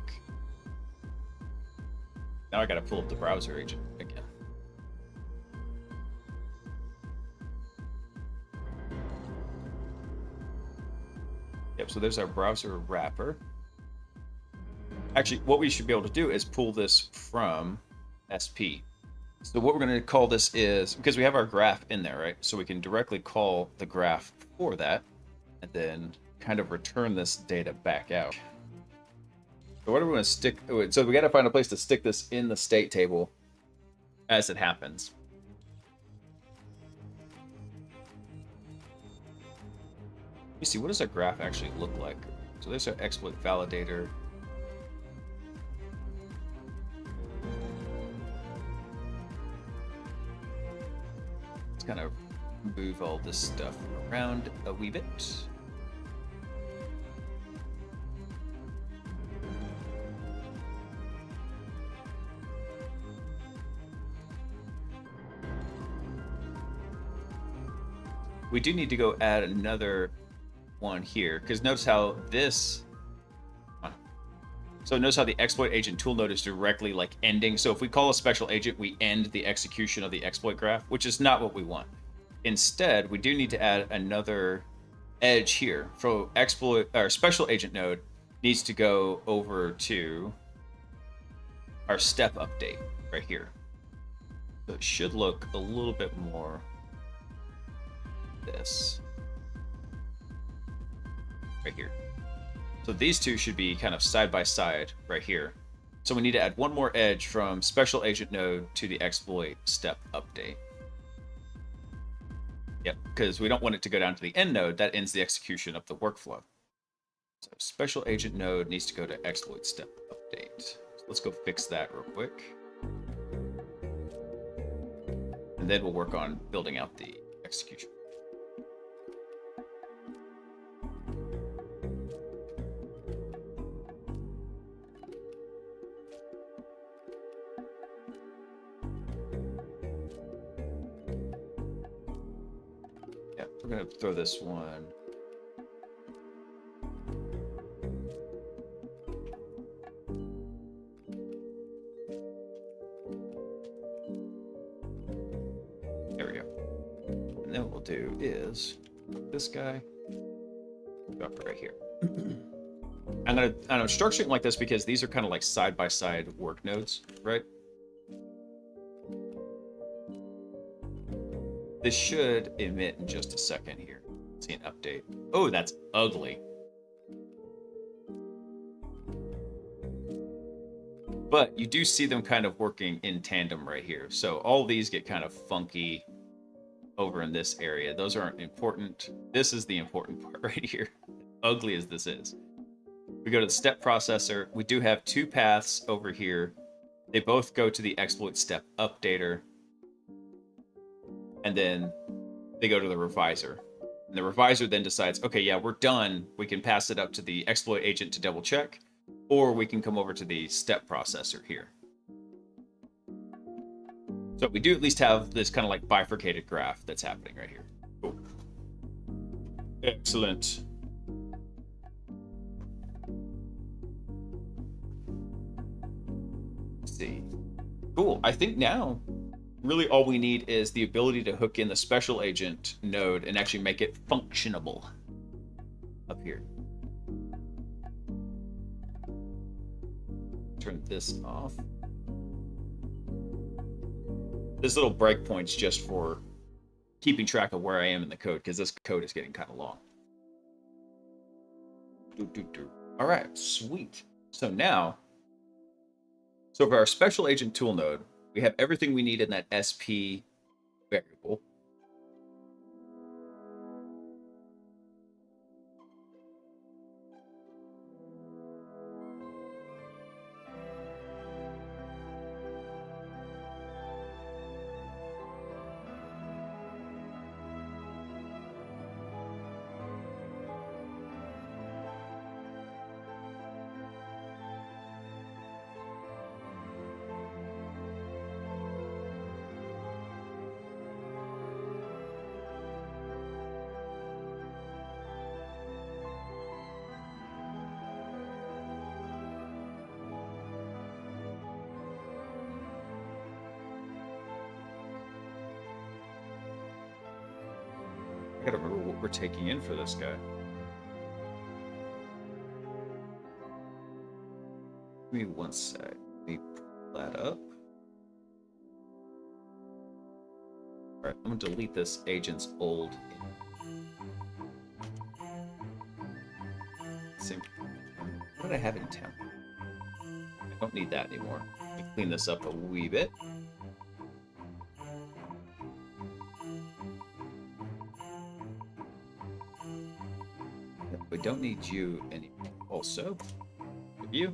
Now I got to pull up the browser agent again. Yep, so there's our browser wrapper. Actually, what we should be able to do is pull this from SP. So what we're going to call this is, because we have our graph in there, right? So we can directly call the graph for that and then kind of return this data back out. So what do we want to stick? So we got to find a place to stick this in the state table as it happens. Let me see, what does our graph actually look like? So there's our exploit validator.
move all this stuff around a wee bit. We do need to go add another one here, because notice how this... So notice how the exploit agent tool node is directly like ending. So if we call a special agent, we end the execution of the exploit graph, which is not what we want. Instead, we do need to add another edge here. So exploit or special agent node needs to go over to our step update right here. So it should look a little bit more this right here. So these two should be kind of side by side right here. So we need to add one more edge from special agent node to the exploit step update. Yep, because we don't want it to go down to the end node. That ends the execution of the workflow. So special agent node needs to go to exploit step update. So let's go fix that real quick. And then we'll work on building out the execution. We're going to throw this one. There we go. And then what we'll do is this guy, drop it right here. I'm structuring it like this because these are kind of like side by side work nodes, right? This should emit in just a second here. See an update. Oh, that's ugly. But you do see them kind of working in tandem right here. So all these get kind of funky over in this area. Those aren't important. This is the important part right here. Ugly as this is. We go to the step processor. We do have two paths over here. They both go to the exploit step updater. And then they go to the reviser. And the reviser then decides, okay, yeah, we're done. We can pass it up to the exploit agent to double check, or we can come over to the step processor here. So we do at least have this kind of like bifurcated graph that's happening right here. Cool. Excellent. Let's see. Cool. I think now really all we need is the ability to hook in the special agent node and actually make it functionable up here. Turn this off. This little breakpoint's just for keeping track of where I am in the code, because this code is getting kind of long. All right, sweet. So now, for our special agent tool node, we have everything we need in that SP variable. I gotta remember what we're taking in for this guy. Give me one sec. Let me pull that up. Alright, I'm gonna delete this agent's old. What did I have in temp? I don't need that anymore. Let me clean this up a wee bit. We don't need you anymore. Also, you.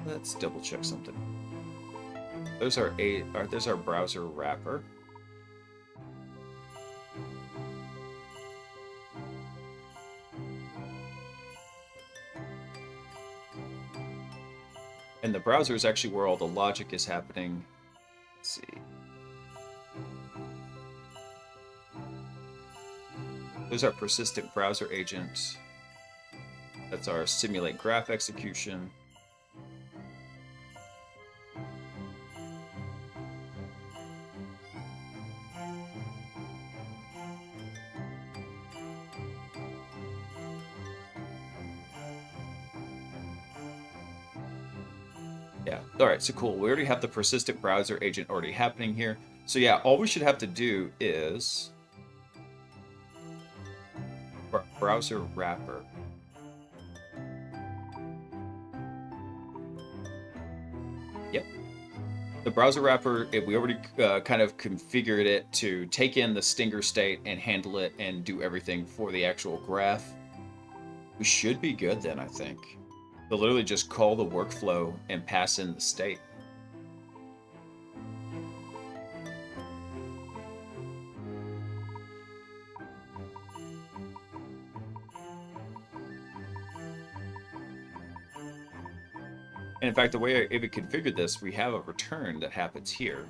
Let's double check something. There's our browser wrapper. And the browser is actually where all the logic is happening. Let's see. There's our persistent browser agent. That's our simulate graph execution. Yeah, all right, so cool. We already have the persistent browser agent already happening here. So yeah, all we should have to do is browser wrapper. Yep. The browser wrapper, we already kind of configured it to take in the stinger state and handle it and do everything for the actual graph. We should be good then, I think. They'll literally just call the workflow and pass in the state. And in fact, the way I even configured this, we have a return that happens here.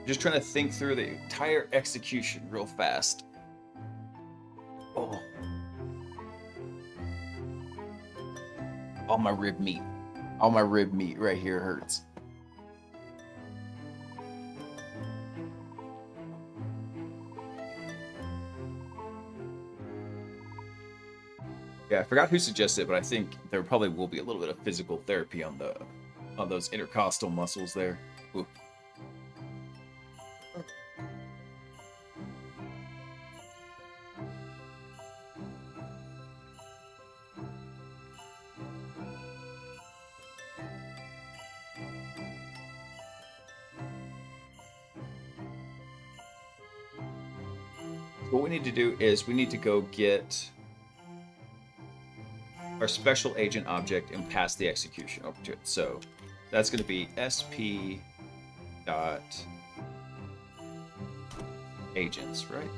Just trying to think through the entire execution real fast. Oh. All my rib meat. All my rib meat right here hurts. Yeah, I forgot who suggested it, but I think there probably will be a little bit of physical therapy on those intercostal muscles there. Ooh. What we need to do is we need to go get our special agent object and pass the execution over to it. So that's going to be sp dot agents, right?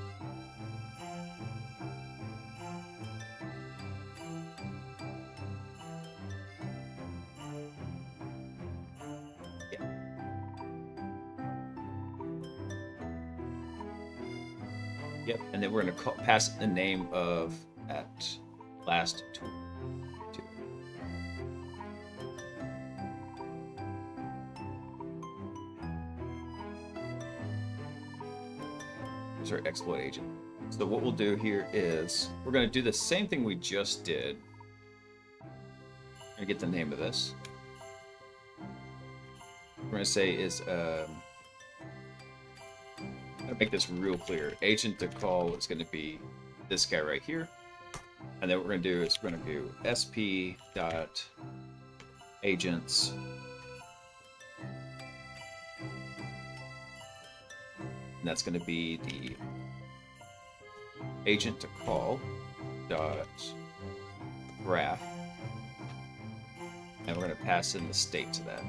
Yep, and then we're going to pass the name of that last tool. Here's our exploit agent. So what we'll do here is we're going to do the same thing we just did. I'm going to get the name of this. We're going to say is make this real clear. Agent to call is going to be this guy right here. And then what we're going to do is we're going to do sp dot agents and that's going to be the agent to call dot graph, and we're going to pass in the state to that.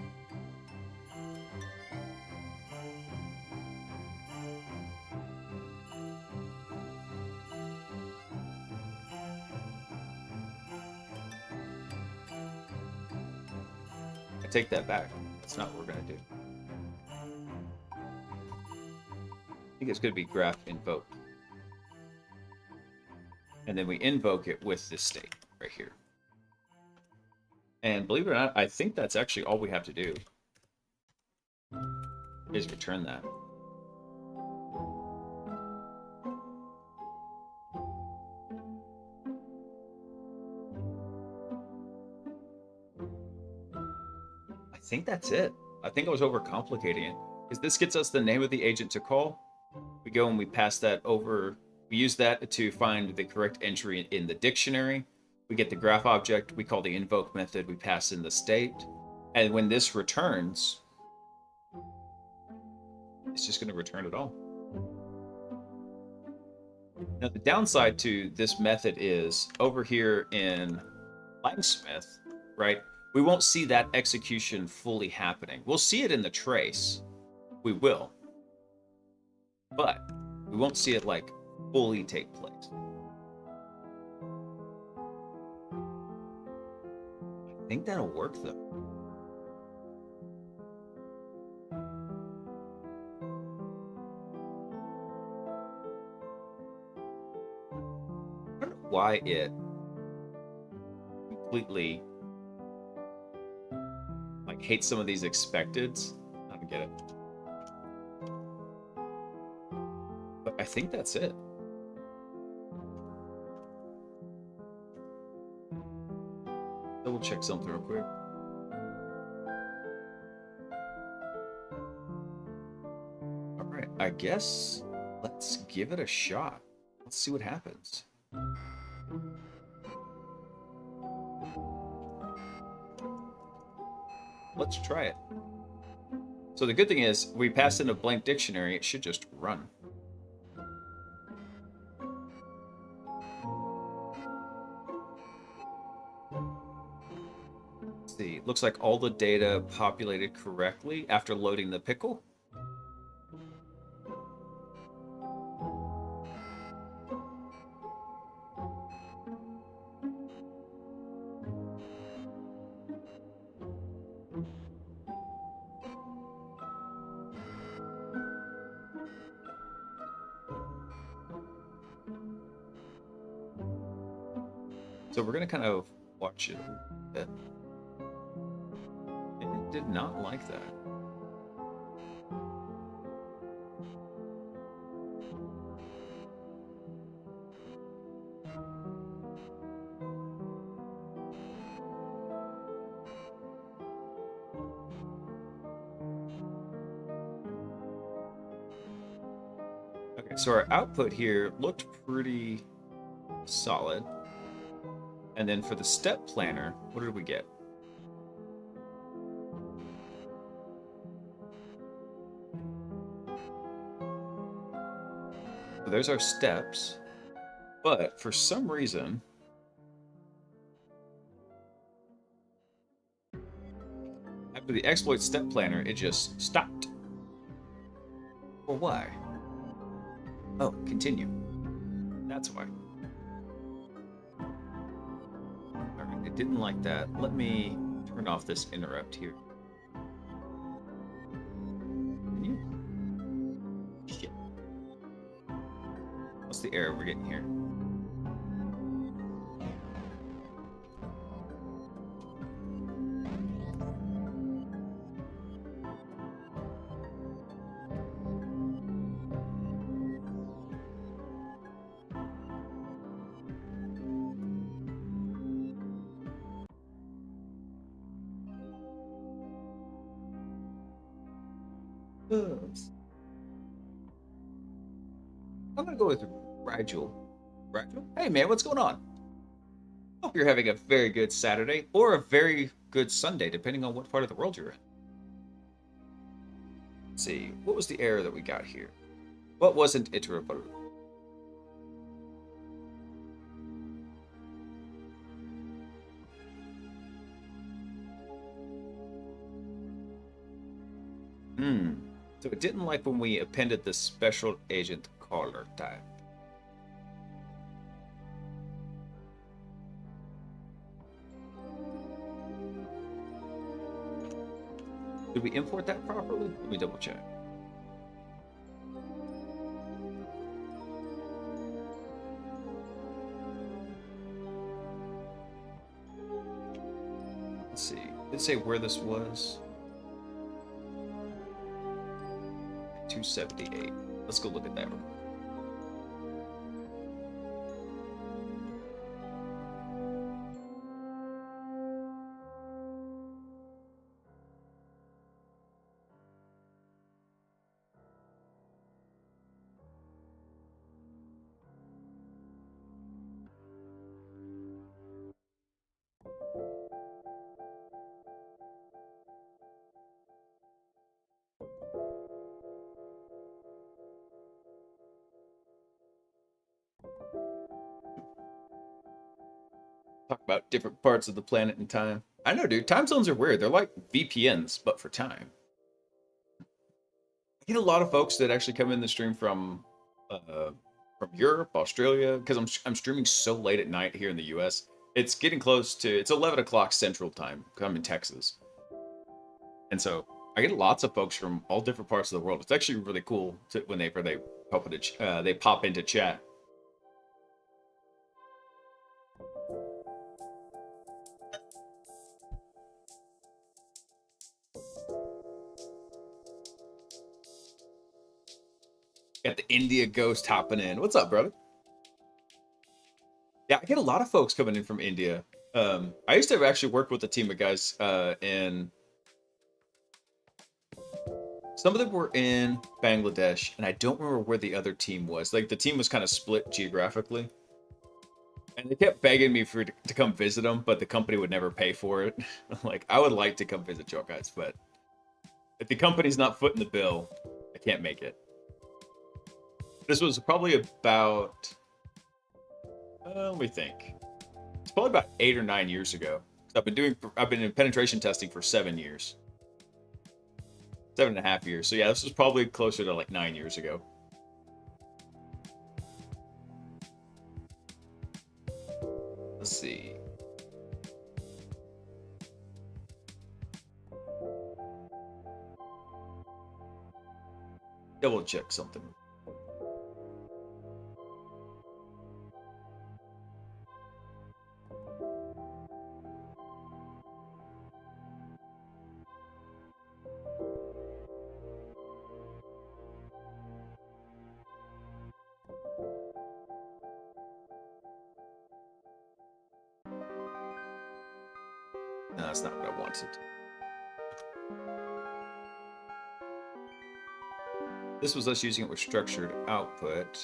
Take that back. That's not what we're going to do. I think it's going to be graph invoke. And then we invoke it with this state right here. And believe it or not, I think that's actually all we have to do is return that. I think that's it. I think I was overcomplicating it. Because this gets us the name of the agent to call. We go and we pass that over. We use that to find the correct entry in the dictionary. We get the graph object, we call the invoke method, we pass in the state, and when this returns, it's just going to return it all. Now, the downside to this method is over here in Langsmith, right? We won't see that execution fully happening. We'll see it in the trace. We will. But we won't see it like fully take place. I think that'll work though. I don't know why it completely like hates some of these expecteds. I don't get it. But I think that's it. Double check something real quick. All right, I guess let's give it a shot. Let's see what happens. Let's try it. So the good thing is, we pass in a blank dictionary, it should just run. Let's see, looks like all the data populated correctly after loading the pickle. So we're gonna kind of watch it a little bit. And it did not like that. Okay, so our output here looked pretty solid. And then for the step planner, what did we get? So there's our steps, but for some reason, after the exploit step planner, it just stopped. Or why? Oh, continue. That's why. Alright, it didn't like that. Let me turn off this interrupt here. Can you? Shit. What's the error we're getting here? Oops. I'm gonna go with Rigel. Rigel? Hey man, what's going on? Hope you're having a very good Saturday or a very good Sunday, depending on what part of the world you're in. Let's see, what was the error that we got here? What wasn't iterable? So it didn't like when we appended the special agent caller type. Did we import that properly? Let me double check. Let's see. Did it say where this was? 278. Let's go look at that real quick. Talk about different parts of the planet and time. I know, dude. Time zones are weird. They're like VPNs, but for time. I get a lot of folks that actually come in the stream from Europe, Australia, because I'm streaming so late at night here in the U.S. It's getting close to it's 11 o'clock Central Time. 'Cause I'm in Texas, and so I get lots of folks from all different parts of the world. It's actually really cool when they pop into chat. Got the India ghost hopping in. What's up, brother? Yeah, I get a lot of folks coming in from India. I used to actually work with a team of guys in. Some of them were in Bangladesh, and I don't remember where the other team was. Like, the team was kind of split geographically. And they kept begging me to come visit them, but the company would never pay for it. Like, I would like to come visit y'all guys, but if the company's not footing the bill, I can't make it. This was probably about, let me think. It's probably about 8 or 9 years ago. I've been in penetration testing for 7 years. 7.5 years. So yeah, this was probably closer to like 9 years ago. Let's see. Double check something. No, that's not what I wanted. This was us using it with structured output.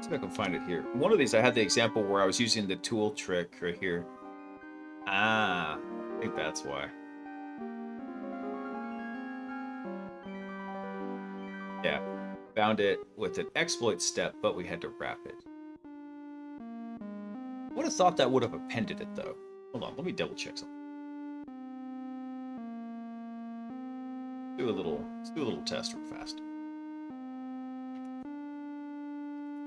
See if I can find it here. One of these, I had the example where I was using the tool trick right here. Ah, I think that's why. Yeah, found it with an exploit step, but we had to wrap it. Would have thought that would have appended it though. Hold on, let me double check something. Let's do a little test real fast.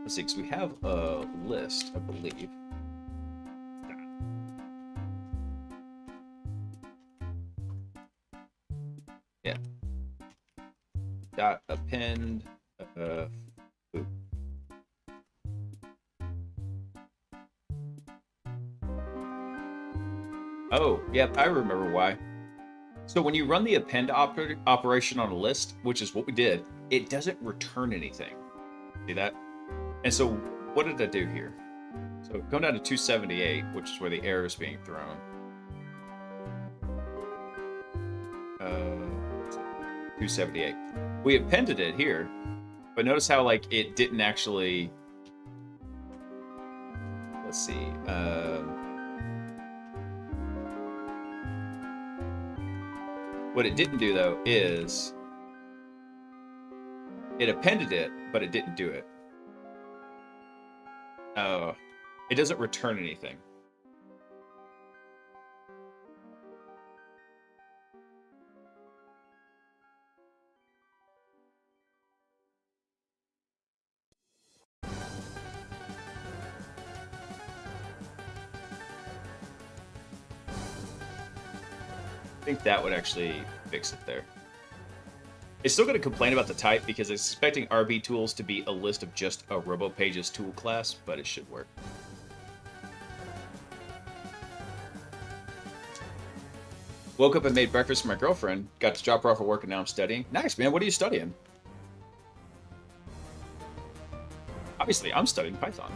Let's see, because we have a list, I believe. Yeah. Dot append. Oh, yep, I remember why. So when you run the append operation on a list, which is what we did, it doesn't return anything. See that? And so what did I do here? So come down to 278, which is where the error is being thrown. 278. We appended it here, but notice how like it didn't actually. Let's see. What it didn't do though is it appended it, but it didn't do it. Oh, it doesn't return anything. I think that would actually fix it there. It's still going to complain about the type because it's expecting RB tools to be a list of just a RoboPages tool class, but it should work. Woke up and made breakfast for my girlfriend. Got to drop her off at work and now I'm studying. Nice, man. What are you studying? Obviously, I'm studying Python.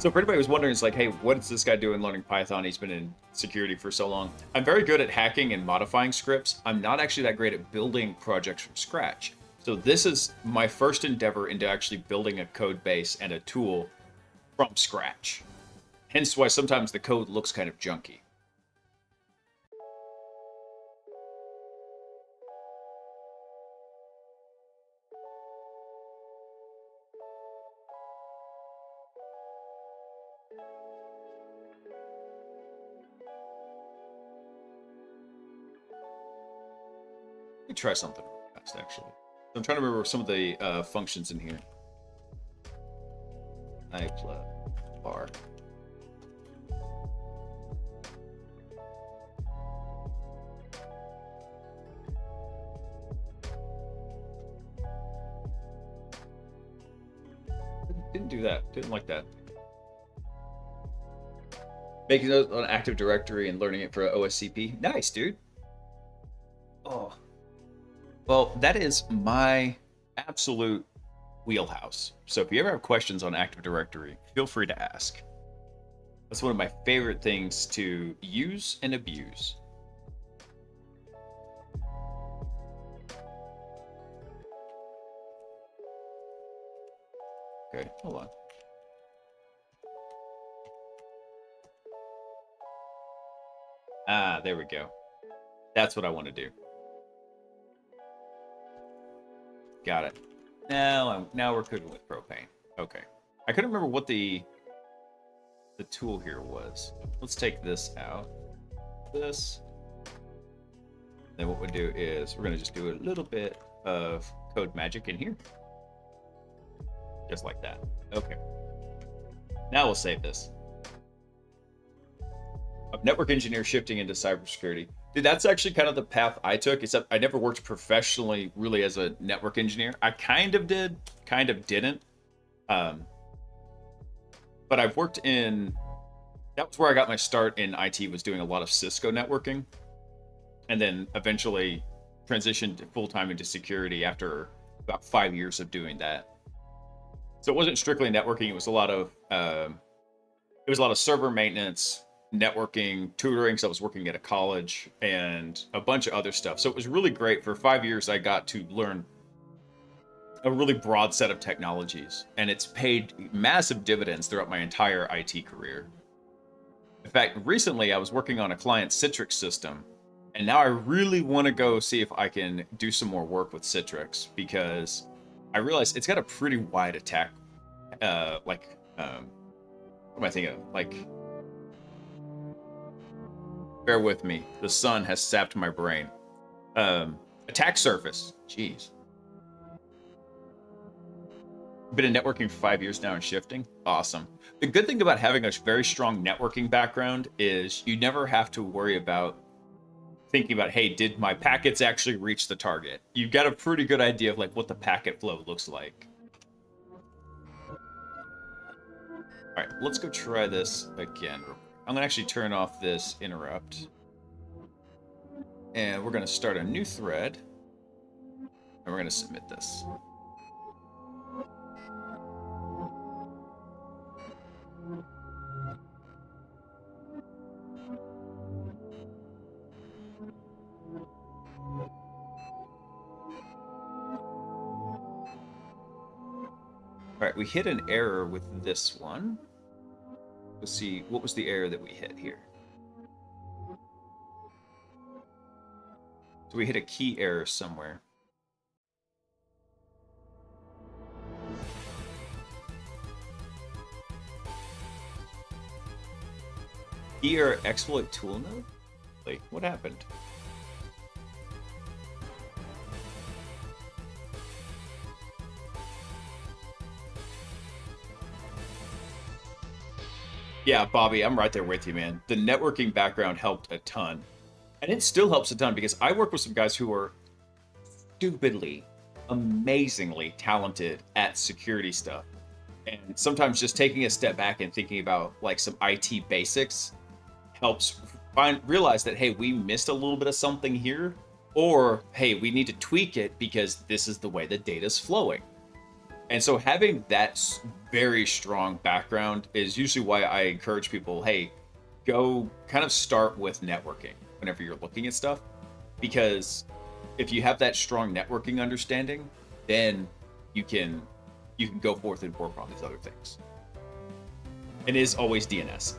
So for anybody who's wondering, it's like, hey, what's this guy doing learning Python? He's been in security for so long. I'm very good at hacking and modifying scripts. I'm not actually that great at building projects from scratch. So this is my first endeavor into actually building a code base and a tool from scratch. Hence why sometimes the code looks kind of junky. Let me try something fast, actually. I'm trying to remember some of the functions in here. bar. Didn't do that. Didn't like that. Making those on Active Directory and learning it for OSCP. Nice, dude. Oh. Well, that is my absolute wheelhouse. So if you ever have questions on Active Directory, feel free to ask. That's one of my favorite things to use and abuse. Okay, hold on. Ah, there we go. That's what I want to do. Got it. Now we're cooking with propane. Okay. I couldn't remember what the tool here was. Let's take this out. This. Then what we'll do is we're going to just do a little bit of code magic in here. Just like that. Okay. Now we'll save this. A network engineer shifting into cybersecurity. Dude, that's actually kind of the path I took, except I never worked professionally really as a network engineer. I kind of did, kind of didn't. But I've worked in, that was where I got my start in IT, was doing a lot of Cisco networking. And then eventually transitioned full-time into security after about 5 years of doing that. So it wasn't strictly networking. It was a lot of server maintenance, networking, tutoring. So I was working at a college and a bunch of other stuff. So it was really great. For 5 years, I got to learn a really broad set of technologies, and it's paid massive dividends throughout my entire IT career. In fact, recently I was working on a client Citrix system, and now I really want to go see if I can do some more work with Citrix, because I realized it's got a pretty wide attack, what am I thinking of? Like, bear with me. The sun has sapped my brain. Attack surface. Jeez. Been in networking for 5 years now and shifting. Awesome. The good thing about having a very strong networking background is you never have to worry about thinking about, hey, did my packets actually reach the target? You've got a pretty good idea of like what the packet flow looks like. All right, let's go try this again. I'm gonna actually turn off this interrupt. And we're gonna start a new thread. And we're gonna submit this. All right, we hit an error with this one. Let's see, what was the error that we hit here? So we hit a key error somewhere. Key error exploit tool node? Like, what happened? Yeah, Bobby, I'm right there with you, man. The networking background helped a ton. And it still helps a ton because I work with some guys who are stupidly, amazingly talented at security stuff. And sometimes just taking a step back and thinking about like some IT basics helps realize that, hey, we missed a little bit of something here, or hey, we need to tweak it because this is the way the data's flowing. And so having that very strong background is usually why I encourage people, hey, go kind of start with networking whenever you're looking at stuff. Because if you have that strong networking understanding, then you can go forth and work on these other things. It is always DNS.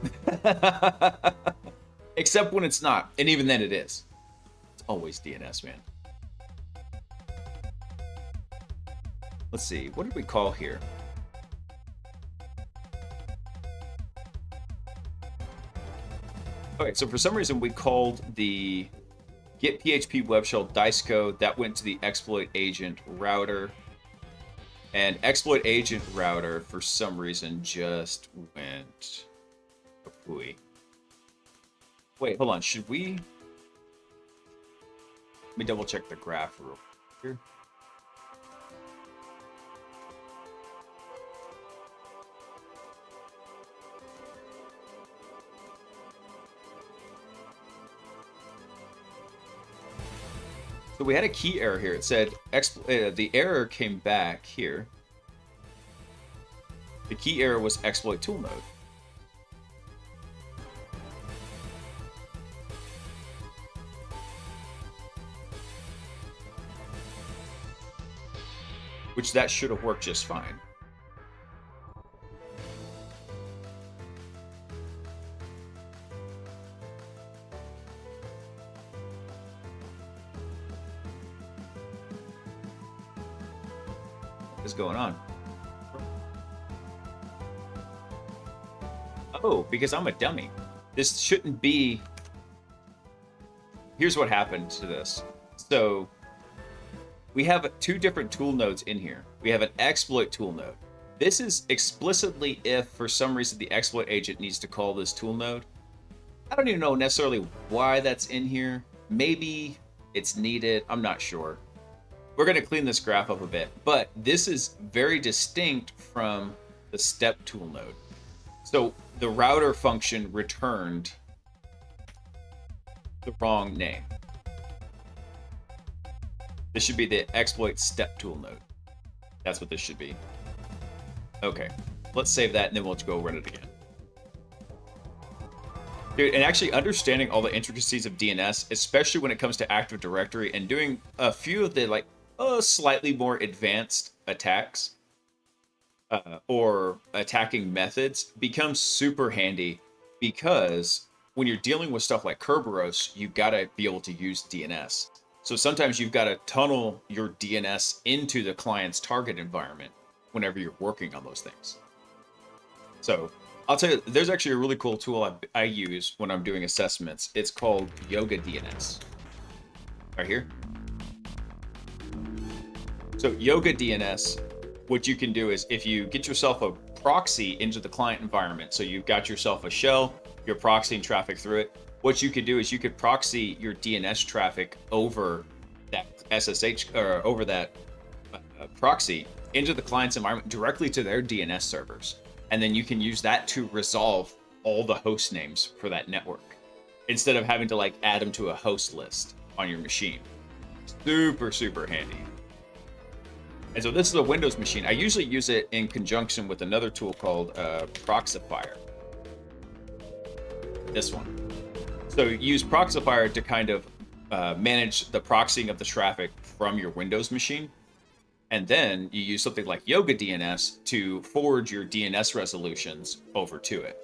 Except when it's not. And even then it is. It's always DNS, man. Let's see. What did we call here? Okay, so for some reason we called the get PHP web shell dice code. That went to the exploit agent router. And exploit agent router, for some reason, just went kapooey. Wait, hold on. Should we... Let me double check the graph real quick here. So we had a key error here. It said the error came back here. The key error was exploit tool node. Which that should have worked just fine. What's going on? Oh, because I'm a dummy. This shouldn't be... Here's what happened to this. So, we have two different tool nodes in here. We have an exploit tool node. This is explicitly if, for some reason, the exploit agent needs to call this tool node. I don't even know necessarily why that's in here. Maybe it's needed. I'm not sure. We're going to clean this graph up a bit, but this is very distinct from the step tool node. So the router function returned the wrong name. This should be the exploit step tool node. That's what this should be. Okay, let's save that and then we'll go run it again. Dude, and actually understanding all the intricacies of DNS, especially when it comes to Active Directory and doing a few of the slightly more advanced attacks or attacking methods becomes super handy, because when you're dealing with stuff like Kerberos, you've got to be able to use DNS. So sometimes you've got to tunnel your DNS into the client's target environment whenever you're working on those things. So I'll tell you, there's actually a really cool tool I use when I'm doing assessments. It's called Yoga DNS. Right here. So Yoga DNS, what you can do is if you get yourself a proxy into the client environment, so you've got yourself a shell, you're proxying traffic through it, what you could do is you could proxy your DNS traffic over that SSH or over that proxy into the client's environment directly to their DNS servers. And then you can use that to resolve all the host names for that network instead of having to add them to a host list on your machine. Super, super handy. And so this is a Windows machine. I usually use it in conjunction with another tool called Proxifier. This one. So use Proxifier to kind of manage the proxying of the traffic from your Windows machine. And then you use something like Yoga DNS to forward your DNS resolutions over to it.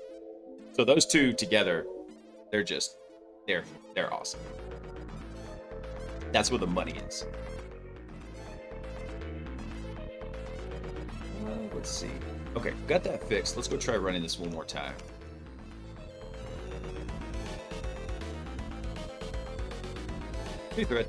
So those two together, they're awesome. That's where the money is. Let's see. Okay, got that fixed. Let's go try running this one more time. New thread.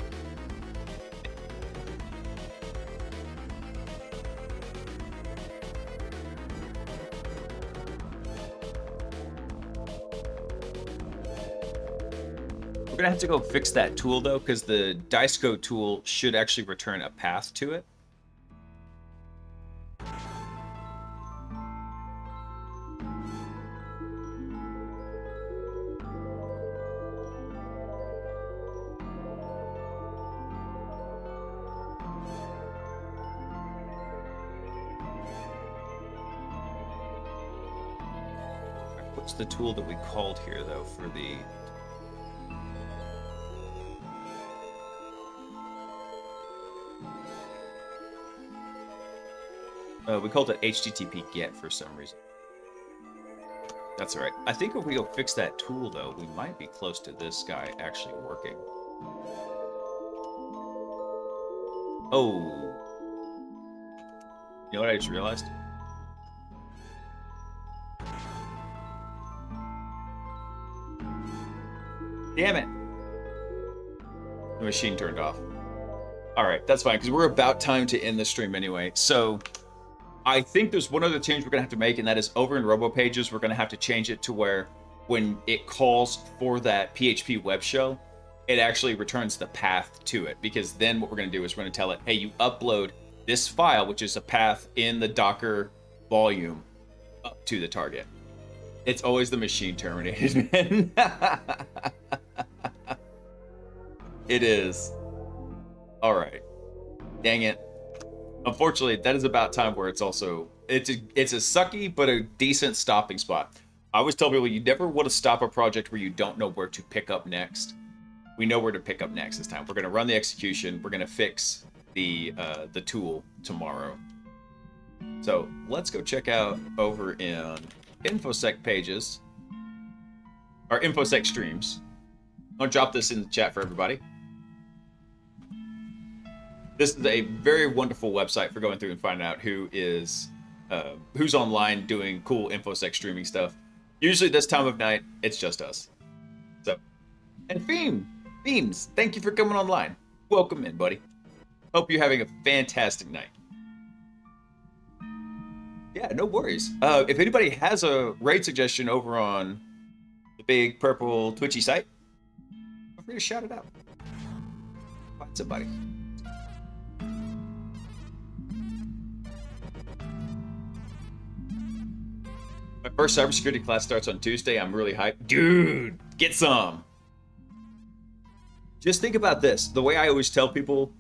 We're gonna have to go fix that tool though, because the DiceCo tool should actually return a path to it. What's the tool that we called here, though, for the... we called it HTTP GET for some reason. That's all right. I think if we go fix that tool, though, we might be close to this guy actually working. Oh. You know what I just realized? Damn it. The machine turned off. All right, that's fine, because we're about time to end the stream anyway. So I think there's one other change we're going to have to make, and that is over in RoboPages, we're going to have to change it to where when it calls for that PHP web shell, it actually returns the path to it. Because then what we're going to do is we're going to tell it, hey, you upload this file, which is a path in the Docker volume, up to the target. It's always the machine terminated, man. It is. All right. Dang it. Unfortunately, that is about time where it's also it's a sucky but a decent stopping spot. I always tell people you never want to stop a project where you don't know where to pick up next. We know where to pick up next this time. We're going to run the execution. We're going to fix the tool tomorrow. So let's go check out over in InfoSec pages, or InfoSec streams. I'll drop this in the chat for everybody. This is a very wonderful website for going through and finding out who's online doing cool InfoSec streaming stuff. Usually this time of night, it's just us. So, and Themes, thank you for coming online. Welcome in, buddy. Hope you're having a fantastic night. Yeah, no worries. If anybody has a raid suggestion over on the big purple Twitchy site, feel free to shout it out. Find somebody. My first cybersecurity class starts on Tuesday. I'm really hyped. Dude, get some. Just think about this. The way I always tell people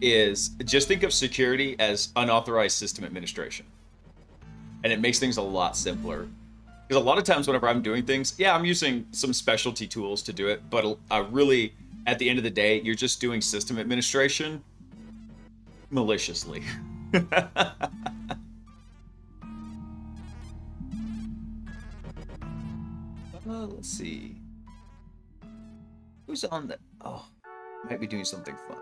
is just think of security as unauthorized system administration. And it makes things a lot simpler. Because a lot of times whenever I'm doing things, yeah, I'm using some specialty tools to do it. But really, at the end of the day, you're just doing system administration maliciously. Let's see. Who's on the... Oh, might be doing something fun.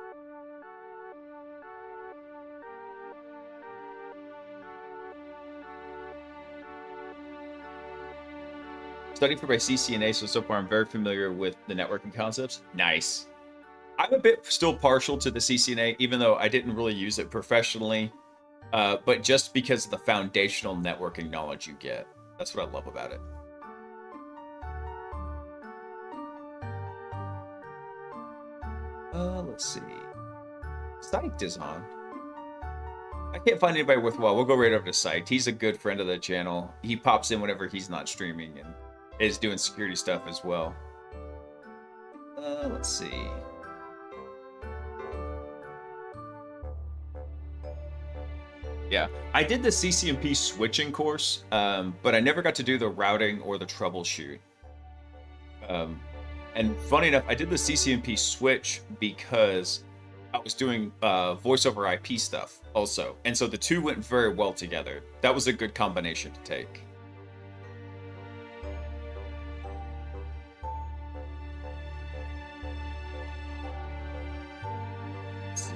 Studying for my CCNA, so far I'm very familiar with the networking concepts. Nice. I'm a bit still partial to the CCNA, even though I didn't really use it professionally. But just because of the foundational networking knowledge you get. That's what I love about it. Let's see. Psyched is on. I can't find anybody worthwhile. We'll go right over to Psyched. He's a good friend of the channel. He pops in whenever he's not streaming and is doing security stuff as well. Let's see. Yeah, I did the CCNP switching course, but I never got to do the routing or the troubleshoot. And funny enough, I did the CCNP switch because I was doing voice over IP stuff also. And so the two went very well together. That was a good combination to take. Let's see.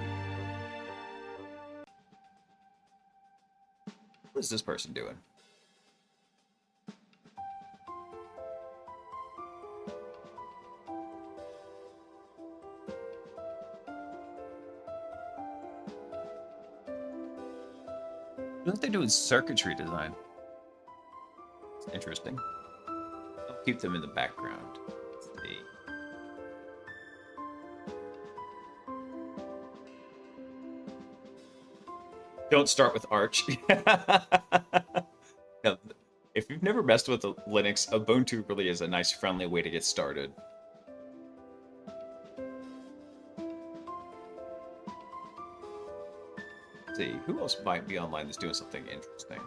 What is this person doing? What they do in circuitry design. It's interesting. I'll keep them in the background. Let's see. Don't start with Arch. No, if you've never messed with Linux, Ubuntu really is a nice, friendly way to get started. See, who else might be online that's doing something interesting?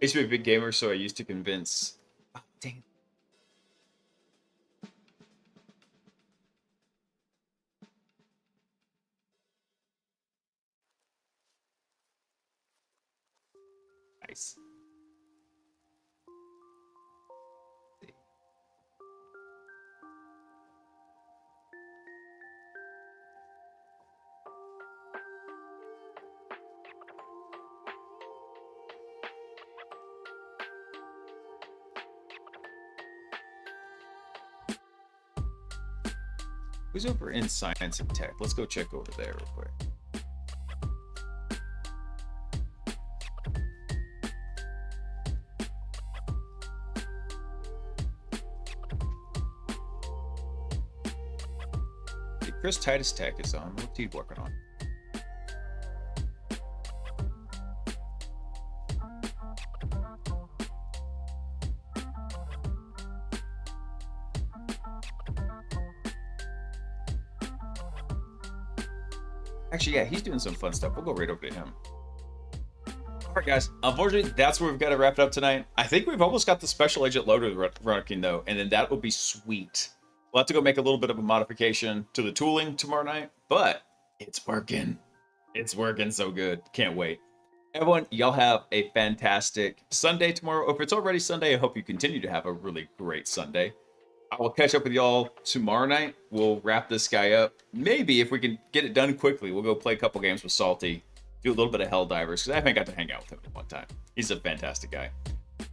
used to be a big gamer, so I used to convince. Oh, dang it. Nice. Who's over in science and tech? Let's go check over there real quick. Chris Titus Tech is on. What's he working on? Actually, yeah, he's doing some fun stuff. We'll go right over to him. All right, guys. Unfortunately, that's where we've got to wrap it up tonight. I think we've almost got the special agent loader running, though, and then that will be sweet. We'll have to go make a little bit of a modification to the tooling tomorrow night, but it's working. It's working so good. Can't wait. Everyone, y'all have a fantastic Sunday tomorrow. If it's already Sunday, I hope you continue to have a really great Sunday. I will catch up with y'all tomorrow night. We'll wrap this guy up. Maybe if we can get it done quickly, we'll go play a couple games with Salty, do a little bit of Helldivers, because I haven't got to hang out with him at one time. He's a fantastic guy.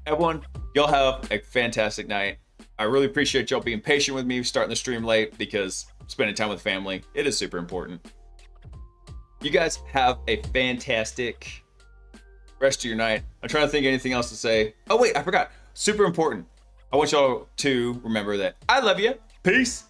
Everyone, y'all have a fantastic night. I really appreciate y'all being patient with me starting the stream late, because spending time with family, it is super important. You guys have a fantastic rest of your night. I'm trying to think of anything else to say. Oh, wait, I forgot. Super important. I want y'all to remember that I love you. Peace.